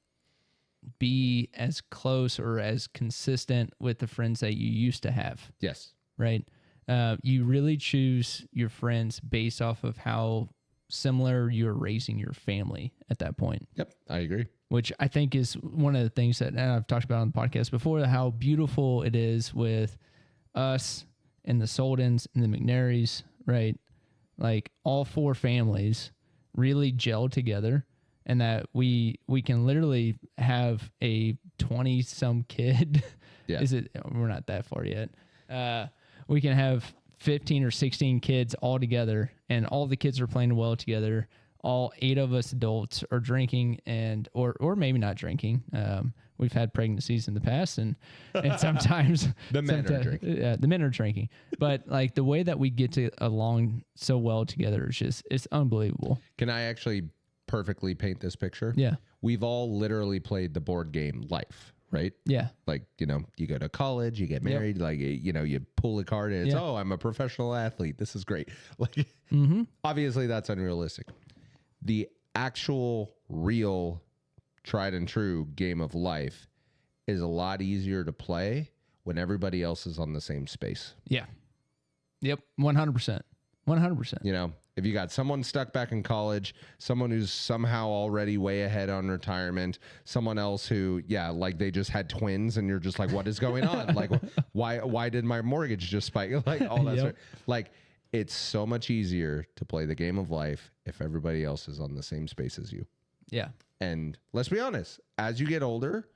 be as close or as consistent with the friends that you used to have. Yes. Right. You really choose your friends based off of how similar you're raising your family at that point. Yep. I agree. Which I think is one of the things that I've talked about on the podcast before, how beautiful it is with us and the Soldens and the McNarys, right? Like all 4 families really gel together, and that we can literally have a 20-some kid. Yeah. We're not that far yet. We can have 15 or 16 kids all together, and all the kids are playing well together. All 8 of us adults are drinking or maybe not drinking. We've had pregnancies in the past, and sometimes the men are drinking. The men are drinking. But like the way that we get along so well together is it's unbelievable. Can I actually perfectly paint this picture? Yeah. We've all literally played the board game life, right? Yeah. Like, you go to college, you get married, like, you pull a card and it's, oh, I'm a professional athlete. This is great. Like, obviously that's unrealistic. The actual real tried and true game of life is a lot easier to play when everybody else is on the same space. Yeah. Yep. 100%. 100%. If you got someone stuck back in college, someone who's somehow already way ahead on retirement, someone else who, like they just had twins and you're just like, what is going on? Like, why did my mortgage just spike? Like all that sort. Like, it's so much easier to play the game of life if everybody else is on the same space as you. Yeah. And let's be honest, as you get older,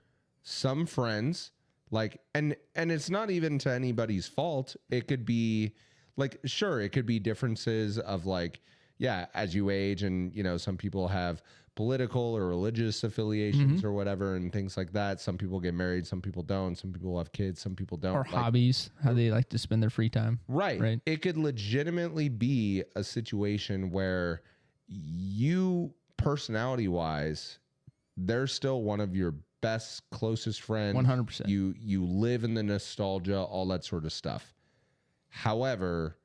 some friends like, and it's not even to anybody's fault. It could be like, sure, it could be differences of like, as you age and, some people have political or religious affiliations or whatever and things like that. Some people get married, some people don't. Some people have kids, some people don't. Or hobbies, how they like to spend their free time. Right. It could legitimately be a situation where you, personality-wise, they're still one of your best, closest friends. 100%. You live in the nostalgia, all that sort of stuff. However,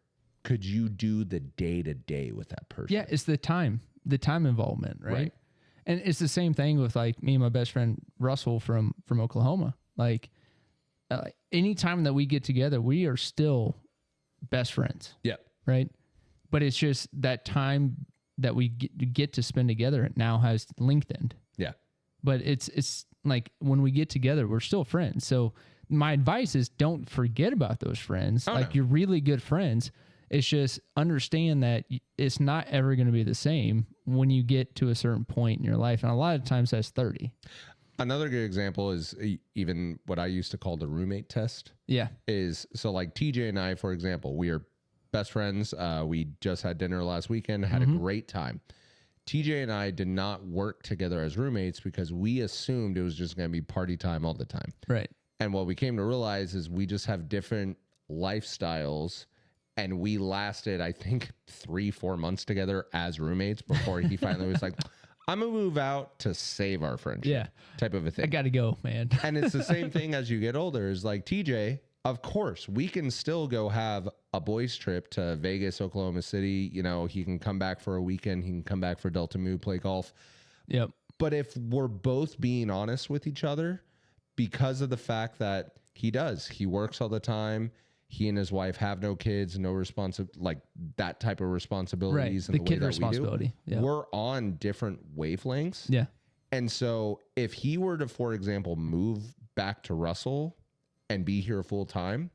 could you do the day-to-day with that person? Yeah, it's the time involvement, right? And it's the same thing with like me and my best friend Russell from Oklahoma. Like anytime that we get together, we are still best friends. Yeah. Right. But it's just that time that we get to spend together now has lengthened. Yeah. But it's like when we get together, we're still friends. So my advice is don't forget about those friends. You're really good friends. It's just understand that it's not ever going to be the same when you get to a certain point in your life. And a lot of times that's 30. Another good example is even what I used to call the roommate test. Yeah. So like TJ and I, for example, we are best friends. We just had dinner last weekend, had a great time. TJ and I did not work together as roommates because we assumed it was just going to be party time all the time. Right. And what we came to realize is we just have different lifestyles. And we lasted, I think, 3-4 months together as roommates before he finally was like, I'm going to move out to save our friendship. Yeah. Type of a thing. I got to go, man. And it's the same thing as you get older. Is like, TJ, of course, we can still go have a boys trip to Vegas, Oklahoma City. He can come back for a weekend. He can come back for Delta Mu, play golf. Yep. But if we're both being honest with each other, because of the fact that he works all the time, he and his wife have no kids, no like that type of responsibilities. Right. And the kid responsibility. Yeah. We're on different wavelengths. Yeah. And so if he were to, for example, move back to Russell and be here full time,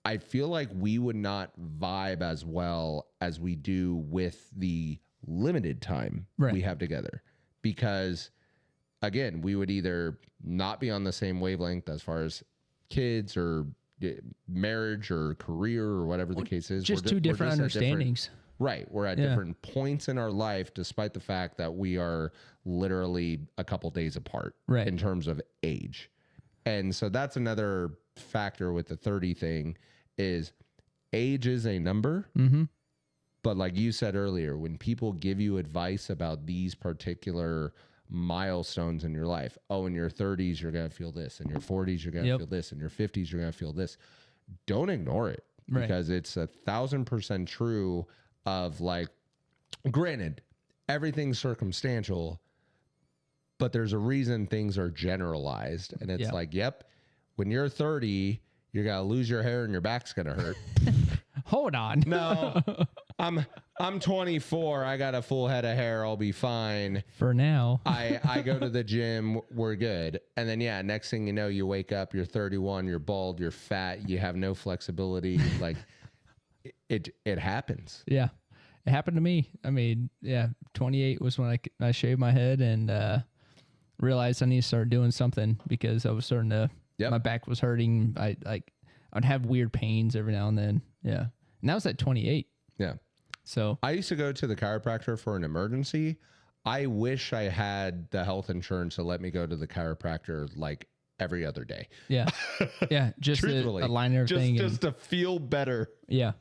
I feel like we would not vibe as well as we do with the limited time we have together. Because again, we would either not be on the same wavelength as far as kids or marriage or career or whatever the case is. Just two different understandings. Right. We're at different points in our life, despite the fact that we are literally a couple days apart in terms of age. And so that's another factor with the 30 thing is age is a number. But like you said earlier, when people give you advice about these particular milestones in your life, in your 30s, you're going to feel this. In your 40s, you're going to feel this. In your 50s, you're going to feel this. Don't ignore it. Right. because it's 1,000% true of like, granted, everything's circumstantial, but there's a reason things are generalized. And it's like, yep, when you're 30, you're going to lose your hair and your back's going to hurt. Hold on. No, I'm 24. I got a full head of hair. I'll be fine. For now. I go to the gym. We're good. And then, yeah, next thing you know, you wake up, you're 31, you're bald, you're fat, you have no flexibility. Like it happens. Yeah. It happened to me. I mean, yeah, 28 was when I shaved my head and realized I need to start doing something because I was starting to, my back was hurting. I'd have weird pains every now and then. Yeah. And that was at 28. Yeah. So I used to go to the chiropractor for an emergency. I wish I had the health insurance to let me go to the chiropractor like every other day. Yeah. Yeah. Just to align everything. Just to feel better. Yeah.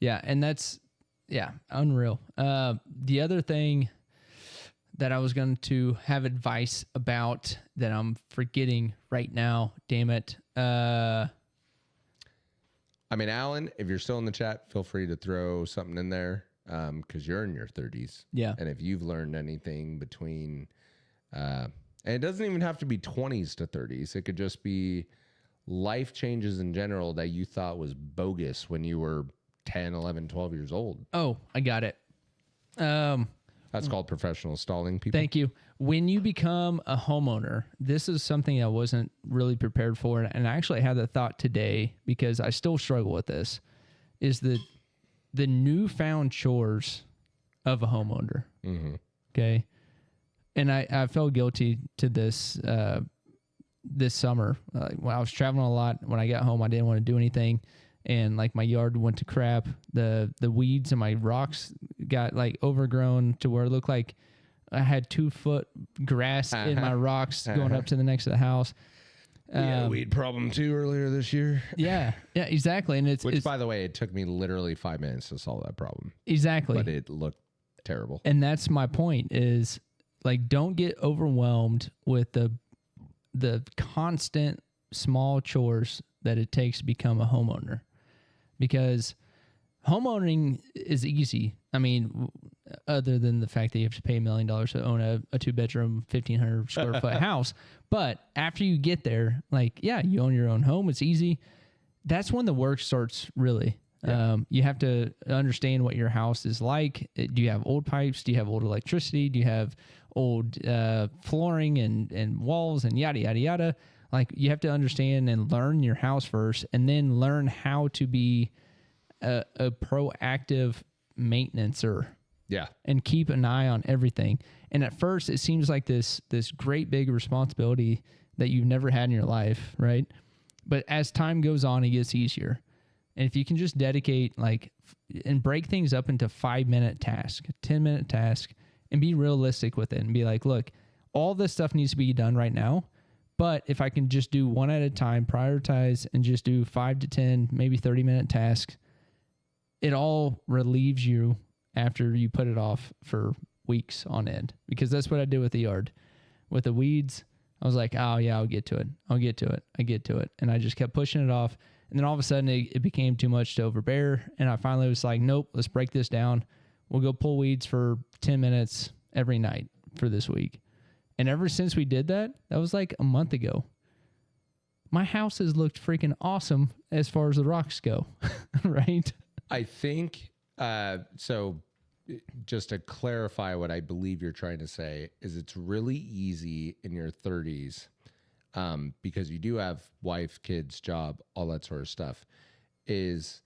Yeah. And that's, unreal. The other thing that I was going to have advice about that I'm forgetting right now, damn it. I mean, Alan, if you're still in the chat, feel free to throw something in there because you're in your 30s. Yeah. And if you've learned anything between, and it doesn't even have to be 20s to 30s. It could just be life changes in general that you thought was bogus when you were 10, 11, 12 years old. Oh, I got it. That's called professional stalling, people. Thank you. When you become a homeowner, this is something I wasn't really prepared for. And I actually had the thought today because I still struggle with this, is the newfound chores of a homeowner. Mm-hmm. Okay. And I felt guilty to this this summer. When I was traveling a lot, when I got home, I didn't want to do anything. And like my yard went to crap. The weeds and my rocks got like overgrown to where it looked like I had 2 foot grass in my rocks going up to the next to the house. Yeah, weed problem too earlier this year. Yeah, exactly. And it's by the way, it took me literally 5 minutes to solve that problem. Exactly. But it looked terrible. And that's my point is like, don't get overwhelmed with the constant small chores that it takes to become a homeowner. Because homeowning is easy. I mean, other than the fact that you have to pay $1 million to own a 2-bedroom, 1,500 square foot house. But after you get there, like, yeah, you own your own home. It's easy. That's when the work starts, really. Yeah. You have to understand what your house is like. Do you have old pipes? Do you have old electricity? Do you have old flooring and walls and yada, yada, yada? Like, you have to understand and learn your house first, and then learn how to be a proactive maintenancer. Yeah. And keep an eye on everything. And at first, it seems like this great big responsibility that you've never had in your life, right? But as time goes on, it gets easier. And if you can just dedicate and break things up into 5-minute task, 10-minute task, and be realistic with it and be like, look, all this stuff needs to be done right now. But if I can just do one at a time, prioritize, and just do 5 to 10, maybe 30-minute tasks, it all relieves you after you put it off for weeks on end. Because that's what I did with the yard. With the weeds, I was like, oh, yeah, I'll get to it. I get to it. And I just kept pushing it off. And then all of a sudden, it became too much to overbear. And I finally was like, nope, let's break this down. We'll go pull weeds for 10 minutes every night for this week. And ever since we did that, that was like a month ago, my house has looked freaking awesome as far as the rocks go, right? I think, so just to clarify what I believe you're trying to say is it's really easy in your 30s because you do have wife, kids, job, all that sort of stuff, is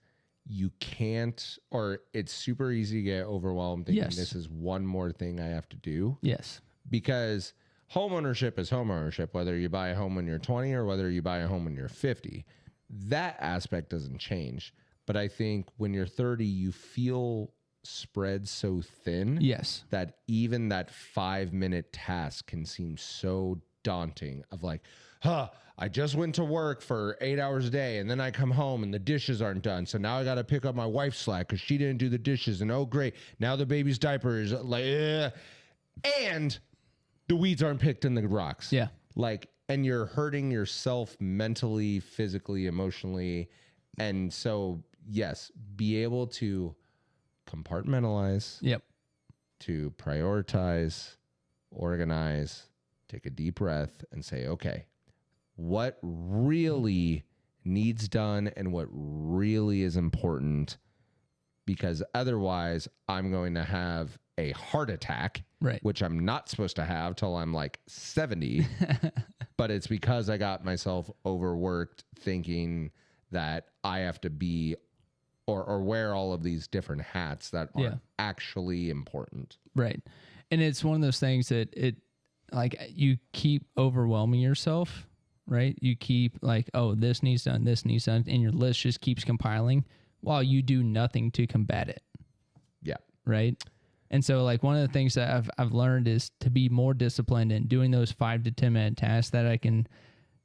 you can't, or it's super easy to get overwhelmed thinking this is one more thing I have to do. Yes. Because homeownership is homeownership, whether you buy a home when you're 20 or whether you buy a home when you're 50. That aspect doesn't change. But I think when you're 30, you feel spread so thin that even that 5-minute task can seem so daunting of like, I just went to work for 8 hours a day and then I come home and the dishes aren't done. So now I got to pick up my wife's slack because she didn't do the dishes. And oh, great. Now the baby's diaper is like, and the weeds aren't picked in the rocks. Yeah. Like, and you're hurting yourself mentally, physically, emotionally. And so yes, be able to compartmentalize, Yep. to prioritize, organize, take a deep breath and say, okay, what really needs done and what really is important, because otherwise I'm going to have a heart attack, Right. which I'm not supposed to have till I'm like 70, but it's because I got myself overworked thinking that I have to be or wear all of these different hats that are actually important. Right. And it's one of those things that like you keep overwhelming yourself, right? You keep like, oh, this needs done, and your list just keeps compiling while you do nothing to combat it. Yeah. Right. And so like one of the things that I've learned is to be more disciplined in doing those 5 to 10 minute tasks that I can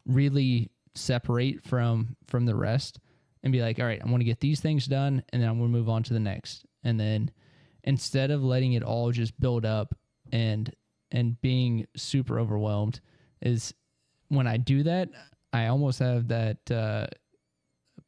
really separate from the rest and be like, all right, I want to get these things done and then I'm going to move on to the next. And then instead of letting it all just build up and being super overwhelmed, is when I do that, I almost have that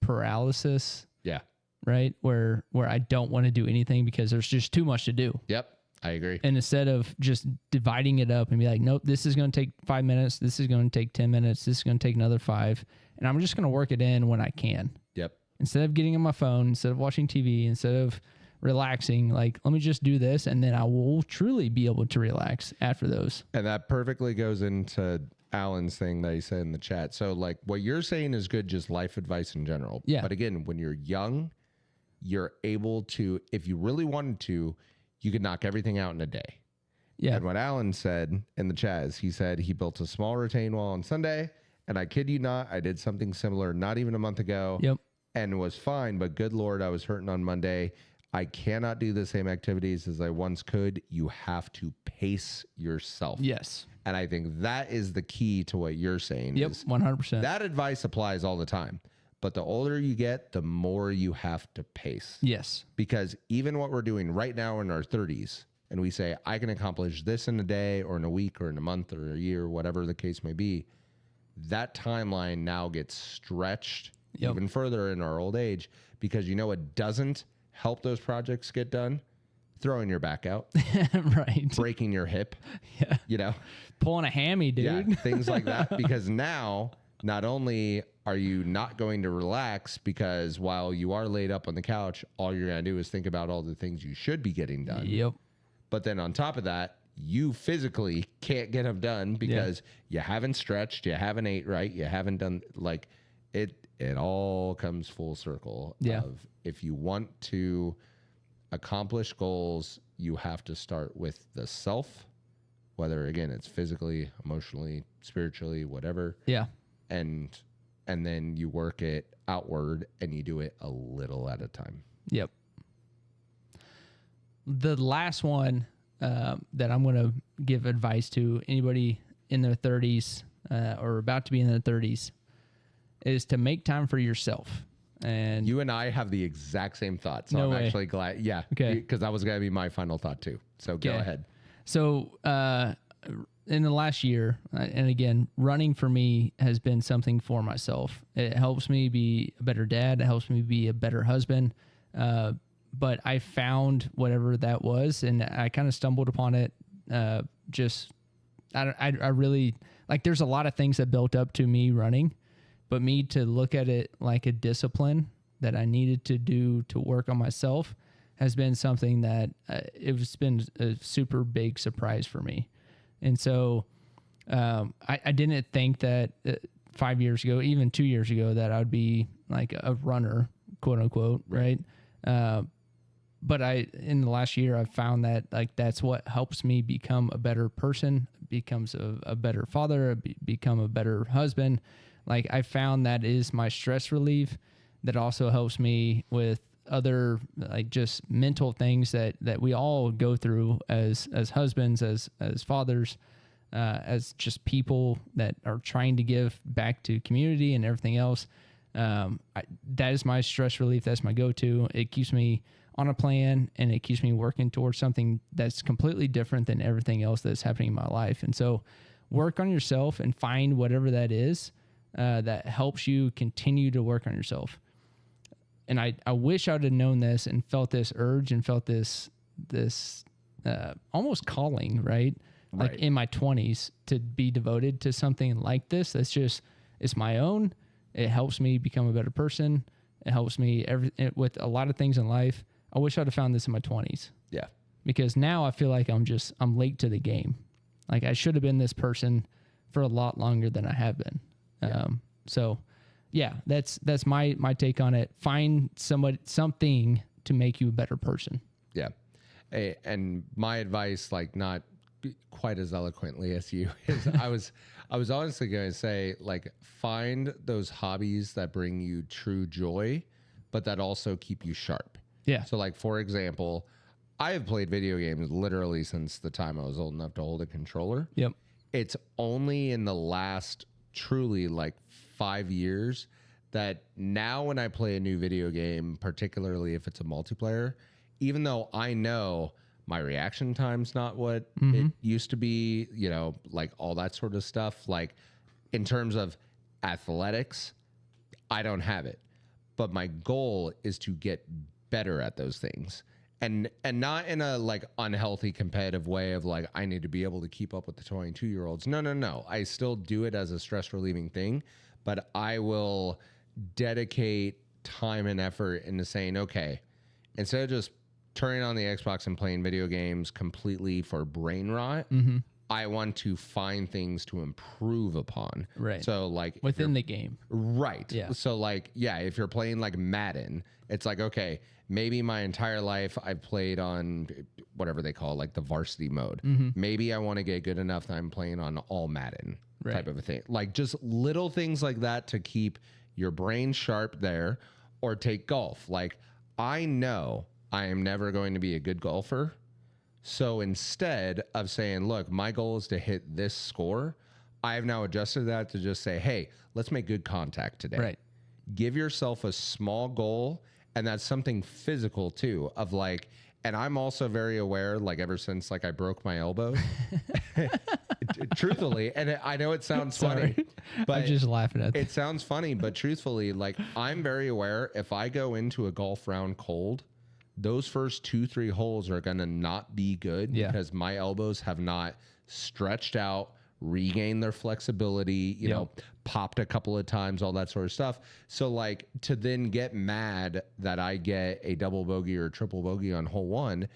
paralysis. Yeah. Right? Where I don't want to do anything because there's just too much to do. Yep. I agree. And instead of just dividing it up and be like, nope, this is going to take 5 minutes. This is going to take 10 minutes. This is going to take another 5. And I'm just going to work it in when I can. Yep. Instead of getting on my phone, instead of watching TV, instead of relaxing, like, let me just do this. And then I will truly be able to relax after those. And that perfectly goes into Alan's thing that he said in the chat. So like what you're saying is good, just life advice in general. Yeah. But again, when you're young, you're able to, if you really wanted to, you could knock everything out in a day. Yeah. And what Alan said in the chat is he said he built a small retaining wall on Sunday. And I kid you not, I did something similar not even a month ago. Yep. And was fine. But good Lord, I was hurting on Monday. I cannot do the same activities as I once could. You have to pace yourself. Yes. And I think that is the key to what you're saying. Yep. 100%. That advice applies all the time. But the older you get, the more you have to pace. Yes. Because even what we're doing right now in our 30s, and we say, I can accomplish this in a day or in a week or in a month or a year, whatever the case may be, that timeline now gets stretched even further in our old age, because you know what doesn't help those projects get done? Throwing your back out. Right. Breaking your hip. Yeah. You know? Pulling a hammy, dude. Yeah, things like that. Because now, not only are you not going to relax, because while you are laid up on the couch, all you're going to do is think about all the things you should be getting done. Yep. But then on top of that, you physically can't get them done because you haven't stretched, you haven't ate right, you haven't done, like, it all comes full circle. Yeah. Of if you want to accomplish goals, you have to start with the self, whether again it's physically, emotionally, spiritually, whatever. Yeah. And then you work it outward and you do it a little at a time. Yep. The last one that I'm going to give advice to anybody in their 30s or about to be in their 30s is to make time for yourself. And you and I have the exact same thought. So I'm actually glad. Yeah. Okay. Because that was going to be my final thought too. So go ahead. So in the last year, and again, running for me has been something for myself. It helps me be a better dad. It helps me be a better husband. But I found whatever that was, and I kind of stumbled upon it. I really, like, there's a lot of things that built up to me running, but me to look at it like a discipline that I needed to do to work on myself has been something that it's been a super big surprise for me. And so I didn't think that 5 years ago, even 2 years ago, that I would be like a runner, quote unquote, right? But in the last year, I've found that like that's what helps me become a better person, becomes a better father, become a better husband. Like I found that is my stress relief. That also helps me with other like just mental things that we all go through as husbands, as fathers, as just people that are trying to give back to community and everything else. That is my stress relief. That's my go-to. It keeps me on a plan and it keeps me working towards something that's completely different than everything else that's happening in my life. And so work on yourself and find whatever that is that helps you continue to work on yourself. And I wish I would have known this and felt this urge and felt this almost calling, right? Like in my 20s to be devoted to something like this. That's just, it's my own. It helps me become a better person. It helps me with a lot of things in life. I wish I'd have found this in my 20s. Yeah. Because now I feel like I'm late to the game. Like I should have been this person for a lot longer than I have been. Yeah. So yeah, that's my take on it. Find something to make you a better person. Yeah. And my advice, like not quite as eloquently as you, is I was honestly going to say, like, find those hobbies that bring you true joy, but that also keep you sharp. Yeah. So like, for example, I have played video games literally since the time I was old enough to hold a controller. Yep. It's only in the last truly like 5 years that now when I play a new video game, particularly if it's a multiplayer, even though I know my reaction time's not what it used to be, you know, like all that sort of stuff, like in terms of athletics, I don't have it. But my goal is to get better at those things. And not in a like unhealthy competitive way of like, I need to be able to keep up with the 22-year-olds. No. I still do it as a stress relieving thing, but I will dedicate time and effort into saying, okay, instead of just turning on the Xbox and playing video games completely for brain rot, I want to find things to improve upon. Right. So like within the game. Right. Yeah. So like, yeah, if you're playing like Madden, it's like, okay, maybe my entire life I've played on whatever they call like the varsity mode. Maybe I want to get good enough that I'm playing on all Madden type of a thing. Like just little things like that to keep your brain sharp there. Or take golf. Like I know I am never going to be a good golfer. So instead of saying, look, my goal is to hit this score, I have now adjusted that to just say, hey, let's make good contact today. Right. Give yourself a small goal. And that's something physical too, of like, and I'm also very aware, like ever since like I broke my elbow, truthfully, and I know it sounds funny, but I'm just laughing at it. Sounds funny, but truthfully, like I'm very aware if I go into a golf round cold, those first 2-3 holes are going to not be good because my elbows have not stretched out, regained their flexibility, you know, popped a couple of times, all that sort of stuff. So like to then get mad that I get a double bogey or triple bogey on hole one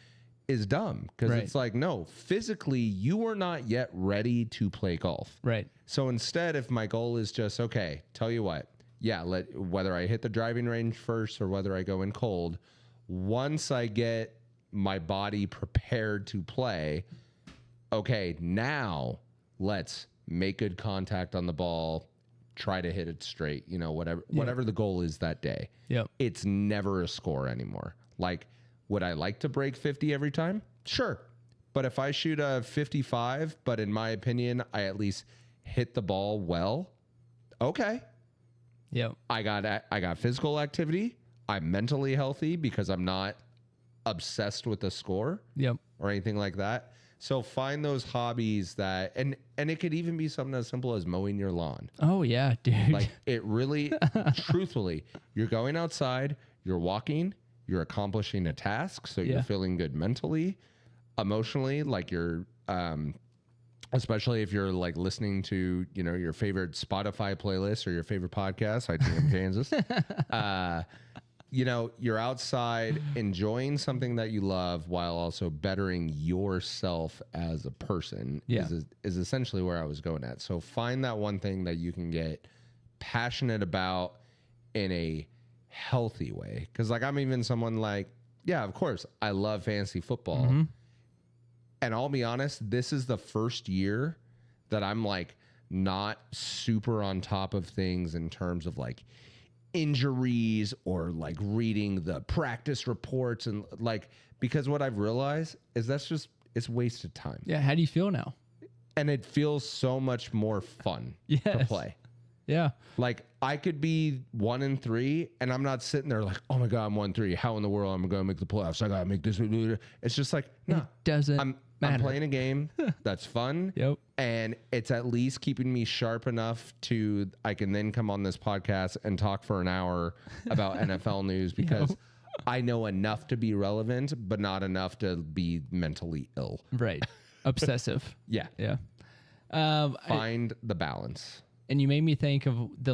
is dumb because it's like, no, physically you are not yet ready to play golf. Right. So instead, if my goal is just, okay, tell you what, yeah, whether I hit the driving range first or whether I go in cold, once I get my body prepared to play, okay, now let's make good contact on the ball, try to hit it straight, you know, whatever the goal is that day. Yep. It's never a score anymore. Like, would I like to break 50 every time? Sure. But if I shoot a 55, but in my opinion, I at least hit the ball well, okay. Yep. I got physical activity. I'm mentally healthy because I'm not obsessed with the score or anything like that. So find those hobbies that, and it could even be something as simple as mowing your lawn. Oh yeah, dude. Like it really, truthfully, you're going outside, you're walking, you're accomplishing a task. So you're feeling good mentally, emotionally, like you're, especially if you're like listening to, you know, your favorite Spotify playlist or your favorite podcast, I think in Kansas. You know, you're outside enjoying something that you love while also bettering yourself as a person is essentially where I was going at. So find that one thing that you can get passionate about in a healthy way. Because like I'm even someone like, yeah, of course, I love fantasy football. And I'll be honest, this is the first year that I'm like not super on top of things in terms of like injuries or like reading the practice reports and like, because what I've realized is it's wasted time. Yeah. How do you feel now? And it feels so much more fun to play. Yeah. Like I could be 1-3 and I'm not sitting there like, oh my God, I'm 1-3. How in the world am I going to make the playoffs? I got to make this. It's just like, no, it doesn't I'm playing a game that's fun. Yep. And it's at least keeping me sharp enough to I can then come on this podcast and talk for an hour about NFL news because I know enough to be relevant, but not enough to be mentally ill. Right. Obsessive. Yeah. Yeah. Find the balance. And you made me think of the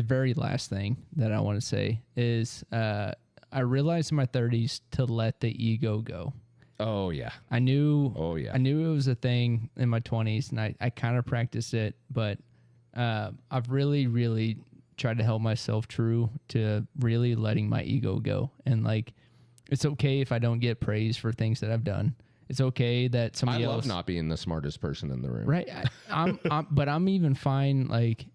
very last thing that I want to say is I realized in my 30s to let the ego go. Oh yeah. I knew it was a thing in my 20s, and I kind of practiced it, but I've really, really tried to help myself true to really letting my ego go. And like, it's okay if I don't get praise for things that I've done. It's okay that somebody else. I love not being the smartest person in the room. Right. But I'm even fine, like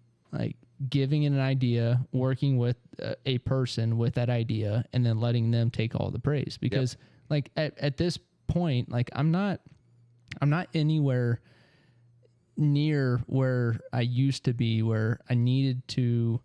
giving an idea, working with a person with that idea, and then letting them take all the praise. Because like at this point, like I'm not anywhere near where I used to be, where I needed to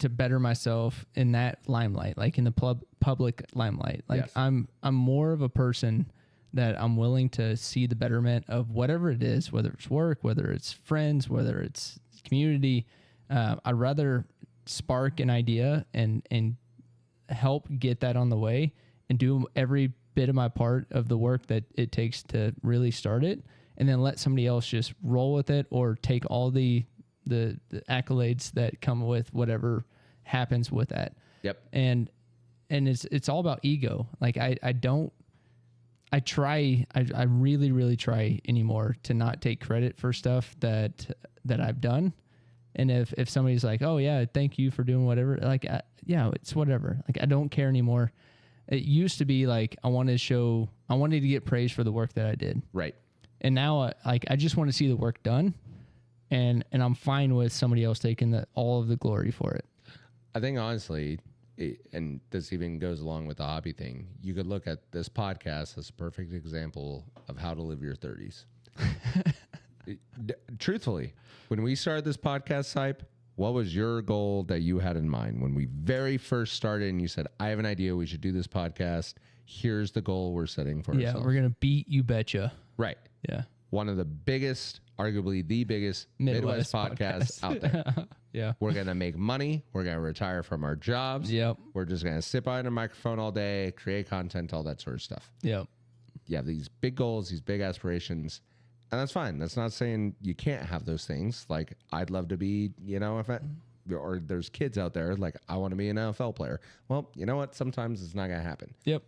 better myself in that limelight, like in the public limelight. Like I'm more of a person that I'm willing to see the betterment of whatever it is, whether it's work, whether it's friends, whether it's community. I'd rather spark an idea and help get that on the way and do every bit of my part of the work that it takes to really start it, and then let somebody else just roll with it or take all the accolades that come with whatever happens with that. Yep. And it's all about ego. Like I really, really try anymore to not take credit for stuff that I've done. And if somebody's like, oh yeah, thank you for doing whatever, like, yeah, it's whatever. Like, I don't care anymore. It used to be like, I wanted to get praise for the work that I did. Right. And now I just want to see the work done, and I'm fine with somebody else taking all of the glory for it. I think honestly, and this even goes along with the hobby thing, you could look at this podcast as a perfect example of how to live your 30s. Truthfully, when we started this podcast hype, what was your goal that you had in mind when we very first started and you said, I have an idea, we should do this podcast. Here's the goal we're setting for ourselves. Yeah, we're going to beat You Betcha. Right. Yeah. One of the biggest, arguably the biggest Midwest podcasts out there. Yeah. We're going to make money. We're going to retire from our jobs. Yep. We're just going to sit behind a microphone all day, create content, all that sort of stuff. Yep. You have these big goals, these big aspirations, and that's fine. That's not saying you can't have those things. Like, I'd love to be, or there's kids out there, like, I want to be an NFL player. Well, you know what? Sometimes it's not going to happen. Yep.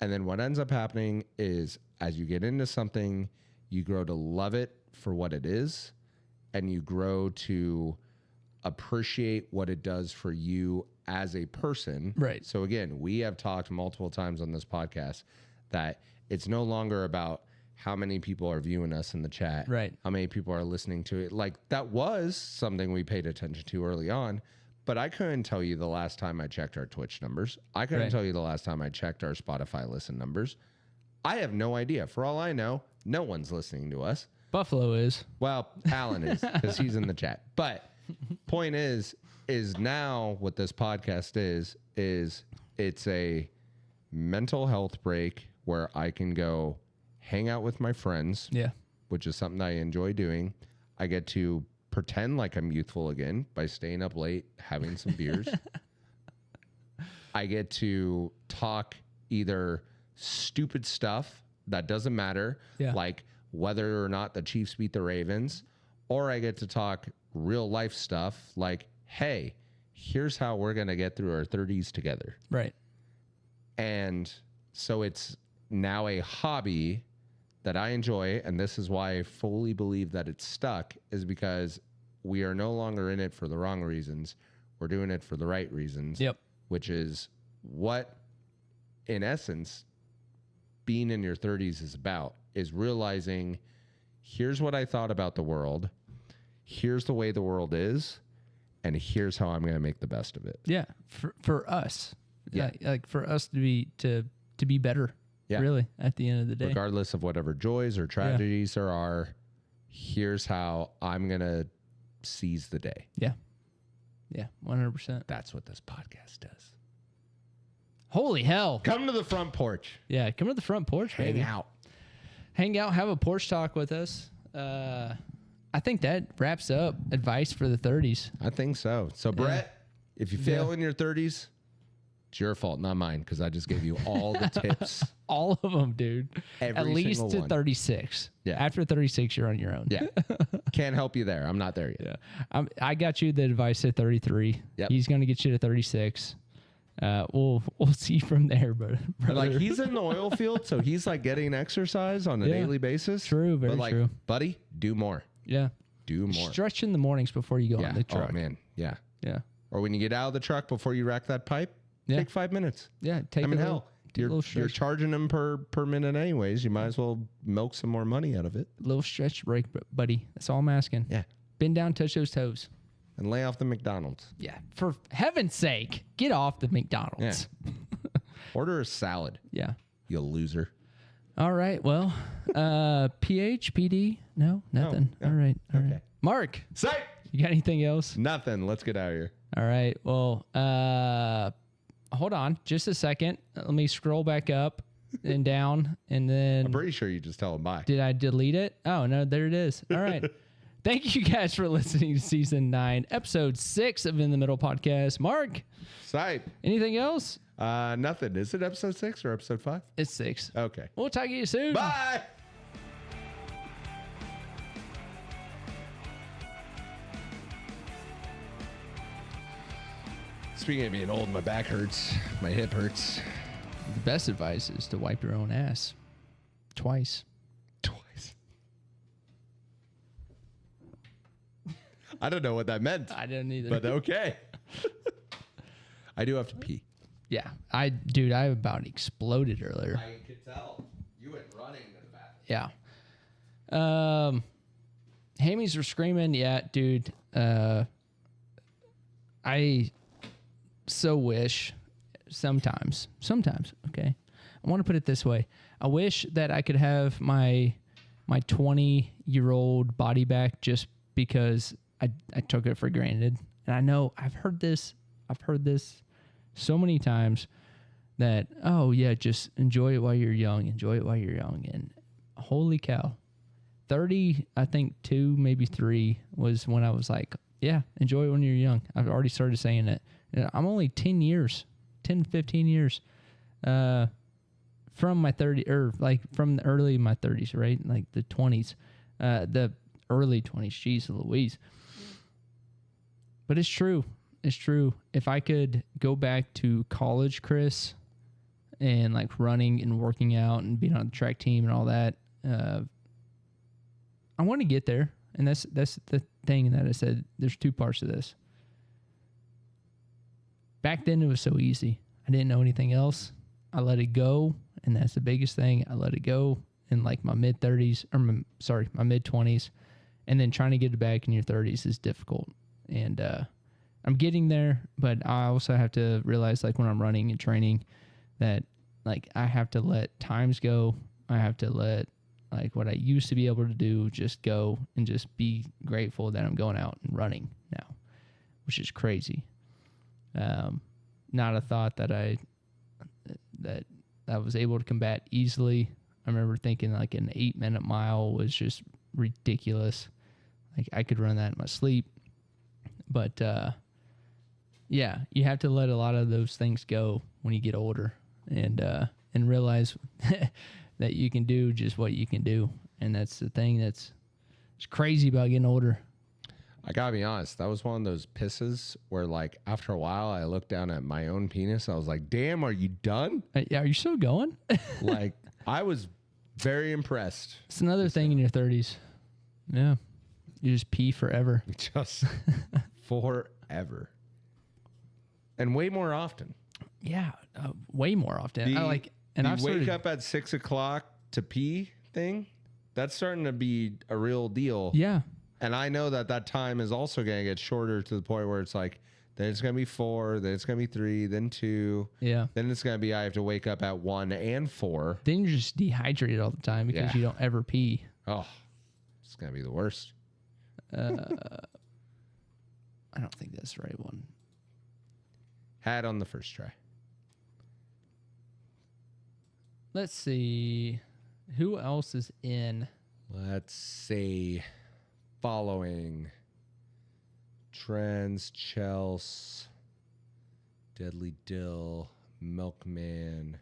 And then what ends up happening is as you get into something, you grow to love it for what it is, and you grow to appreciate what it does for you as a person. Right. So again, we have talked multiple times on this podcast that it's no longer about how many people are viewing us in the chat, right? How many people are listening to it. Like, that was something we paid attention to early on, but I couldn't tell you the last time I checked our Twitch numbers. I couldn't tell you the last time I checked our Spotify listen numbers. I have no idea. For all I know, no one's listening to us. Buffalo is. Well, Alan is, because he's in the chat. But point is now what this podcast is it's a mental health break where I can go hang out with my friends. Yeah. Which is something I enjoy doing. I get to pretend like I'm youthful again by staying up late, having some beers. I get to talk either stupid stuff that doesn't matter, like whether or not the Chiefs beat the Ravens, or I get to talk real life stuff like, hey, here's how we're going to get through our 30s together. Right. And so it's now a hobby that I enjoy, and this is why I fully believe that it's stuck, is because we are no longer in it for the wrong reasons. We're doing it for the right reasons. Yep. Which is what, in essence, being in your 30s is about, is realizing, here's what I thought about the world, here's the way the world is, and here's how I'm going to make the best of it. Yeah. For us. Yeah. Like for us to be better. Yeah. Really, at the end of the day. Regardless of whatever joys or tragedies there are, here's how I'm going to seize the day. Yeah. Yeah, 100%. That's what this podcast does. Holy hell. Come to the front porch. Yeah, come to the front porch, Hang baby. out. hang out, have a porch talk with us. I think that wraps up advice for the 30s. I think so. So, Brett, if you fail in your 30s, it's your fault, not mine, because I just gave you all the tips. All of them, dude. Every At least single to one. 36. Yeah. After 36, you're on your own. Yeah. Can't help you there. I'm not there yet. Yeah. I got you the advice at 33. Yep. He's going to get you to 36. We'll see from there, but Like, he's in the oil field, so he's like getting exercise on a daily basis. True, very but like, true. buddy, do more. Yeah. Do more. Stretch in the mornings before you go on the truck. Oh, man. Yeah. Yeah. Or when you get out of the truck before you rack that pipe, take 5 minutes. Yeah. Take I mean, a hell, you're charging them per minute anyways. You might as well milk some more money out of it. Little stretch break, buddy. That's all I'm asking. Yeah. Bend down, touch those toes. And lay off the McDonald's. Yeah. For heaven's sake, get off the McDonald's. Yeah. Order a salad. Yeah. You loser. All right. Well, PH, PD? No, nothing. No. All right. All right. Okay. Mark, Say you got anything else? nothing. Let's get out of here. All right. Well, hold on just a second. Let me scroll back up and down. And then I'm pretty sure you just tell them bye. did I delete it? Oh, no, there it is. All right. Thank you guys for listening to season 9, episode 6 of In the Middle podcast. Mark, Sight. anything else? Nothing. Is it episode 6 or episode 5? It's 6. Okay. We'll talk to you soon. Bye. Speaking of being old, my back hurts. My hip hurts. The best advice is to wipe your own ass twice. Twice. I don't know what that meant, I didn't either. but okay. I do have to pee. Yeah. I about exploded earlier. I could tell. You went running to the bathroom. Yeah. Hamies were screaming. Yeah, dude. I so wish sometimes, okay. I want to put it this way. I wish that I could have my 20-year-old body back just because I took it for granted. And I know I've heard this so many times that, oh yeah, just enjoy it while you're young. And holy cow. 30, I think 2, maybe 3 was when I was like, yeah, enjoy it when you're young. I've already started saying it. And I'm only 10, 15 years from my 30, or like from the early my 30s, right? Like the 20s, the early 20s. Jeez Louise. But it's true. It's true. If I could go back to college, Chris, and like running and working out and being on the track team and all that, I want to get there. And that's the thing that I said. There's 2 parts to this. Back then, it was so easy. I didn't know anything else. I let it go, and that's the biggest thing. I let it go in like my mid-30s, or my mid-20s, and then trying to get it back in your 30s is difficult. And I'm getting there, but I also have to realize, like when I'm running and training, that like I have to let times go. I have to let like what I used to be able to do just go, and just be grateful that I'm going out and running now, which is crazy. Not a thought that I was able to combat easily. I remember thinking like an 8-minute mile was just ridiculous. Like I could run that in my sleep. But yeah, you have to let a lot of those things go when you get older, and realize that you can do just what you can do. And that's the thing it's crazy about getting older. I gotta be honest, that was one of those pisses where, like, after a while, I looked down at my own penis. I was like, damn, are you done? Yeah, are you still going? Like, I was very impressed. It's another thing in your 30s. Yeah. You just pee forever. Just forever. And way more often. Yeah, way more often. The wake up at 6 o'clock to pee thing, that's starting to be a real deal. Yeah. And I know that time is also going to get shorter to the point where it's like, then it's going to be 4, then it's going to be 3, then 2. Yeah. Then it's going to be, I have to wake up at 1 and 4. Then you're just dehydrated all the time because you don't ever pee. Oh, it's going to be the worst. I don't think that's the right one. Had on the first try. Let's see. Who else is in? Let's see. Following Trends, Chelsea, Deadly Dill, Milkman,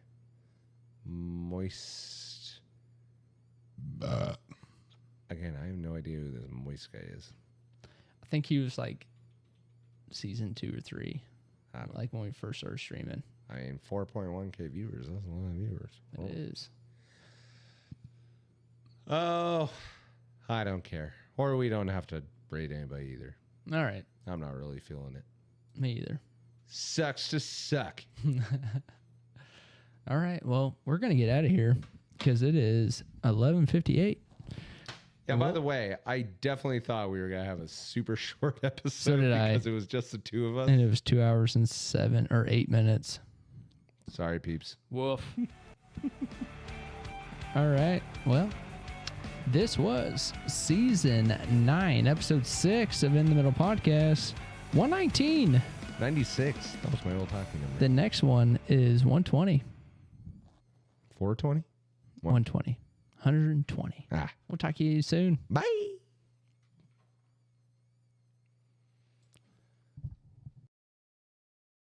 Moist. Again, I have no idea who this Moist guy is. I think he was like season 2 or 3. I don't Like when we first started streaming. I mean, 4.1K viewers. That's a lot of viewers. It is. Oh, I don't care. Or we don't have to rate anybody either. All right. I'm not really feeling it. Me either. Sucks to suck. All right. Well, we're going to get out of here because it is 11:58. Yeah, by the way, I definitely thought we were going to have a super short episode So did I. because it was just the two of us. And it was 2 hours and 7 or 8 minutes. Sorry, peeps. Woof. All right. Well, this was season 9, episode 6 of In the Middle Podcast. 119. 96. That was my old hockey number. The next one is 120. 420? 120. 120. Ah. We'll talk to you soon. Bye.